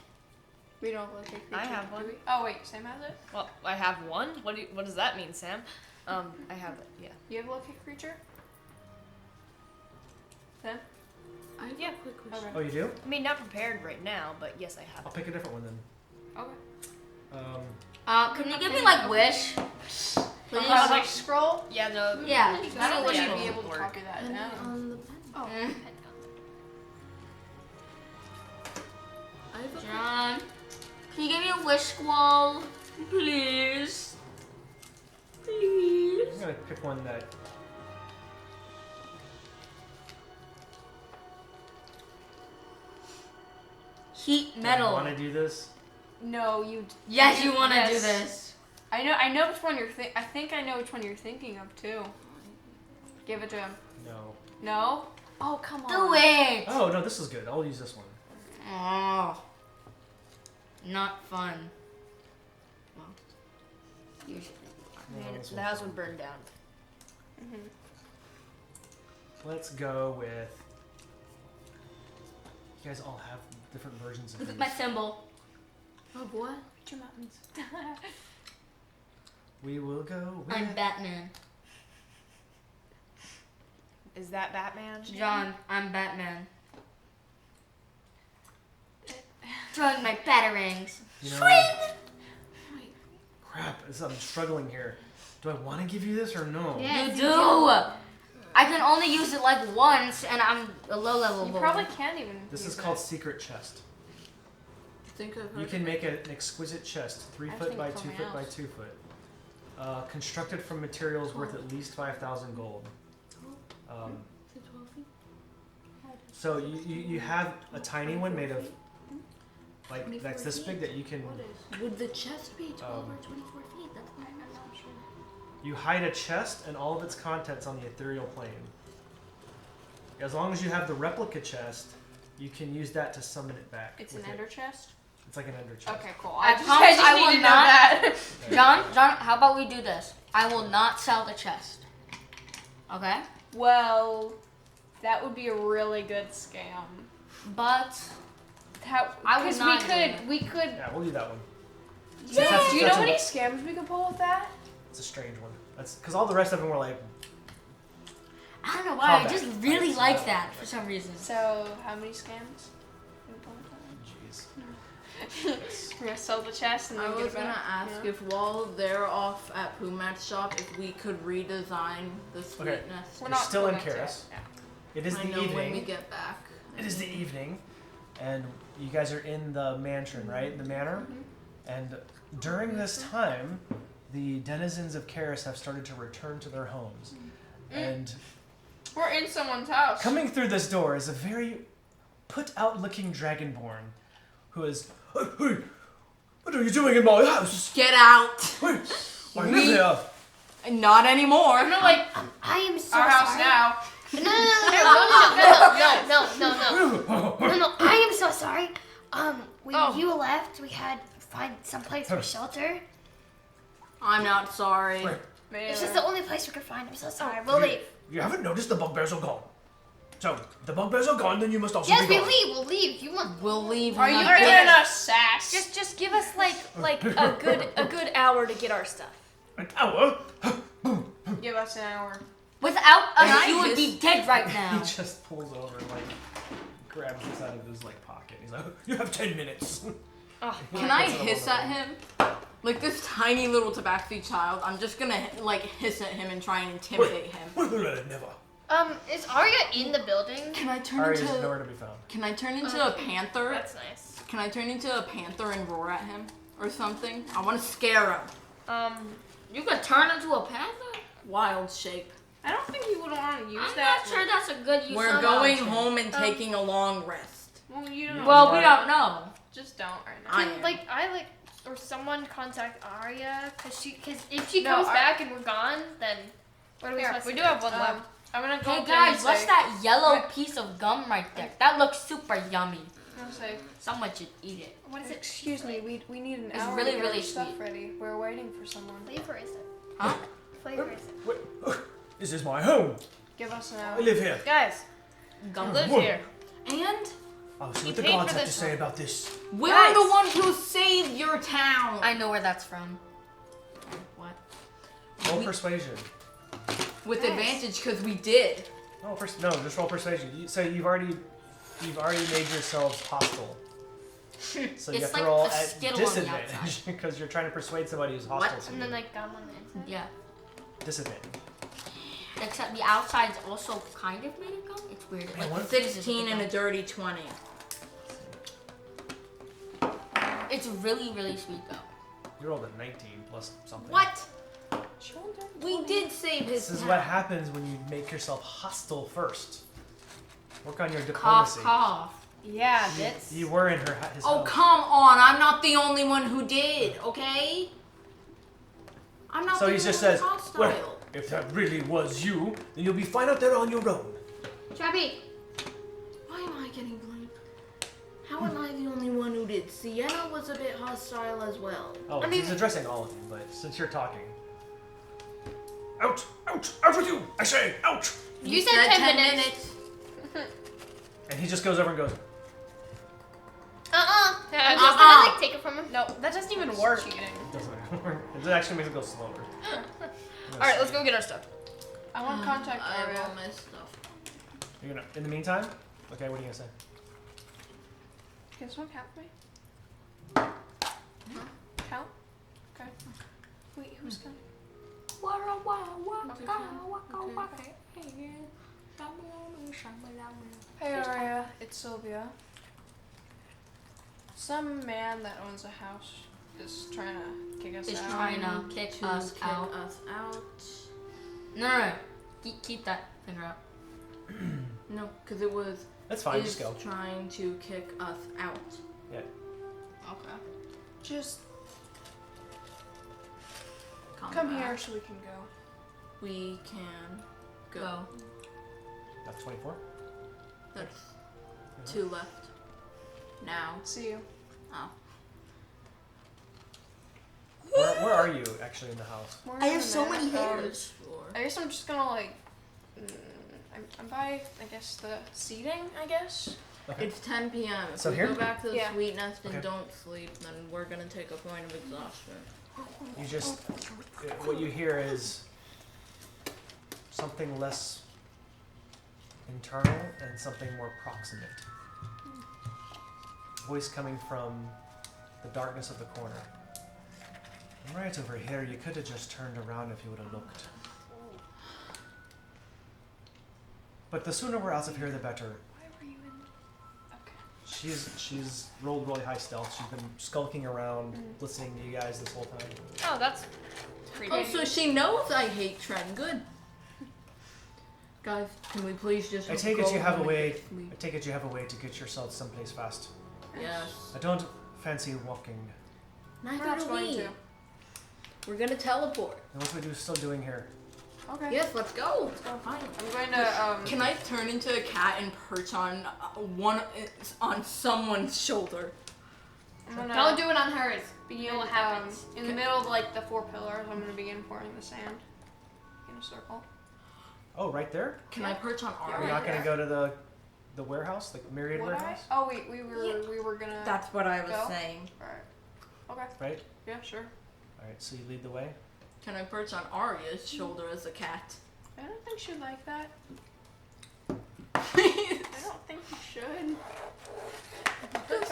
F: We don't locate creature.
E: I have one.
F: do we? Oh wait, Sam has it?
E: Well, I have one. What does that mean, Sam? I have it. Yeah.
F: You have locate creature? Sam?
C: I have
E: Yeah.
C: a quick question.
B: Oh, you do?
E: I mean, not prepared right now, but yes, I have
B: I'll
E: it.
B: pick a different one then.
F: Okay.
D: Can you give me like wish? Please.
A: Like scroll?
E: Yeah, no.
D: Yeah.
F: I don't want
E: Yeah,
F: you to
E: it
F: be able to
E: won't
F: copy that down.
C: On the pen.
A: Oh,
D: Mm.
C: I have a
D: John, can you give me a wish scroll? Please. Please.
B: I'm gonna pick one that.
D: Heat metal.
B: Want to do this?
F: No, you.
D: Yes, you want to do
F: Yes.
D: this.
F: I know which one you're I think I know which one you're thinking of too. Give it to him.
B: No.
F: No? Oh come on.
D: Do it.
B: Oh no, this is good. I'll use this one.
D: Oh. Not fun. Well, usually.
B: No,
E: Man,
B: this
E: the
B: one's
E: house
B: fine.
E: would burn down.
B: Let's go with. You guys all have different versions of
D: Look at
B: these.
D: my symbol.
C: Of what?
F: Two mountains.
B: We will go with.
D: I'm Batman.
E: Is that Batman?
D: John, I'm Batman. Throwing my batarangs.
B: You know,
D: Swing!
B: crap, I'm struggling here. Do I want to give you this or no?
A: Yeah.
D: You do! I can only use it like once, and I'm a low level
F: You
D: boy.
F: probably can't even.
B: This
F: use
B: is called
F: it.
B: secret chest.
C: I think I've heard.
B: You can make an exquisite chest, 3
F: I
B: foot
F: think
B: by
F: it's
B: 2
F: on
B: foot
F: my
B: by
F: house.
B: 2 foot. Constructed from materials worth at least 5,000 gold.
C: Is it 12 feet?
B: So you have a tiny one made of Like that's this big that you can.
C: Would the chest be 12 or 24 feet? That's what I'm not sure.
B: You hide a chest and all of its contents on the ethereal plane. As long as you have the replica chest, you can use that to summon it back.
F: It's an
B: with it.
F: ender chest?
B: It's like an ender chest.
F: Okay, cool.
D: I
F: I
D: promise
F: just
D: I
F: need
D: will
F: to know
D: not-
F: that.
D: John, how about we do this? I will not sell the chest. Okay?
F: Well, that would be a really good scam.
D: But
F: How?
D: I would
F: Because
D: not do it.
F: we could.
B: Yeah, we'll do that one.
F: Yeah. Do you know
B: such a-
F: any scams we could pull with that?
B: It's a strange one. That's because all the rest of them were like.
D: I don't know why, I
B: Combat.
D: just really
B: Right,
D: like
B: so-
D: that for some reason.
F: So, how many scams? we pull with that?
B: Jeez.
F: We're gonna sell the chest and then
C: I
F: get
C: was
F: it
C: gonna
F: back.
C: ask
F: Yeah.
C: if while they're off at Pumat's shop, if we could redesign the sweetness.
F: We're
B: You're
F: not
B: still in
F: pulling it
B: Charis.
F: yet.
B: It is
C: I
B: the
C: know when we
B: evening.
C: get back.
B: It is the evening, and you guys are in the mansion, right? The manor. And during this time, the denizens of Charis have started to return to their homes. And
F: We're in someone's house.
B: coming through this door is a very put-out-looking dragonborn who is. Hey, what are you doing in my house?
C: Get out!
B: Hey, I live here.
C: Not anymore.
F: I'm not like
A: I am so
F: our house
A: sorry.
F: now.
A: No, I am so sorry. When you left, we had to find some place for shelter.
C: I'm not sorry.
B: Wait.
A: It's just the only place we could find. I'm so sorry. We'll leave.
B: You haven't noticed the bugbears are gone. So, the bugbears are gone, then you must also
A: Yes,
B: be
A: we
B: gone.
A: leave. We'll leave. You want?
C: We'll leave.
F: Are
C: in
F: you
C: a
F: giving
C: bit.
F: us sass?
E: Just give us like a good hour to get our stuff.
B: An hour?
F: Give us an hour.
D: Without
C: Can
D: us,
C: I
D: you would
C: hiss-
D: be dead right
B: He
D: now.
B: just pulls over and, like, grabs this out of his, like, pocket. He's like, you have 10 minutes.
C: Can I hiss at him? Like this tiny little Tabaxi child, I'm just gonna like hiss at him and try and intimidate him.
B: Never.
A: Is Arya in the building?
C: Can I turn
B: Aria's
C: into?
B: nowhere to be found.
C: Can I turn into a panther?
A: That's nice.
C: Can I turn into a panther and roar at him or something? I want to scare him.
D: You could turn into a panther?
C: Wild shape.
F: I don't think you would want to use
D: I'm
F: that.
D: not sure that's a good use
C: We're
D: of
C: going
D: option.
C: home and taking a long rest.
F: Well, you don't.
D: Well, we don't know.
F: Just don't right now.
C: I
A: Can
C: am.
A: or someone contact Arya? Cause if she
F: No,
A: comes
F: Ar-
A: back and we're gone, then what are we
F: Here,
A: supposed
F: we
A: to
F: do have one left. I'm gonna go
D: Hey
F: up
D: guys,
F: there
D: what's
F: and
D: that yellow piece of gum right there? That looks super yummy.
F: I'm gonna say,
D: Someone should eat it.
A: What is it?
F: excuse me, we need an
D: It's
F: hour
D: really,
F: to get
D: really
F: our stuff
D: sweet.
F: ready. We're waiting for someone.
A: Flavor is it?
D: Huh?
A: Flavor is it?
B: Wait, this is my home.
F: Give us an
B: I
F: hour.
B: live here.
F: Guys,
D: Gum
F: live
B: Whoa.
F: here.
C: And
B: I'll see
F: He
B: what the
F: paid
B: gods
F: for
B: have to
F: this
B: say
F: one.
B: about this.
C: we're
F: Guys.
C: the ones who saved your town.
D: I know where that's from. What?
B: Roll persuasion.
C: With advantage because we did.
B: No, just roll persuasion. So you've already made yourselves hostile. So you
D: It's
B: have to
D: like
B: roll
D: a
B: at
D: Skittle on the
B: disadvantage
D: outside.
B: because you're trying to persuade somebody who's hostile to
A: And
B: you.
A: then like gum on the inside.
D: Yeah.
B: Disadvantage.
D: Except the outside's also kind of made of gum. It's weird.
B: Man, what-
C: 16 and a dirty 20.
D: It's really, really sweet though.
B: You rolled a 19 plus something.
C: What? We did save his
B: This is
C: town.
B: what happens when you make yourself hostile first. Work on your
D: Cough,
B: diplomacy.
D: cough.
F: Yeah, Ditz.
B: You were in his
C: Oh,
B: house.
C: come on. I'm not the only one who did, okay? I'm not
B: So
C: the
B: he
C: only
B: just
C: one
B: says,
C: hostile.
B: well, if that really was you, then you'll be fine out there on your own.
A: Trappy.
C: Why am I getting blamed? How am I the only one who did? Sienna was a bit hostile as well.
B: Oh,
A: I mean-
B: he's addressing all of you, but since you're talking. Out! Out! Out with you! I say, out!
A: You said 10 minutes.
B: And he just goes over and goes,
A: I'm just
C: Uh-uh.
A: gonna like take it from him.
F: No, that doesn't even work. Cheating.
B: doesn't work. It actually makes it go slower.
E: All right, let's go get our stuff.
F: I want to contact
C: I have all
F: Arya.
C: my stuff.
B: You're gonna. In the meantime, okay. What are you gonna say?
F: Can someone count for me? Count? Okay. Wait, who's counting? Hey Arya, it's Sylvia. Some man that owns a house is trying to kick us
D: Is
F: out.
D: trying to kick us out. No. Keep that finger out.
C: No, because it was
B: That's fine.
C: is
B: Just go.
C: trying to kick us out.
B: Yeah.
D: Okay.
F: Just
C: Come
F: come
C: back.
F: here so we can go.
C: We can go.
B: That's 24.
C: That's 2 left. Now.
F: See you.
C: Oh.
B: Where are you actually in the house?
F: We're
D: I
F: in
D: have
F: the
D: so
F: minute.
D: many hairs.
F: I guess I'm just gonna like. I'm by, I guess, the seating, I guess.
B: Okay.
C: It's 10 p.m. If
B: So
C: we
B: here?
C: go back to the
F: Yeah.
C: sweet nest and
B: Okay.
C: don't sleep, then we're gonna take a point of exhaustion.
B: You just, what you hear is something less internal and something more proximate. Voice coming from the darkness of the corner. I'm right over here. You could have just turned around if you would have looked. But the sooner we're out of here, the better.
F: Why were you in? Okay.
B: She's rolled really high stealth. She's been skulking around, listening to you guys this whole time.
A: Oh, that's pretty.
C: Oh, so she knows I hate Trent. Good. Guys, can we please just
B: I take
C: go
B: it you have a
C: home and
B: way.
C: get sleep?
B: I take it you have a way to get yourself someplace fast.
C: Yes.
B: I don't fancy walking.
C: Neither
F: We're not
C: do
F: going
C: we.
F: to.
C: We're gonna teleport.
B: And what are we still doing here?
F: Okay.
C: Yes, let's go. Fine.
F: I'm going to
C: Can I turn into a cat and perch on on someone's shoulder?
F: I'm gonna
A: Don't do it on hers.
F: begin
A: You know what happens.
F: in the middle of like the 4 pillars. I'm gonna begin pouring the sand in a circle.
B: Oh, right there?
C: Can I perch on
B: Are
C: Ari?
B: you not going to go to the warehouse, like Myriad
F: Would I?
B: warehouse?
F: Oh wait, we were gonna.
C: That's what I was
F: Go?
C: saying.
F: Alright. Okay.
B: Right?
F: Yeah, sure.
B: All right. So you lead the way.
C: Can I perch on Arya's shoulder as a cat?
F: I don't think she'd like that.
C: Please.
F: I don't think you should.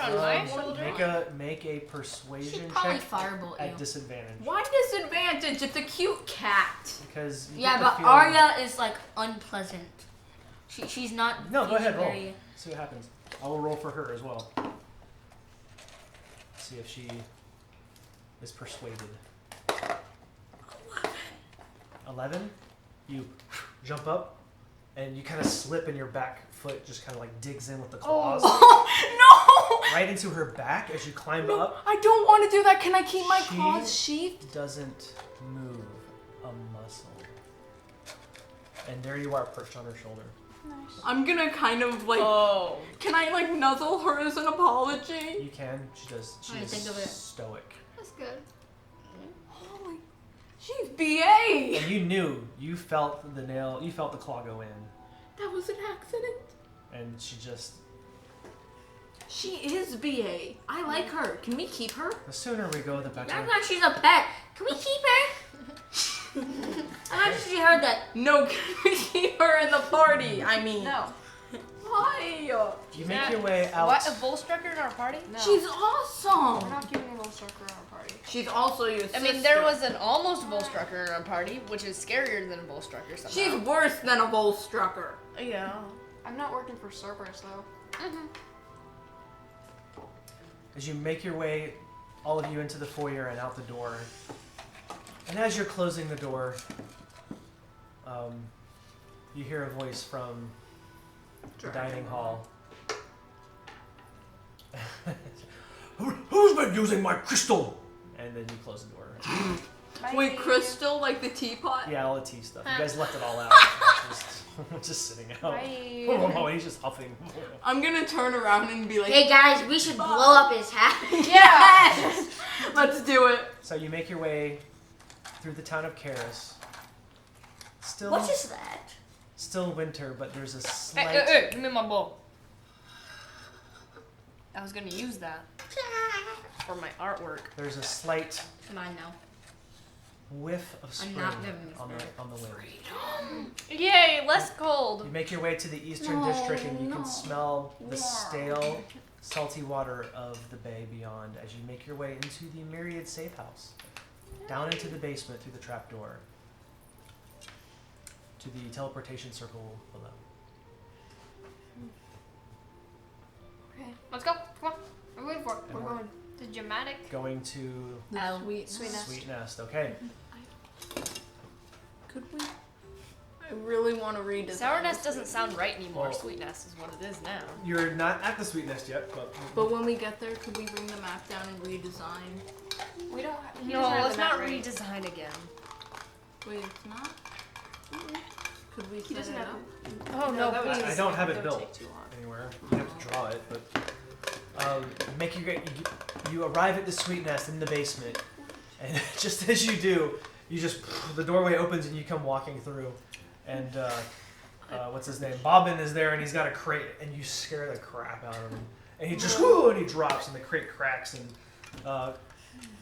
A: On my shoulder.
B: Make a persuasion
D: She'd probably
B: check
D: firebolt
B: at
D: you.
B: disadvantage.
C: Why disadvantage? It's a cute cat.
B: Because you
D: Yeah,
B: get the
D: but
B: feeling-
D: Arya is like unpleasant. She's not.
B: No, go ahead,
D: feeling
B: roll.
D: very-
B: See what happens. I will roll for her as well. See if she is persuaded. 11. You jump up, and you kind of slip, and your back foot just kind of like digs in with the claws
C: Oh no!
B: right into her back as you climb up.
C: I don't want to do that. Can I keep my
B: She-
C: claws sheathed?
B: Doesn't move a muscle. And there you are, perched on her shoulder.
F: Nice.
C: I'm gonna kind of like.
A: Oh.
C: Can I like nuzzle her as an apology?
B: You can. She does. She
D: I
B: is
D: think of it.
B: stoic.
A: That's good.
C: Holy, she's BA.
B: And you knew. You felt the nail. You felt the claw go in,
C: That was an accident.
B: and she just.
C: She is BA. I like her. Can we keep her?
B: The sooner we go, the better.
D: That's not. She's a pet. Can we keep her? I'm not sure she heard that.
C: No, can we keep her in the party? I mean,
F: No.
C: why?
B: You make your way out.
A: What? A Volstrucker in our party?
F: No.
C: She's
F: We're
C: awesome.
F: not keeping a little circle in our party.
C: She's also your
A: I
C: sister.
A: mean, there was an almost Volstrucker in our party, which is scarier than a Volstrucker somehow.
C: She's worse than a Volstrucker.
A: Yeah.
F: I'm not working for Cerberus though.
B: As you make your way, all of you, into the foyer and out the door. And as you're closing the door, you hear a voice from the dining hall. Who's been using my crystal? And then you close the door.
C: Wait, Crystal, like the teapot?
B: Yeah, all the tea stuff. You guys left it all out. just sitting out.
F: Bye.
B: Oh, he's just huffing.
C: I'm gonna turn around and be like,
D: Hey guys, we should blow up his hat.
C: yes! Let's do it.
B: So you make your way through the town of Charis. Still,
D: What is that?
B: still winter, but there's a
A: Hey,
B: slight.
A: hey, hey, give me my bowl. I was gonna use that for my artwork.
B: There's a slight
D: Mine now.
B: whiff of
D: I'm
B: spring
D: not giving this
B: on
D: back.
B: the wind.
A: Yay, less cold.
B: You make your way to the eastern district, and you can smell the stale, salty water of the bay beyond as you make your way into the Myriad safe house, down into the basement through the trapdoor, to the teleportation circle below.
F: Okay.
A: Let's go. Come on. We're waiting for it.
B: And
F: We're
B: we're
F: going.
A: The dramatic.
B: going to
C: The sweet.
F: Sweet nest.
B: Sweet Nest. Okay.
C: Could we? I really want to read this.
E: Sour Nest doesn't sound right anymore.
B: Well-
E: Sweet Nest is what it is now.
B: You're not at the Sweet Nest yet,
C: But when we get there, could we bring the map down and redesign?
F: We don't. He
E: No,
F: doesn't have
E: let's
F: the map
E: not
F: ready.
E: redesign again.
C: Wait, it's not? Could we
F: He
C: set
F: doesn't
C: it
F: have.
C: up?
E: Oh no,
F: that would
E: please.
B: I don't have it
F: that would
B: built
F: take too long.
B: anywhere. You have to draw it, but you arrive at the Sweet Nest in the basement, and just as you do, the doorway opens and you come walking through, and what's his name? Bobbin is there, and he's got a crate, and you scare the crap out of him, and he just and he drops, and the crate cracks, and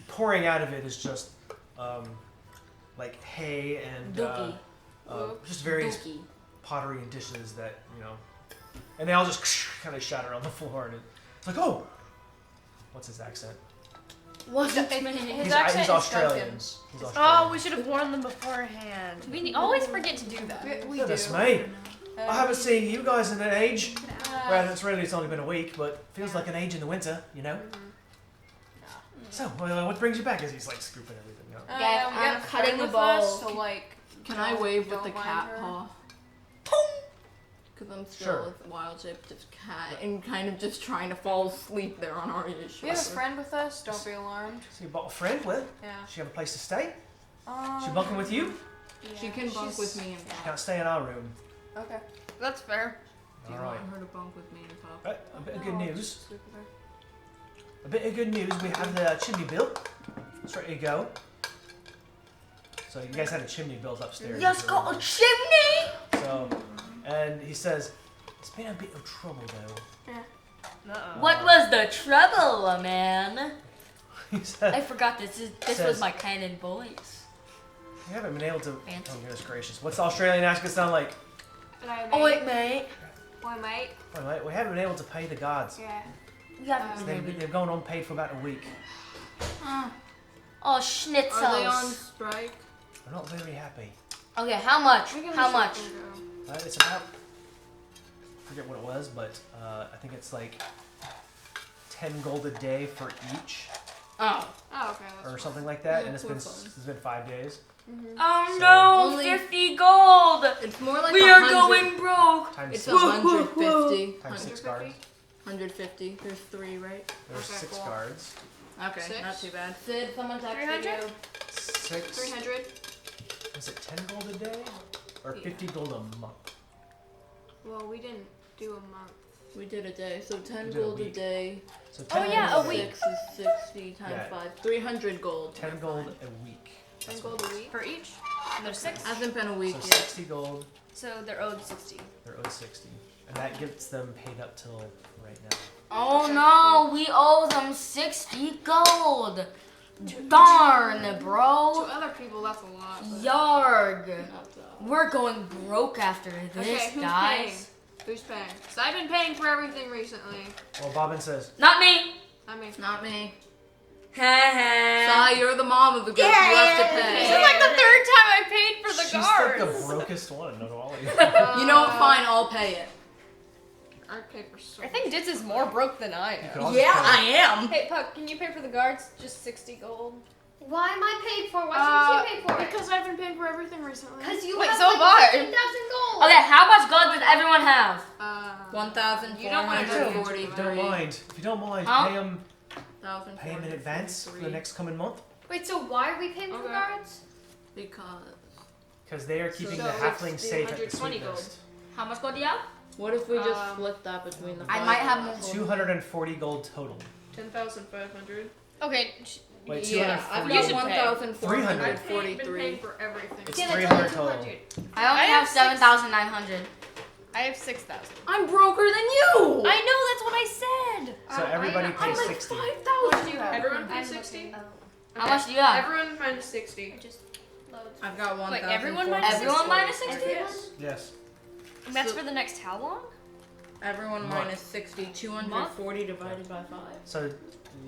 B: pouring out of it is just like hay and
D: Dookie.
B: just various
D: Dookie.
B: pottery and dishes that and they all just kind of shatter on the floor, and it's like, oh, what's his accent?
D: What's that?
F: His
B: He's
F: accent is
B: Australian.
F: Duncan.
B: He's
E: Oh,
B: Australian.
E: we should have warned them beforehand. We always forget to do that.
F: We
B: Goodness
F: do.
B: me. I haven't seen you guys in an age. Well, it's only been a week, but feels
F: Yeah.
B: like an age in the winter, you know? So, what brings you back? As he's like scooping everything up.
D: Yeah,
F: we
D: I'm
F: got a
D: cutting
F: friend
D: the
F: with us,
D: bowl.
F: So like,
C: Can I wave with
F: don't
C: the
F: mind
C: cat
F: her.
C: paw? Because I'm still
B: Sure.
C: a wild shaped cat and kind of just trying to fall asleep there on Arya's
F: We have a
C: shoulder.
F: friend with us. Don't be alarmed.
B: So you bought a friend with?
F: Yeah.
B: She have a place to stay? She
F: Um,
B: bunking with you?
C: She can bunk
F: she's-
C: with me and
B: She
C: Pop.
B: can't stay in our room.
F: Okay.
E: That's fair.
C: Do you
B: All right.
C: want her to bunk with me and Pop?
B: A bit of good
F: Oh, I'll
B: news.
F: just sleep with her.
B: A bit of good news. We have the chimney built. It's ready to go. So you guys had a chimney built upstairs.
D: Just got a chimney.
B: So, and he says, it's been a bit of trouble though.
E: Uh-oh.
D: What was the trouble, man?
B: He said,
D: I forgot this was
B: Says-
D: my canon voice.
B: we haven't been able to.
D: Fancy.
B: Oh, goodness gracious. What's the Australian accent sound like?
D: Oi, mate.
F: Boy, mate.
B: Well, mate, we haven't been able to pay the guards.
F: Yeah.
D: We haven't been
B: They've
D: able
B: they've gone unpaid for about a week.
D: Oh,
C: Are
D: schnitzels.
C: they on strike?
B: We're not very happy.
D: Okay, how much?
F: We can
D: How
F: just
D: much?
F: let them go.
B: It's about. I forget what it was, but I think it's like 10 gold a day for each,
D: Oh.
F: Oh, okay. That's
B: or something like that.
C: Yeah,
B: And it's
C: we're
B: been
C: fine.
B: 5 days.
D: Oh
B: So-
D: no,
C: Only-
D: 50 gold.
C: It's more like
D: We are
C: 100.
D: going broke.
B: Times
C: It's
B: six,
C: 150.
B: times 6 guards.
C: 150. There's 3, right?
B: There's
F: Okay,
B: 6
F: cool.
B: guards.
C: Okay,
F: 6?
C: not too bad.
D: Sid, someone's texting
F: 300?
D: you.
B: 6.
F: 300.
B: Was it 10 gold a day? Or 50 gold a month?
F: Well, we didn't do a month.
C: We did a day, so 10
B: We did a
C: gold a
B: week.
C: day.
B: So
E: Oh,
B: 10
E: yeah,
B: gold
E: a
B: day.
E: week.
C: 6 is 60 times
B: Yeah.
C: 5. 300 gold.
B: 10 gold a week.
F: 10 gold a week.
E: For each? And there's 6.
C: Hasn't been a week
B: So
C: yet.
B: 60 gold,
E: So they're owed 60.
B: they're owed 60. And that gets them paid up till right now.
D: Oh no, we owe them 60 gold. Darn,
F: To
D: bro.
F: other people, that's a lot. But...
D: Yarg.
C: Not that.
D: We're going broke after this,
F: Okay, who's
D: guys.
F: paying? Who's paying? Because I've been paying for everything recently.
B: Well, Bobbin says,
D: Not me.
F: I mean,
C: Not me.
D: Heh
C: Sai, you're the mom of the group. You have to
E: This
C: pay.
E: is like the third time I paid for the
B: she's
E: guards.
B: like the brokest one of all of you.
C: You know what? Fine, I'll pay it.
F: I paid for so
E: I think Ditz is more broke than I
B: You
E: am.
B: could all just
C: Yeah,
B: pay-
C: I am.
E: Hey, Puck, can you pay for the guards? Just 60 gold.
A: Why am I paid for? Why shouldn't you pay for it?
F: Because I've been paying for everything recently.
A: Because you
E: Wait,
A: have
E: so
A: like
E: have I.
A: 15,000 gold.
D: Okay, how much gold does everyone have?
F: You don't want to go into
B: If you
F: it.
B: don't mind,
D: Huh?
B: pay him in advance for the next coming month.
A: Wait, so why are we paying for
F: Okay.
A: guards?
C: Because.
B: Because they are keeping
F: So
B: the
F: it's
B: halfling
F: the
B: safe at the
F: 120
B: sweet
F: gold.
B: nest.
D: How much gold do you have?
C: What if we just
F: Um,
C: split that between the
D: I
C: five
D: might
C: of
D: have
C: us?
D: more.
B: 240 gold total.
F: 10,500.
E: Okay.
B: Wait,
C: Yeah,
B: 240.
C: I've
E: You
C: got
E: should pay.
C: 1,443.
F: I've been paying for everything.
B: It's
A: Yeah,
B: 300
A: that's
B: total.
A: 200.
D: I only
E: I
D: have
E: have
D: 7,900.
E: I have 6,000.
C: I'm broker than you!
E: I know, that's what I said.
B: So everybody
A: I'm
B: pays
A: like
B: 60.
C: 5,000!
E: What do you have?
F: Everyone
A: I'm
F: pays
A: looking-
F: 60?
A: oh,
D: How much do you have?
F: Everyone minus 60.
A: just loads.
C: I've got 1,000.
E: everyone minus
D: Everyone minus 60?
F: Yes.
B: Yes.
E: And that's
C: So-
E: for the next how long?
C: Everyone
B: Month.
C: minus 60. 240 divided by 5.
B: So,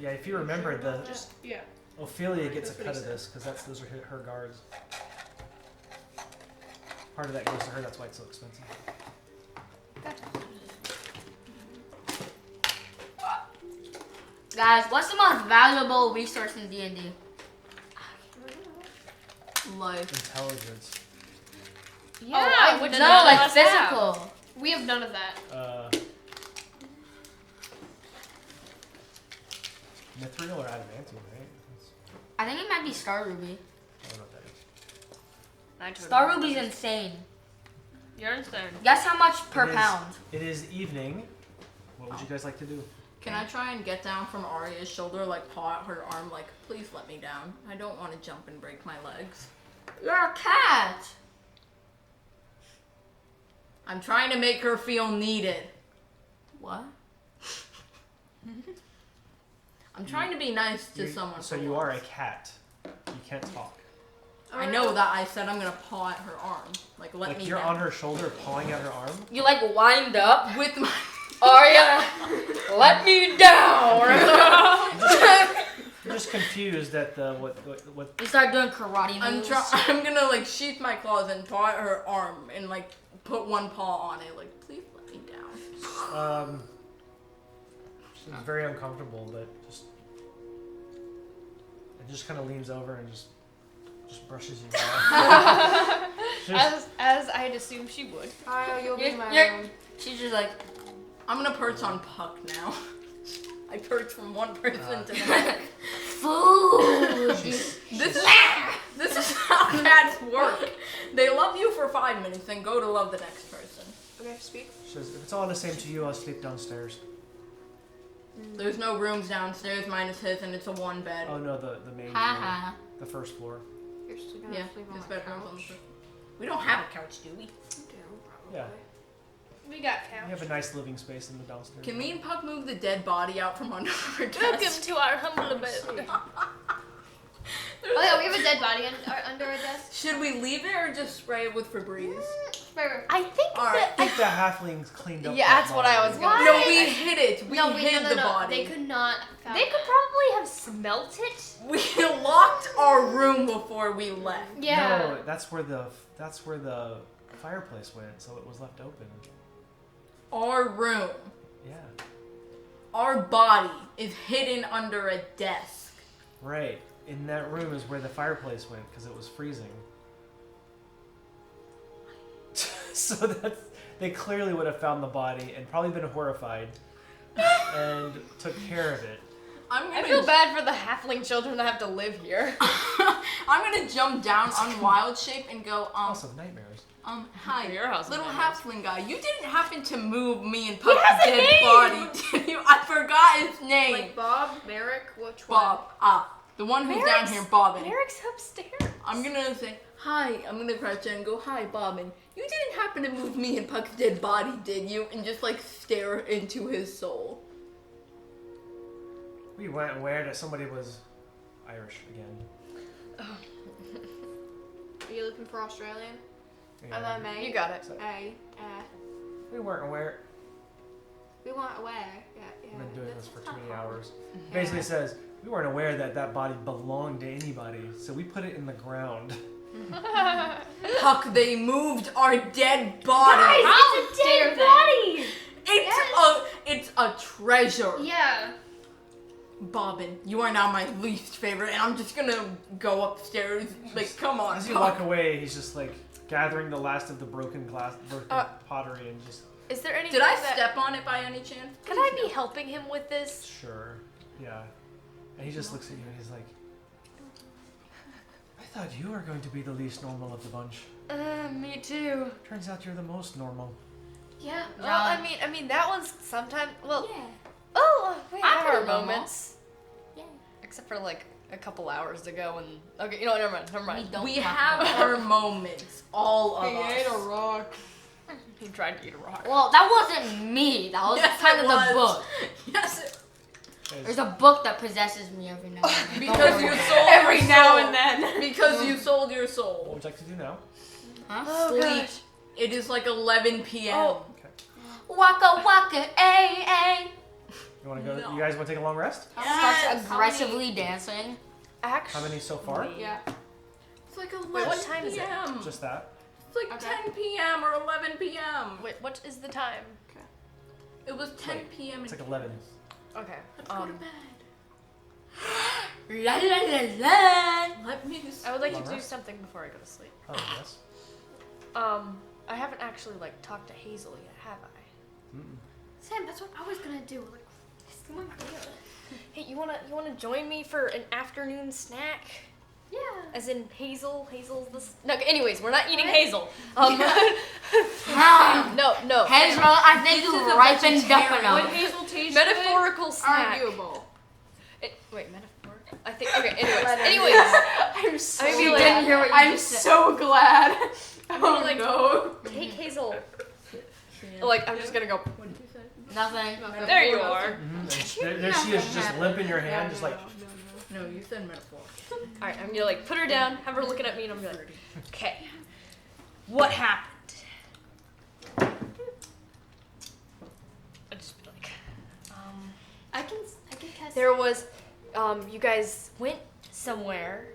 B: yeah, if you remember, the
F: Just, yeah.
B: Ophelia gets a
F: That's what
B: cut
F: he
B: of this because those are her guards. Part of that goes to her. That's why it's so expensive.
D: Guys, what's the most valuable resource in D&D?
C: Life.
B: Intelligence.
A: Yeah,
E: which
A: no,
E: none
D: No,
E: of
D: like
E: us have.
D: physical.
A: We have none of that.
B: Mithril or adamantium, right?
D: I think it might be Star Ruby.
B: I don't know what that is.
D: Star Ruby's insane.
A: You're insane.
D: Guess how much per
B: It is-
D: pound?
B: It is evening. What would you guys like to do?
C: Can I try and get down from Arya's shoulder, like paw at her arm, like, please let me down. I don't want to jump and break my legs.
D: You're a cat.
C: I'm trying to make her feel needed.
D: What?
C: I'm trying to be nice to
B: You-
C: someone.
B: So
C: for
B: you are a
C: once.
B: cat. You can't talk.
C: I know that I said I'm gonna paw at her arm. Like, let
B: Like
C: me
B: you're
C: down.
B: on her shoulder, pawing at her arm.
D: You like wind up?
C: With my...
D: Arya, let me down.
B: You're just confused at the what
D: You start doing karate moves.
C: I'm gonna, like, sheath my claws and paw at her arm and, like, put one paw on it. Like, please let me down.
B: She's very uncomfortable, but just kind of leans over and just brushes you off.
E: As I'd assume she would.
F: Kyle, you'll be my
D: You're-
F: own.
D: She's just like,
C: I'm gonna perch on Pucc now. I perch from one person to the next.
D: food.
C: This is how cats work. They love you for 5 minutes, then go to love the next person.
F: Okay, speak.
B: She says, if it's all the same to you, I'll sleep downstairs.
C: There's no rooms downstairs minus his, and it's a one bed.
B: Oh no, the main floor,
D: Haha.
B: the first floor.
F: You're still gonna
C: Yeah,
F: sleep on
C: his
F: my
C: bedroom's on the
F: couch.
C: first. We don't have a couch, do we?
F: You do, probably.
B: Yeah.
E: We got
B: You
E: couch.
B: have a nice living space in the downstairs.
C: Can me and Pucc move the dead body out from under our
E: Welcome
C: desk?
E: to our humble abode.
A: Oh yeah, we have a dead body under our desk.
C: Should we leave it or just spray it with Febreze?
A: Remember.
E: I think
C: Alright.
B: I think the halflings cleaned up.
E: Yeah,
B: that
E: that's what I
B: body.
E: was gonna
C: No,
E: say.
C: we hid it. We hid the body.
A: They could not. Found
E: They could probably have smelt it.
C: We locked our room before we left.
A: Yeah.
B: No, that's where the fireplace went, so it was left open.
C: Our room,
B: Yeah.
C: our body is hidden under a desk.
B: Right. In that room is where the fireplace went because it was freezing. So they clearly would have found the body and probably been horrified and took care of it.
E: I feel bad for the halfling children that have to live here.
C: I'm gonna jump down on Wild Shape and go,
B: Also nightmares.
C: hi,
E: Your house is
C: little
E: nice.
C: halfling guy. You didn't happen to move me and
E: He
C: Puck's
E: has a
C: dead
E: name!
C: body, did you? I forgot his name.
F: Like Bob, Merrick, which
C: Bob. The one who's down
E: Merrick's-
C: here, Bobbin.
E: Eric's upstairs.
C: I'm gonna say, hi. I'm gonna crouch down and go, hi, Bobbin. You didn't happen to move me and Puck's dead body, did you? And just, like, stare into his soul.
B: We weren't aware that somebody was Irish again.
F: Are you looking for Australian?
B: Yeah.
F: LMA.
E: You got it.
B: We weren't aware.
F: We weren't aware. Yeah.
B: I've been doing this for too
F: not
B: many
F: hard.
B: hours. Basically says, we weren't aware that that body belonged to anybody, so we put it in the ground.
C: Puck, they moved our dead body.
A: How dare they?
C: It's a treasure.
A: Yeah.
C: Bobbin, you are now my least favorite, and I'm just gonna go upstairs. Like, come on,
B: As you
C: Puck.
B: walk away, he's just like gathering the last of the broken pottery and just
E: Is there anything
C: Did I
E: that...
C: step on it by any chance?
E: Could I be helping him with this?
B: sure, yeah. And he just looks at you and he's like, I thought you were going to be the least normal of the bunch.
E: Me too.
B: Turns out you're the most normal.
A: Yeah.
E: Well, I mean, that one's sometimes. Well,
D: Yeah.
E: oh, we
D: I'm
E: have our
D: pretty normal.
E: moments.
D: Yeah.
E: Except for like a couple hours ago, and okay, you know what? Never mind.
D: Don't
C: We
D: talk
C: have
D: about
C: our moments, all of us.
E: rock. He tried to eat a rock.
D: Well, that wasn't me. That was
C: Yes,
D: kind
C: it
D: of
C: was.
D: the book.
C: Yes,
D: There's a book that possesses me every now and then.
C: because you sold
E: Every
C: your
E: now
C: soul.
E: and then.
C: Because you sold your
B: What
C: soul.
B: would you like to do now?
D: Huh?
E: Oh,
C: Sleep.
E: gosh.
C: It is like 11 p.m.
E: Oh.
D: Waka waka, ay.
B: You want to go?
C: No.
B: You guys want to take a long rest?
C: Yes.
D: Starts aggressively dancing.
E: Actually,
B: How many so far?
F: Yeah.
C: It's like 11
E: Wait, what time is it?
C: p.m.
B: Just that.
C: It's like 10 p.m. or 11 p.m.
E: Wait, what is the time?
C: It was 10 p.m.
B: It's like 11.
E: Okay.
C: Let's go to bed.
D: La la la la.
C: Let me
E: I would like
B: Long
E: to do
B: rest?
E: something before I go to sleep.
B: Oh yes.
E: I haven't actually like talked to Hazel yet, have I?
B: Mm-mm.
A: Sam, that's what I was gonna do. Like, just come on,
E: Hey, you wanna join me for an afternoon snack?
A: yeah.
E: As in Hazel? Hazel's this. No, anyways, we're not eating
A: What?
E: Hazel.
D: Mom,
E: No.
D: Hazel, I think
C: This
D: you
C: is a
D: ripened up
C: vegetarian.
D: enough.
C: Would Hazel taste
E: Metaphorical
C: good?
E: snack.
C: Arguable.
E: Wait, metaphorical? I think. Okay. Anyways.
C: I'm so
E: I mean,
D: You
E: like,
D: didn't hear what you
C: I'm
D: just said.
C: so glad.
E: gonna, like,
C: no.
E: Take Hazel. Like, I'm just gonna go.
D: Nothing.
E: There you are.
B: There she is, just limp in your hand, just like.
C: No, you said metaphor.
E: Alright, I'm gonna like put her down, have her looking at me, and I'm gonna be like, okay. What happened? I'll just be like,
A: I can cast.
E: there was, you guys went somewhere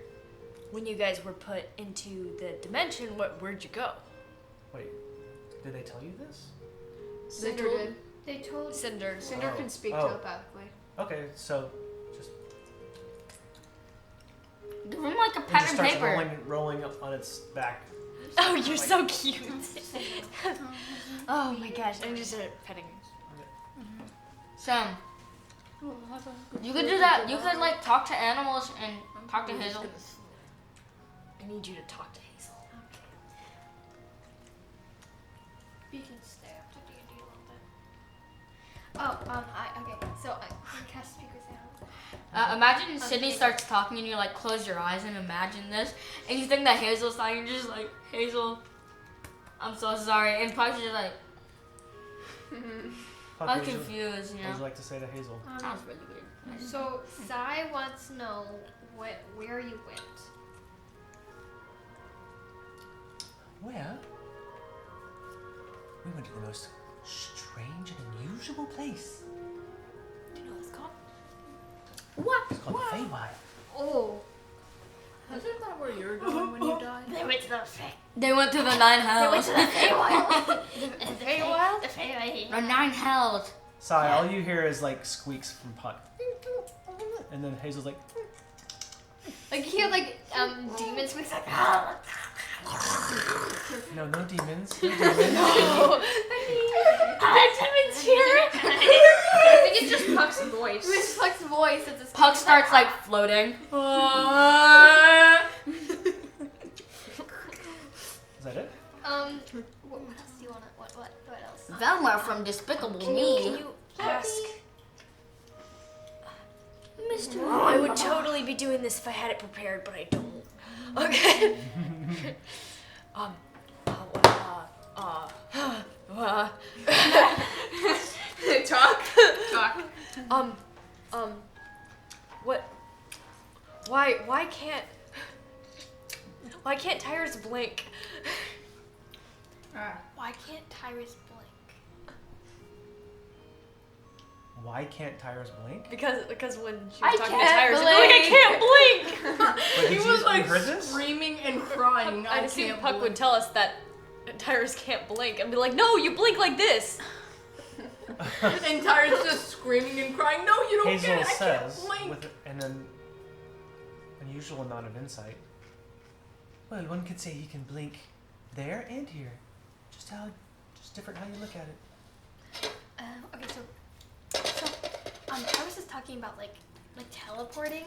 E: when you guys were put into the dimension. Where'd you go?
B: Wait, did they tell you this?
C: Cinder did.
A: They told.
E: Cinder.
C: Cinder
B: Oh.
C: can speak
B: Oh.
C: telepathically.
B: Okay, so just
D: Give him like a
B: it
D: pen
B: just
D: and
B: starts
D: paper.
B: rolling up on its back.
E: Oh, you're so cute. Oh my gosh, I'm just petting her.
D: Sam, you could do that. You could like talk to animals and talk to Hazel.
E: I need you to talk to Hazel.
A: You can stay up to D&D a little bit. Okay. So I can cast Speaker Sound.
D: Imagine Sydney starts talking and you like close your eyes and imagine this, and you think that Hazel's talking. You're just like, Hazel, I'm so sorry, and Puck's just like,
B: Fuck,
D: I'm
B: what would you-
D: confused, you
B: What would you
D: know.
B: like to say to Hazel?
D: That was really weird.
A: So Sai wants to know where you went.
B: Where? We went to the most strange and unusual place.
A: Do you know what it's called?
B: What? It's called the Feywild.
A: Oh.
C: Isn't that where you're going when you die?
A: They went to the
D: They went to the 9 hells.
A: Feywild. The Feywild? The Feywild.
D: The 9 hells.
B: Sigh, all you hear is like squeaks from Puck. And then Hazel's like,
A: Like you hear like demons squeaks like
B: no demons. No demons.
A: demons here. I think it's just Puck's voice. It's Puck's voice. It's a
D: Puck starts like floating.
B: Is that it?
A: What else do you wanna? What else?
D: Velma from Despicable
A: Can
D: Me.
A: you ask?
E: Mr. I would totally be doing this if I had it prepared, but I don't. Okay.
C: Talk.
E: What? Why can't Tyrus blink?
A: Why can't Tyrus blink?
B: Why can't Tyrus blink?
E: Because when she
A: I
E: was talking to
A: can't
E: Tyrus, she'd be like, I can't blink.
B: But
C: He
B: did
C: was
B: you
C: like
B: heard this?
C: screaming and crying.
E: I'd assume Puck would tell us that Tyrus can't blink and be like, no, you blink like this.
C: And Tyrus just screaming and crying. No, you don't
B: Hazel
C: get it. I
B: says,
C: can't blink.
B: with and an unusual amount of insight. Well, one could say he can blink there and here. Just different how you look at it.
A: Okay, so Tyrus is talking about like teleporting.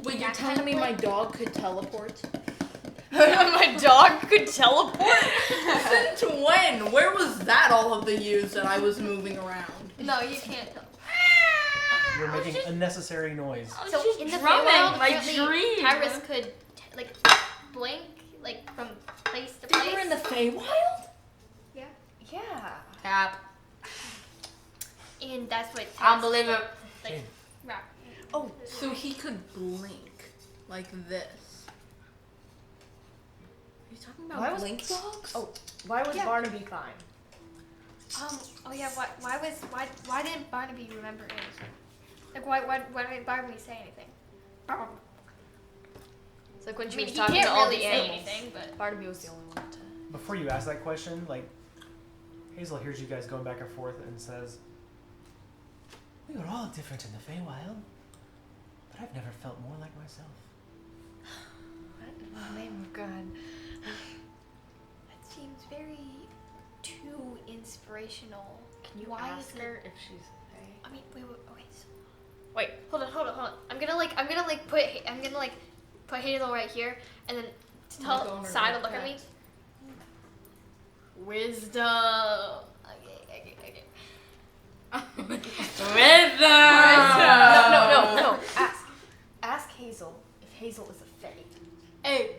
C: Wait, you're
A: that
C: telling
A: kind
C: me
A: of
C: my
A: blink?
C: dog could teleport?
E: My dog could teleport?
C: Since when? Where was that all of the years that I was moving around?
A: No, you can't.
B: You're making unnecessary noise.
A: So in the
D: drumming
A: Feywild,
D: my
A: apparently
D: dream.
A: Tyrus could like blink like from place to place.
C: You were in the Feywild?
A: Yeah.
E: Yeah.
D: Tap.
A: And that's what.
D: I don't believe it.
A: Like, rap.
C: Oh, so he could blink like this. Are you talking
E: Why
C: about
E: was-
C: blink dogs?
E: Oh, why was
A: Yeah.
E: Barnaby fine?
A: Oh yeah. Why didn't Barnaby remember anything? Like why didn't Barnaby say anything?
E: It's like when
A: I
E: she
A: mean,
E: was
A: he
E: talking
A: can't
E: to all
A: really
E: the
A: say
E: animals.
A: anything, but
E: Barnaby was the only one to.
B: Before you ask that question, like Hazel hears you guys going back and forth and says, "We were all different in the Feywild, but I've never felt more like myself."
E: What in the name of God?
A: seems very too inspirational.
E: Can you
A: Why
E: ask
A: is it-
E: her if she's fey?
A: I mean, wait, okay. So,
E: Wait.
A: hold on. I'm gonna put Hazel right here, and then tell Sai to look at me. Wisdom. Okay.
D: Rhythm.
E: No. Ask Hazel if Hazel is a fey.
A: Hey,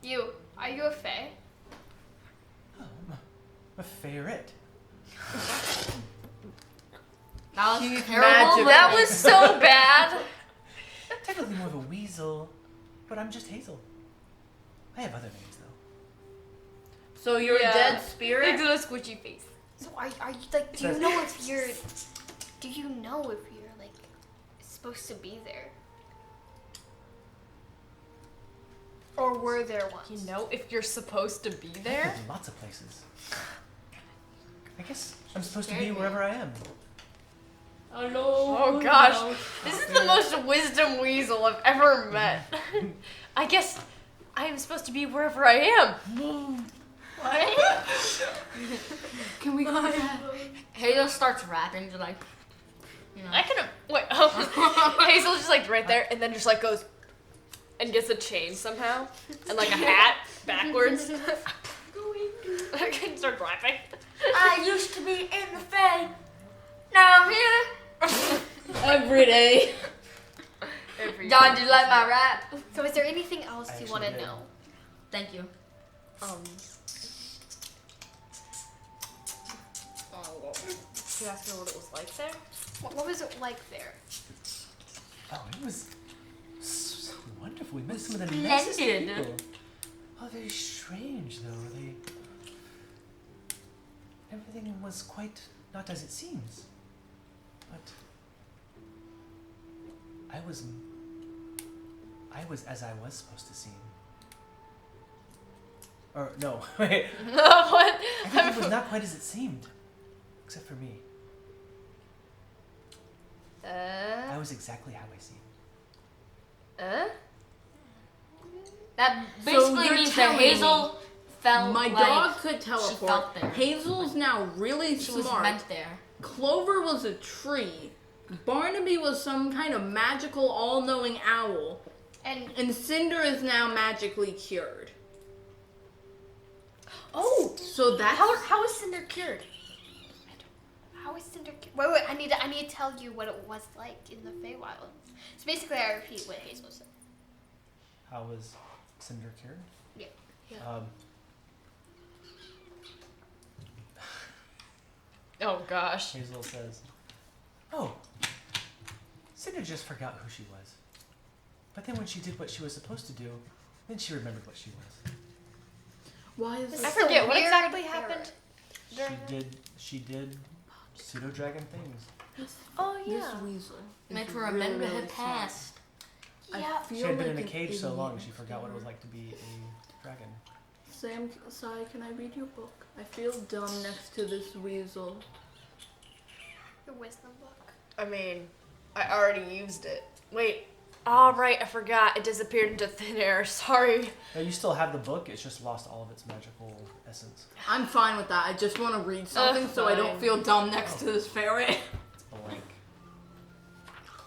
A: you. Are you a fae?
B: Oh, I'm a ferret.
D: That was
C: She's
D: terrible.
C: magical.
E: That was so bad.
B: Technically more of a weasel, but I'm just Hazel. I have other names though.
C: So you're
E: Yeah.
C: a dead spirit?
A: Look at the squishy face. So are you like? Do you know if you're like supposed to be there? Or were there once?
E: You know if you're supposed to be
B: I've
E: there?
B: been lots of places. I guess I'm supposed to be wherever I am.
E: Oh gosh, this is the most wisdom weasel I've ever met. I guess I am supposed to be wherever I am.
C: Can we go back?
D: Hazel starts rapping, just like, you know.
E: I can wait. Hazel's just like right there, and then just like goes and gets a chain somehow, and like a hat backwards. I can start rapping.
D: I used to be in the Fae. Now I'm here.
C: Every day.
D: John, do you like my rap?
A: So is there anything else
B: I
A: you want to
B: actually did.
A: know?
D: Thank you.
E: Can you ask her what it was like there?
A: What was it like there?
B: Oh, it was so wonderful. We met some of the nicest
D: Splendid.
B: people. Oh, very strange though. Everything was quite not as it seems. But I was as I was supposed to seem. Or no, wait.
E: What?
B: Everything was not quite as it seemed, except for me. I was exactly how I seemed.
D: That
C: So
D: basically
C: you're
D: means that
C: telling me
D: Hazel felt
C: My
D: like
C: dog could
D: she
C: teleport.
D: felt there.
C: Hazel's now really
D: She was
C: smart.
D: meant there.
C: Clover was a tree. Barnaby was some kind of magical, all-knowing owl. And Cinder is now magically cured.
E: Oh,
C: So that's
E: how is Cinder cured?
A: How is Cinder? Wait! I need to tell you what it was like in the Feywild. So basically, I repeat what Hazel said.
B: How was Cinder cured?
A: Yeah.
E: Oh gosh.
B: Hazel says, "Oh, Cinder just forgot who she was. But then when she did what she was supposed to do, then she remembered what she was.
C: why is
A: This
E: I
C: this?
A: is
E: forget
A: a
E: what
A: weird
E: exactly
A: error.
E: happened.
B: She did pseudo dragon things.
E: Oh
C: This
E: yeah.
C: weasel. is
D: Meant to
C: really,
D: remember
C: really
D: her
C: smart.
D: past.
C: I
A: Yeah.
C: feel
B: She had been
C: like
B: in a
C: an
B: cage so
C: idiot
B: long she
C: next
B: forgot
C: to
B: what it
C: her.
B: was like to be a dragon.
C: Sam, Sai, can I read your book? I feel dumb next to this weasel.
A: Your wisdom book.
E: I mean, I already used it. Wait. Oh right, I forgot. It disappeared into thin air. Sorry.
B: No, you still have the book, it's just lost all of its magical essence.
C: I'm fine with that. I just want to read something so I don't
E: fine.
C: feel dumb next to this ferret.
B: It's blank.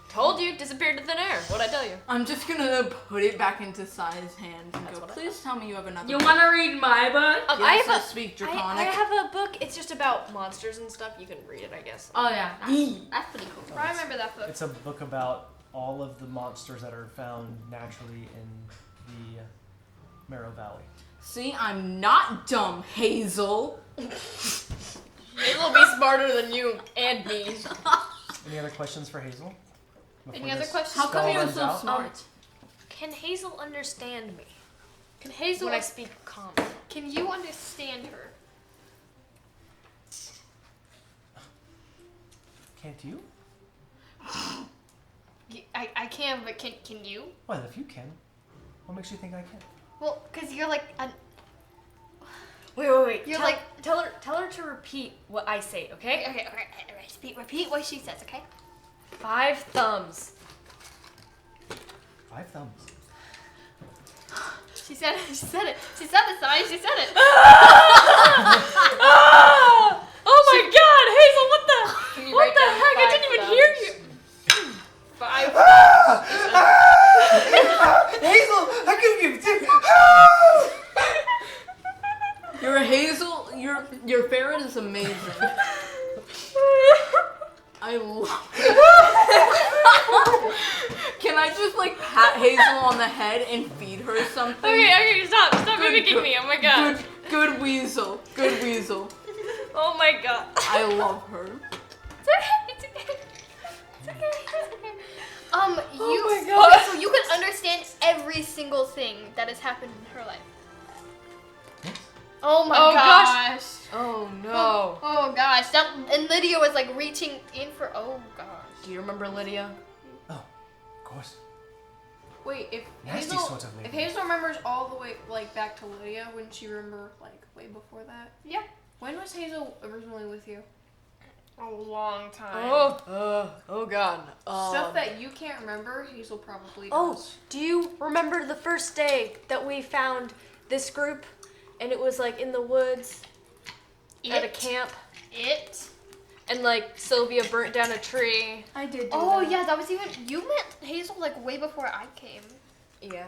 E: Told you, disappeared to thin air. What'd I tell you?
C: I'm just gonna put it back into Sai's hands and
E: That's
C: go,
E: what I
C: please tell me you have another
D: You
C: book."
D: want to read my book?
E: I
C: Yes,
E: have
C: I speak
E: I
C: Draconic.
E: have a book. It's just about monsters and stuff. You can read it, I guess.
D: Oh yeah, that's pretty cool.
A: I remember that book.
B: It's a book about all of the monsters that are found naturally in the Marrow Valley.
C: See, I'm not dumb, Hazel.
E: It'll be smarter than you and me.
B: Any other questions for Hazel? Before
A: Any other
B: this
A: questions?
C: How come
B: spell
C: you're
B: runs
C: so
B: out?
C: smart?
E: Can Hazel understand me
A: Can Hazel?
E: when I speak common?
A: Can you understand her?
B: Can't you?
A: I can, but can you?
B: Well, if you can. What makes you think I can?
A: Well, cause you're like a.
E: Wait.
A: You're
E: tell her to repeat what I say, okay?
A: Okay. Repeat what she says, okay?
E: 5 thumbs.
B: 5 thumbs.
A: She said it. She said it. She said the sign. She said it.
E: Oh my God, Hazel!
D: Can you
E: What
D: write
E: the
D: down
E: heck? I
D: 5
E: didn't even
D: thumbs?
E: hear you. 5.
B: Hazel, I can give you.
C: Your Hazel, your ferret is amazing. I love it. Can I just like pat Hazel on the head and feed her something?
E: Okay, stop mimicking
C: good-
E: me. Oh my God.
C: Good weasel. Good weasel.
E: Oh my God.
C: I love her.
A: It's okay. It's okay. It's okay. It's okay. You.
E: my God.
A: Okay, so you can understand every single thing that has happened in her life. Oh my
E: Oh,
A: gosh.
E: gosh. Oh no.
A: Oh gosh. And Lydia was like reaching in for. Oh gosh.
E: Do you remember Lydia?
B: Oh, of course.
F: Wait, if
B: Nasty
F: Hazel,
B: sort of lady.
F: if Hazel remembers all the way like back to Lydia, wouldn't she remember like way before that?
A: Yeah.
F: When was Hazel originally with you?
A: A long time.
E: Oh God.
F: Stuff that you can't remember, Hazel probably does.
G: Oh, do you remember the first day that we found this group, and it was like in the woods at a camp,
E: and like Sylvia burnt down a tree.
F: I did.
A: Oh yeah, that was even. You met Hazel like way before I came.
E: Yeah.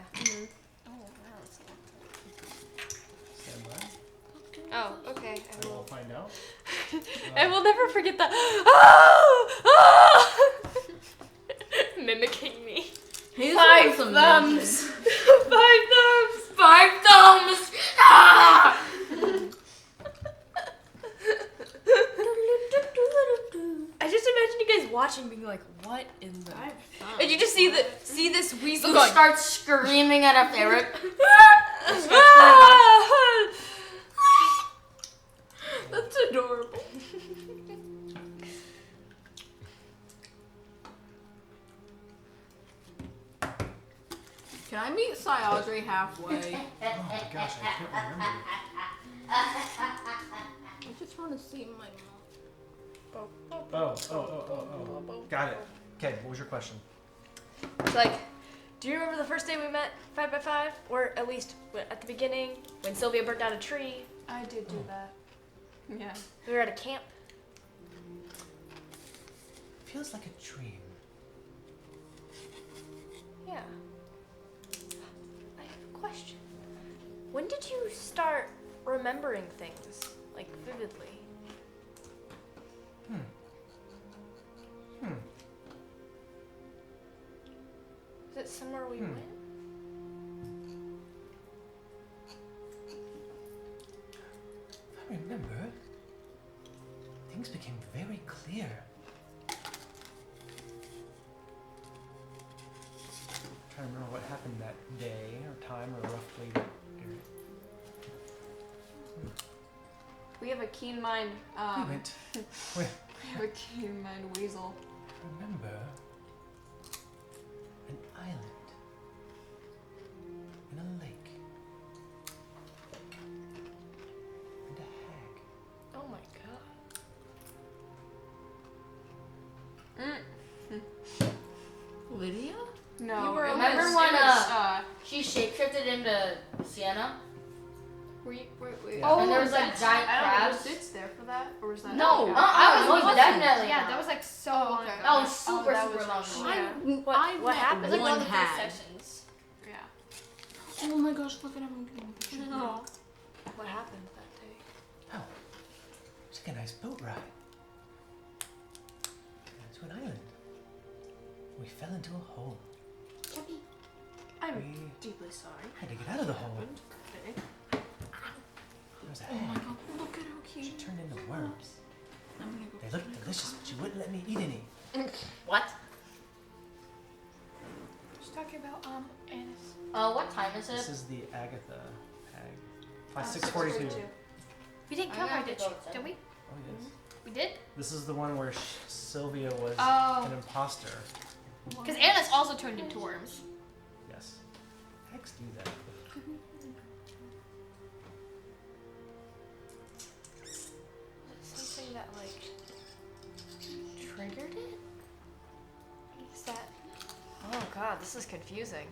A: Oh wow.
B: Stand by.
E: Oh, okay.
B: I will find out.
E: I will never forget that. Oh! Mimicking me.
C: Hazel
F: Five
C: is amazing.
F: thumbs.
E: 5 thumbs.
D: 5 thumbs. Ah!
E: I just imagine you guys watching, being like, "What in the?" And you just see this weasel
D: You
E: going.
D: start screaming at a ferret.
C: That's adorable. Can I meet Audrey halfway?
B: Oh my gosh, I can't remember.
C: I just want to see my mom.
B: Oh. Got it. Okay, what was your question?
E: It's like, do you remember the first day we met 5x5, or at least at the beginning when Sylvia burnt down a tree?
F: I did do that. Yeah.
E: We were at a camp.
B: Feels like a dream.
E: Yeah. I have a question. When did you start remembering things, like vividly? Is it somewhere we went?
B: I remember. Things became very clear. I'm trying to remember what happened that day or time or roughly that period.
F: We have a keen mind.
B: We went.
F: We have a keen mind weasel.
B: Remember an island in a lake and a hag.
E: Oh my god.
C: Lydia?
F: No.
E: You were
D: Remember
F: it was,
D: when,
F: it was,
D: she shapeshifted into Sienna?
F: wait.
B: Yeah.
D: And there was like giant
F: I don't know.
D: crabs.
F: Was Ditz there for that, or was that?
D: No,
F: after?
D: I was
A: He wasn't.
D: definitely
A: Yeah,
D: not.
A: that was like so
F: Oh,
A: long
F: okay.
A: ago.
D: That was super,
F: that
D: super
F: was
D: long.
F: really-
A: Yeah.
E: What
C: met
E: happened?
A: It was like one of the
C: hag.
A: first sessions.
F: Yeah.
C: Oh my gosh, look at him.
E: What happened that day?
B: Oh, it's like a nice boat ride. To an island. We fell into a hole.
F: I'm
B: We
F: deeply sorry.
B: had to get out of the hole.
F: Okay.
B: There was a
C: Oh my
B: hag.
C: god, look at how
B: She
C: cute.
B: turned into worms.
C: I'm gonna go.
B: They looked delicious, but she wouldn't let me eat any.
D: What?
A: She's talking about Annis.
D: What time is
B: This
D: it?
B: is the Agatha hag. 6:42.
A: We didn't
D: I
A: kill her,
D: have to
A: did
D: go
A: she?
D: outside.
A: Did we?
B: Oh yes.
A: We did?
B: This is the one where Sylvia was
A: Oh.
B: an imposter.
A: Because Annis also turned into worms.
B: Yes. Hags do that.
E: Something that like triggered it? Is that? Oh god, this is confusing.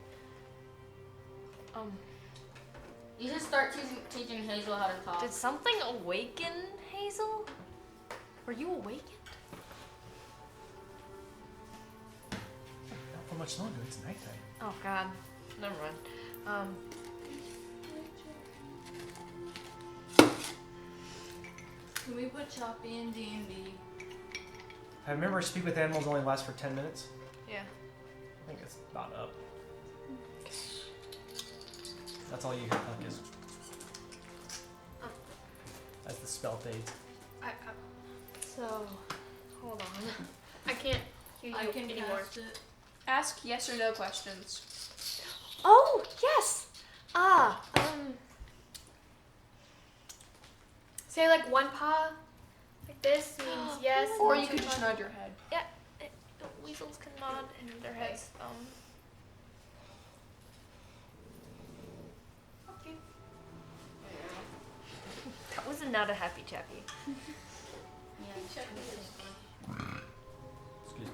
D: You should start teaching Hazel how to talk.
G: Did something awaken Hazel? Were you awakened?
B: Not for much longer. It's nighttime.
G: Oh God. Never mind.
C: Can we put Choppy in D&D?
B: I remember Speak with Animals only lasts for 10 minutes.
G: Yeah.
B: I think it's about up. That's all you hear, Pucc, is. That's the spell fades.
G: So, hold on.
A: I can't hear you
C: I can
A: anymore.
C: cast it.
F: Ask yes or no questions.
G: Oh yes.
A: Say like one paw, like this means yes.
F: Or
A: and
F: you
A: two
F: could just
A: paws-
F: nod your head.
G: Weasels can nod in their heads.
A: Okay.
G: That was not a happy chappy.
B: Excuse me.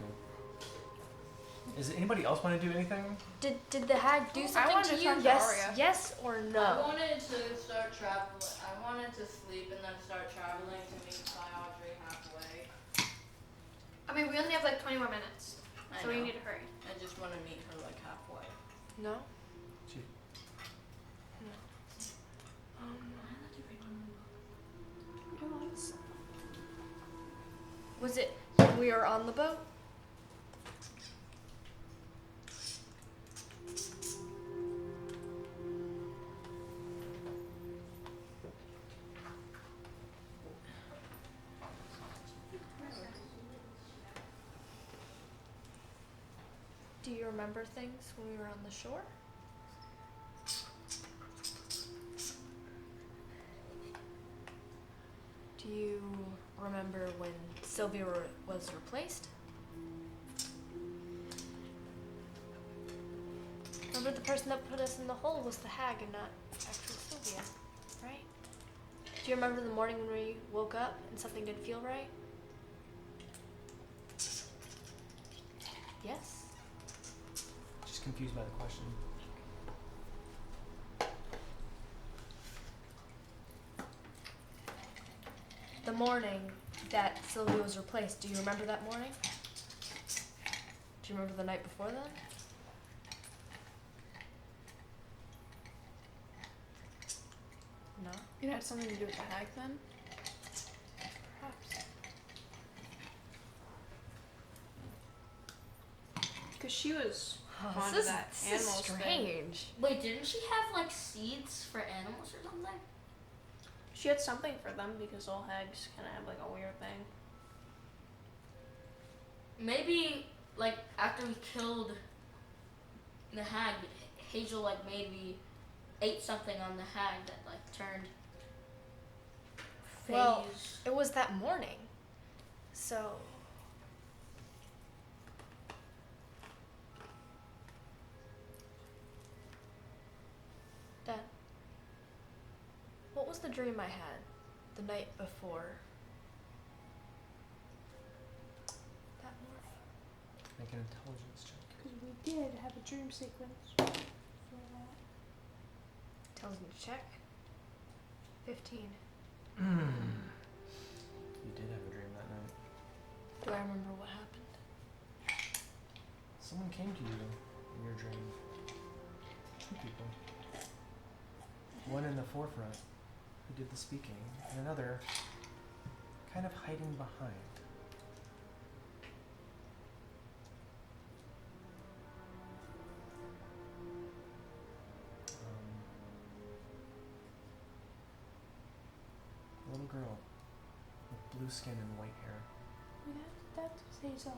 B: Is it anybody else want to do anything?
G: Did the hag do something
F: wanted
G: to
F: to
G: you?
F: talk to
G: Yes,
F: Arya.
G: yes or
C: I
G: no?
C: wanted to start traveling. I wanted to sleep and then start traveling to meet Audrey halfway.
A: I mean, we only have like 20 more minutes,
C: I
A: so
C: know.
A: we need to hurry.
C: I just want to meet her like halfway.
G: No.
B: She,
G: Was it when we were on the boat? Do you remember things when we were on the shore? Do you remember when Sylvia was replaced? Remember the person that put us in the hole was the hag and not actual Sylvia, right? Do you remember the morning when we woke up and something didn't feel right? Yes?
B: she's confused by the question.
G: The morning that Sylvia was replaced, do you remember that morning? Do you remember the night before then? No?
F: It had something to do with the hag then?
G: Perhaps.
F: Because she was
G: Oh,
F: fond of that animals thing.
G: strange.
D: Wait, didn't she have like seeds for animals or something?
F: She had something for them because all hags kind of have like a weird thing.
D: Maybe like after we killed the hag, Hazel like maybe ate something on the hag that like turned phase.
G: Well, it was that morning. So. Dad, what was the dream I had the night before? That morning.
B: Make an intelligence check.
F: Because we did have a dream sequence for that.
G: Intelligence check. 15.
B: You did have a dream that night.
G: Do I remember what happened?
B: Someone came to you in your dream. Two people. One in the forefront, who did the speaking, and another kind of hiding behind. A little girl with blue skin and white hair.
F: That was Hazel.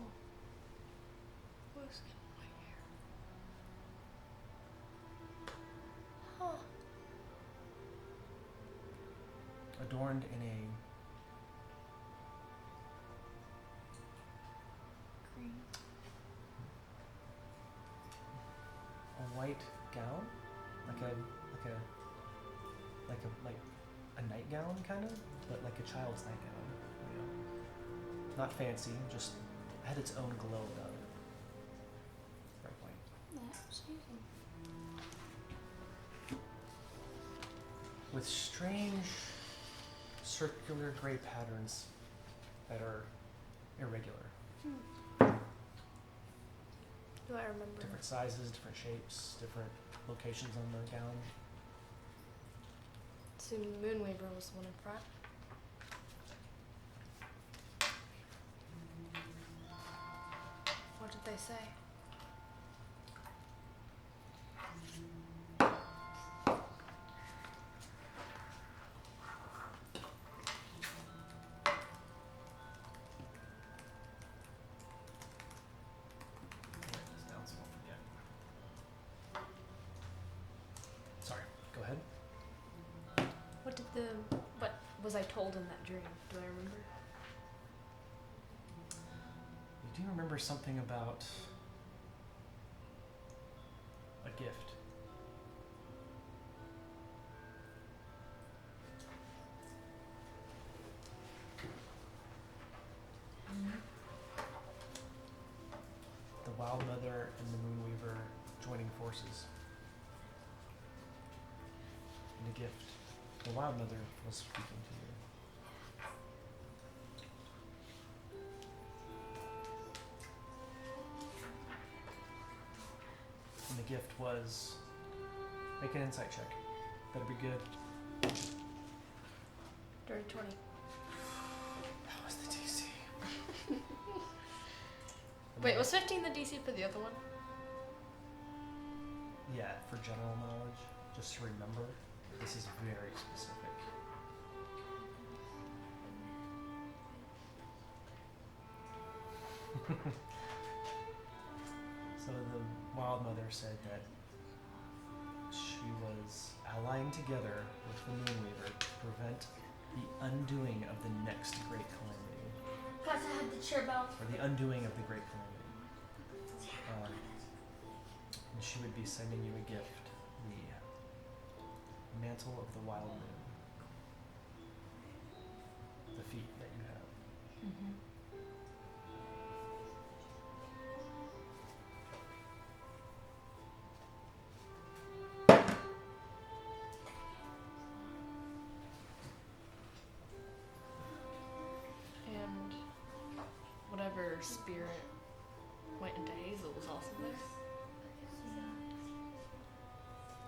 G: Blue skin, white hair. Huh.
B: Adorned in a
G: Green.
B: white gown, like a nightgown kind of, but like a child's nightgown. You know, not fancy, just had its own glow about it. Very white.
F: That was Hazel.
B: with strange circular gray patterns that are irregular.
G: Do I remember?
B: Different sizes, different shapes, different locations on the gown.
G: So Moonweaver was the one in front. What did they say?
B: Sorry, go ahead.
G: What was I told in that dream? Do I remember?
B: You do remember something about a gift. The Wild Mother and the Moonweaver joining forces. And a gift. The Wild Mother was speaking to you. And the gift was, make an insight check. That'd be good.
G: Dirty 20.
B: That was the DC.
G: Wait, was 15 the DC for the other one?
B: Yeah, for general knowledge, just to remember, this is very specific. So the Wild Mother said that she was allying together with the Moonweaver to prevent the undoing of the next great calamity,
D: Guys, I had the chair bell.
B: or the undoing of the great calamity. And she would be sending you a gift, the Mantle of the Wild Moon, the feat that you have.
C: Mm-hmm.
G: And whatever spirit went into Hazel was also there.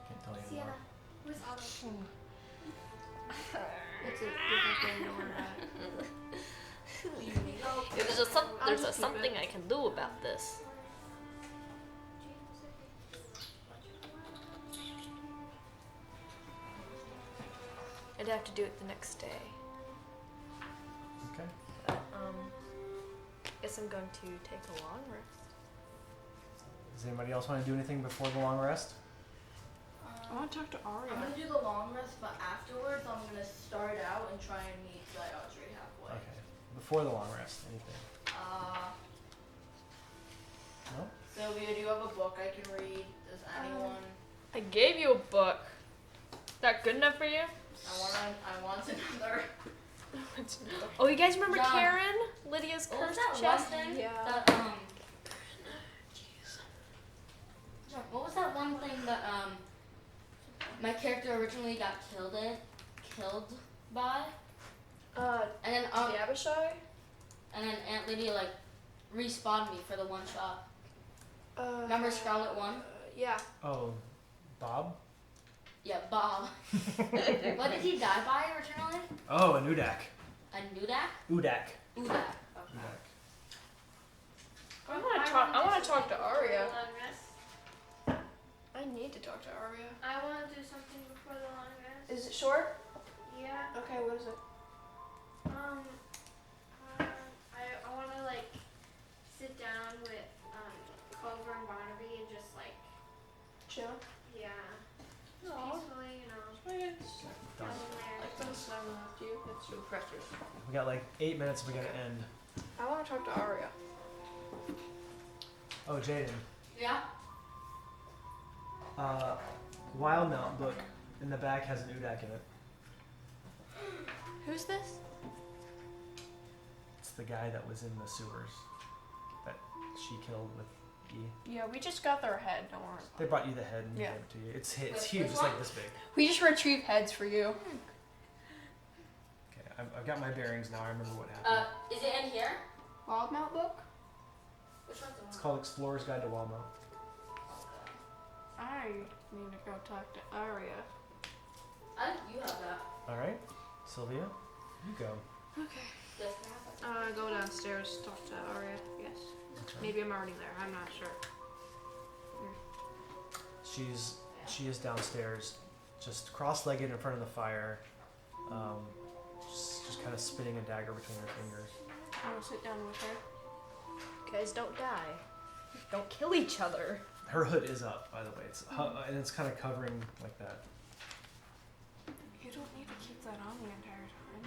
B: Can't tell you anymore.
A: Where's Otto?
C: It's a different thing than that.
G: There's a something I can do about this. I'd have to do it the next day.
B: Okay.
G: But, guess I'm going to take a long rest.
B: Does anybody else want to do anything before the long rest?
F: I want to talk to Aria.
C: I'm gonna do the long rest, but afterwards I'm gonna start out and try and meet Audrey halfway.
B: Okay. Before the long rest, anything? No?
C: Sylvia, do you have a book I can read? Does anyone?
G: I gave you a book. That good enough for you?
C: I want another.
G: Oh, you guys remember
D: John.
G: Karen? Lydia's
D: What was
G: cursed
D: that one
G: chest?
D: thing?
F: Yeah.
D: That, John, what was that one thing that my character originally got killed by? And then
F: The Abishai?
D: and then Aunt Lydia like respawned me for the one shot. Remember Scarlet One?
F: Yeah.
B: Oh, Bob?
D: Yeah, Bob. What did he die by originally?
B: Oh, an Udak.
D: A Nudak?
B: Udak.
D: Udak.
B: Udak.
G: I want to talk to Aria.
A: Long rest.
F: I need to talk to Aria.
A: I want to do something before the long rest.
F: Is it short?
A: Yeah.
F: Okay, what is it?
A: I want to like sit down with Clover and Barnaby and just like
F: Chill?
A: yeah, just
F: Aw.
A: peacefully, you know.
B: Done.
A: down there.
F: Like this, and I will have you. It's your precious.
B: We got like 8 minutes. We gotta end.
F: I want to talk to Aria.
B: Oh, Jaden.
D: Yeah.
B: Wild Mount book in the back has an Udak in it.
G: Who's this?
B: It's the guy that was in the sewers that she killed with
F: Yeah, we just got their head. Don't worry.
B: They brought you the head and
F: Yeah.
B: gave it to you. It's huge. It's like this big.
F: We just retrieve heads for you.
B: Okay, I've got my bearings now. I remember what happened.
D: Is it in here?
F: Wildmount book?
D: Which one's the
B: It's
D: one?
B: called Explorer's Guide to Wildmount.
F: I need to go talk to Arya.
D: I think you have that.
B: All right, Sylvia, you go.
F: Okay.
D: Yes, I have that.
F: Go downstairs, talk to Arya. Yes.
B: Okay.
F: Maybe I'm already there. I'm not sure.
B: She is downstairs, just cross-legged in front of the fire, just kind of spinning a dagger between her fingers.
F: I will sit down with her.
E: Guys, don't die. Don't kill each other.
B: Her hood is up, by the way. And it's kind of covering like that.
F: You don't need to keep that on the entire time.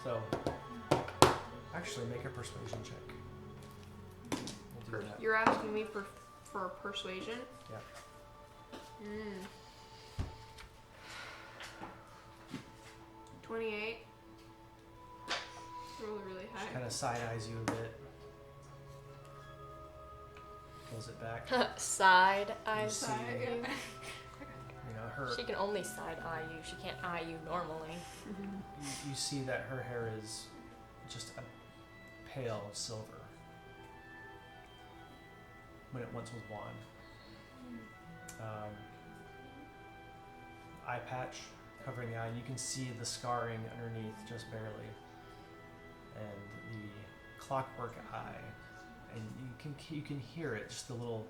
B: So, actually, make a persuasion check. We'll do that.
F: You're asking me for persuasion?
B: Yeah.
F: 28. Really high.
B: She kind of side eyes you a bit. Pulls it back.
E: Side eye.
B: You see, her.
E: She can only side eye you. She can't eye you normally.
B: You see that her hair is just a pale silver when it once was blonde. Eye patch covering the eye. You can see the scarring underneath just barely, and the clockwork eye, and you can hear it, just the little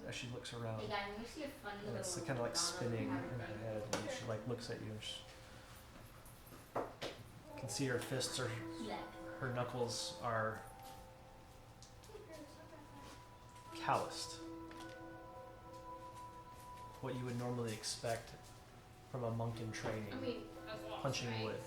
B: as she looks around,
D: Hey guys, let me see a funny
B: and it's
D: little
B: kind of like
D: Madonna
B: spinning
D: have
B: in her
D: it
B: head, and she like looks at you. You can see her fists are, her knuckles are calloused. What you would normally expect from a monk in training,
A: I mean, that's lost,
B: punching
A: right?
B: wood.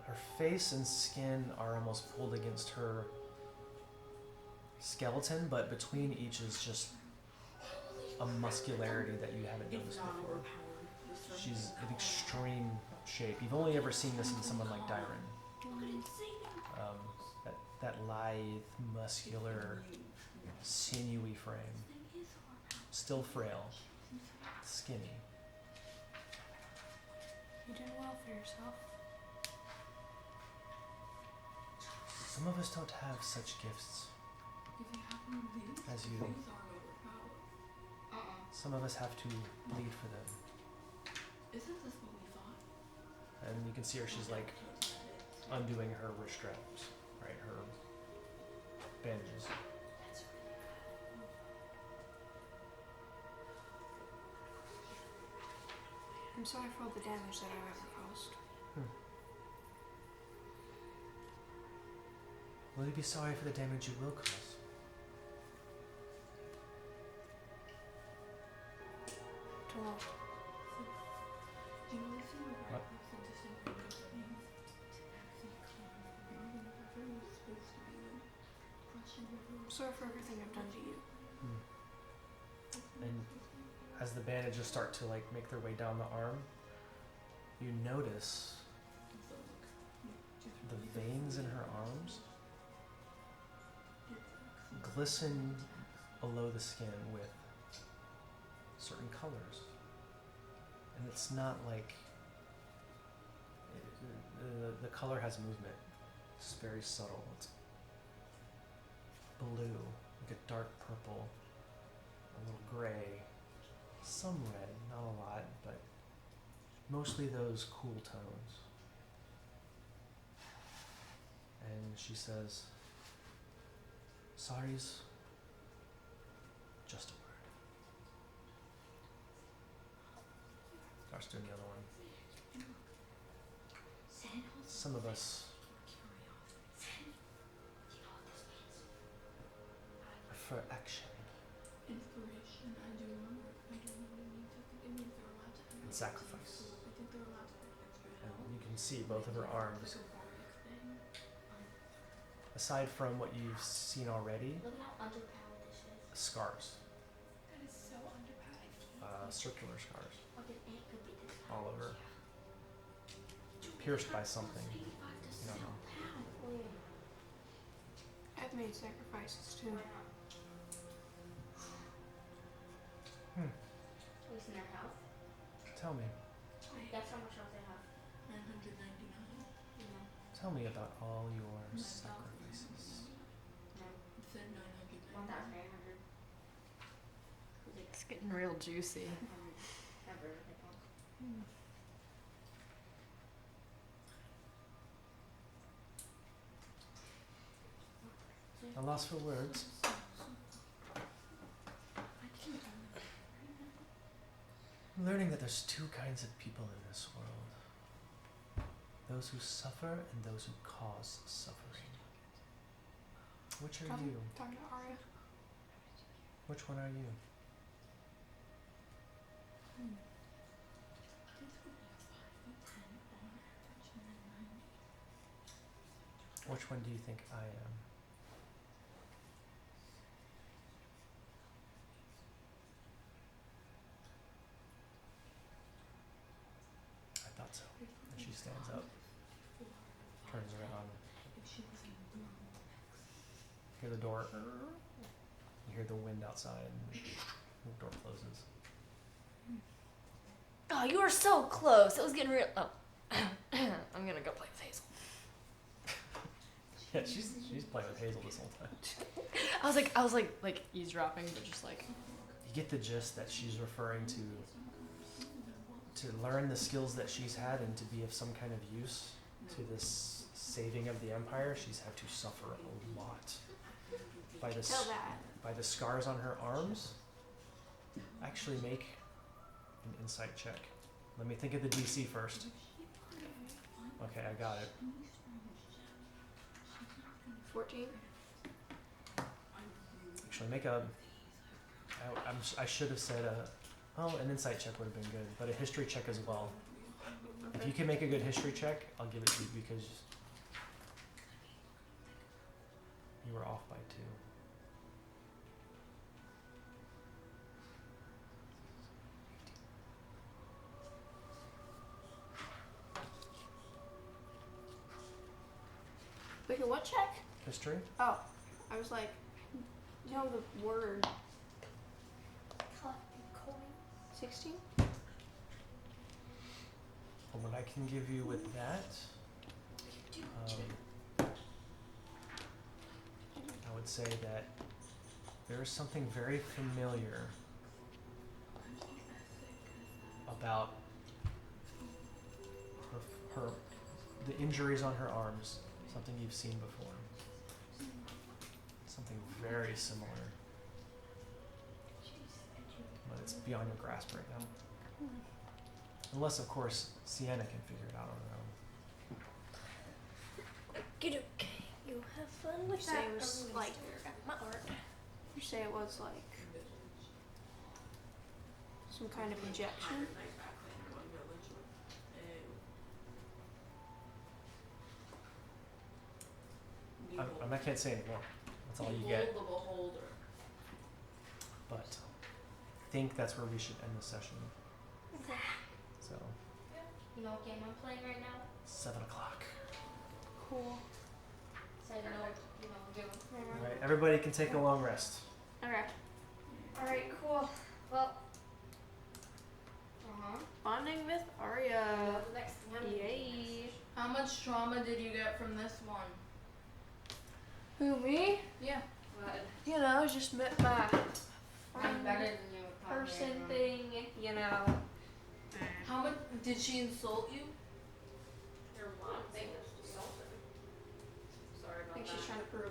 B: Her face and skin are almost pulled against her skeleton, but between each is just a muscularity that you haven't noticed before. She's in extreme shape. You've only ever seen this in someone like Dyron. That lithe, muscular, sinewy frame. Still frail, skinny.
F: You did well for yourself.
B: Some of us don't have such gifts as you. Some of us have to bleed for them.
C: Isn't this what we thought?
B: And you can see her, she's like undoing her wrist straps, right? Her bandages.
F: I'm sorry for all the damage that I've ever caused.
B: Will you be sorry for the damage you will cause?
F: To what?
B: What?
F: I'm sorry for everything I've done to you.
B: And as the bandages start to like make their way down the arm, you notice the veins in her arms glisten below the skin with certain colors. And it's not like the color has movement. It's very subtle. It's blue, like a dark purple, a little gray, some red, not a lot, but mostly those cool tones. And she says, "Sorry's just a word." Starts doing the other one. Some of us prefer action
C: Inspiration, I do remember. It means they're allowed to.
B: and sacrifice.
C: I think they're allowed to.
B: And you can can see both of her arms. Aside from what you've seen already, scars.
F: That is so underpowered.
B: Circular scars. All over. Pierced by something. You don't know.
F: I've made sacrifices too.
D: Listen, their health.
B: Tell me.
D: That's how much health they have.
C: 999.
B: Tell me about all your sacrifices.
C: It said 999.
D: 1,800.
E: It's getting real juicy.
B: I'm lost for words. I'm learning that there's two kinds of people in this world. Those who suffer and those who cause suffering. Which are you?
F: Talking to Arya.
B: Which one are you? Which one do you think I am? I thought so. And she stands up, turns around. Hear the door. You hear the wind outside, and the door closes.
E: Oh, you were so close. It was getting real. Oh, I'm gonna go play with Hazel.
B: Yeah, she's playing with Hazel this whole time.
E: I was like eavesdropping, but just like.
B: You get the gist that she's referring to learn the skills that she's had and to be of some kind of use to this saving of the Empire. She's had to suffer a lot by the scars on her arms. Actually, make an insight check. Let me think of the DC first. Okay, I got it.
F: 14.
B: Actually, make a. I should have said an insight check would have been good, but a history check as well. If you can make a good history check, I'll give it to you because you were off by 2.
F: Wait, what check?
B: History?
F: Oh, I was like, no, the word. 16?
B: From what I can give you with that, I would say that there is something very familiar about the injuries on her arms. Something you've seen before. Something very similar. But it's beyond your grasp right now. Unless, of course, Sienna can figure it out on her own.
G: Okay, you have fun with
F: You say
G: that.
F: it was
G: I'm gonna
F: like-
G: stare at my art.
F: You say it was like some kind of injection?
B: I can't say anymore. That's all you get. But I think that's where we should end the session.
F: Okay.
B: So,
D: You know what game I'm playing right now?
B: 7 o'clock.
F: Cool.
D: So you know do.
B: Alright, everybody can take a long rest.
F: Okay.
A: Alright, cool. Well,
F: Bonding with Arya.
A: the next one.
F: Yay.
C: How much trauma did you get from this one?
F: Who, me?
C: Yeah.
F: You know, just met my
D: I'm better than you.
F: person thing, you know.
C: How much did she insult you?
F: I think she's trying to prove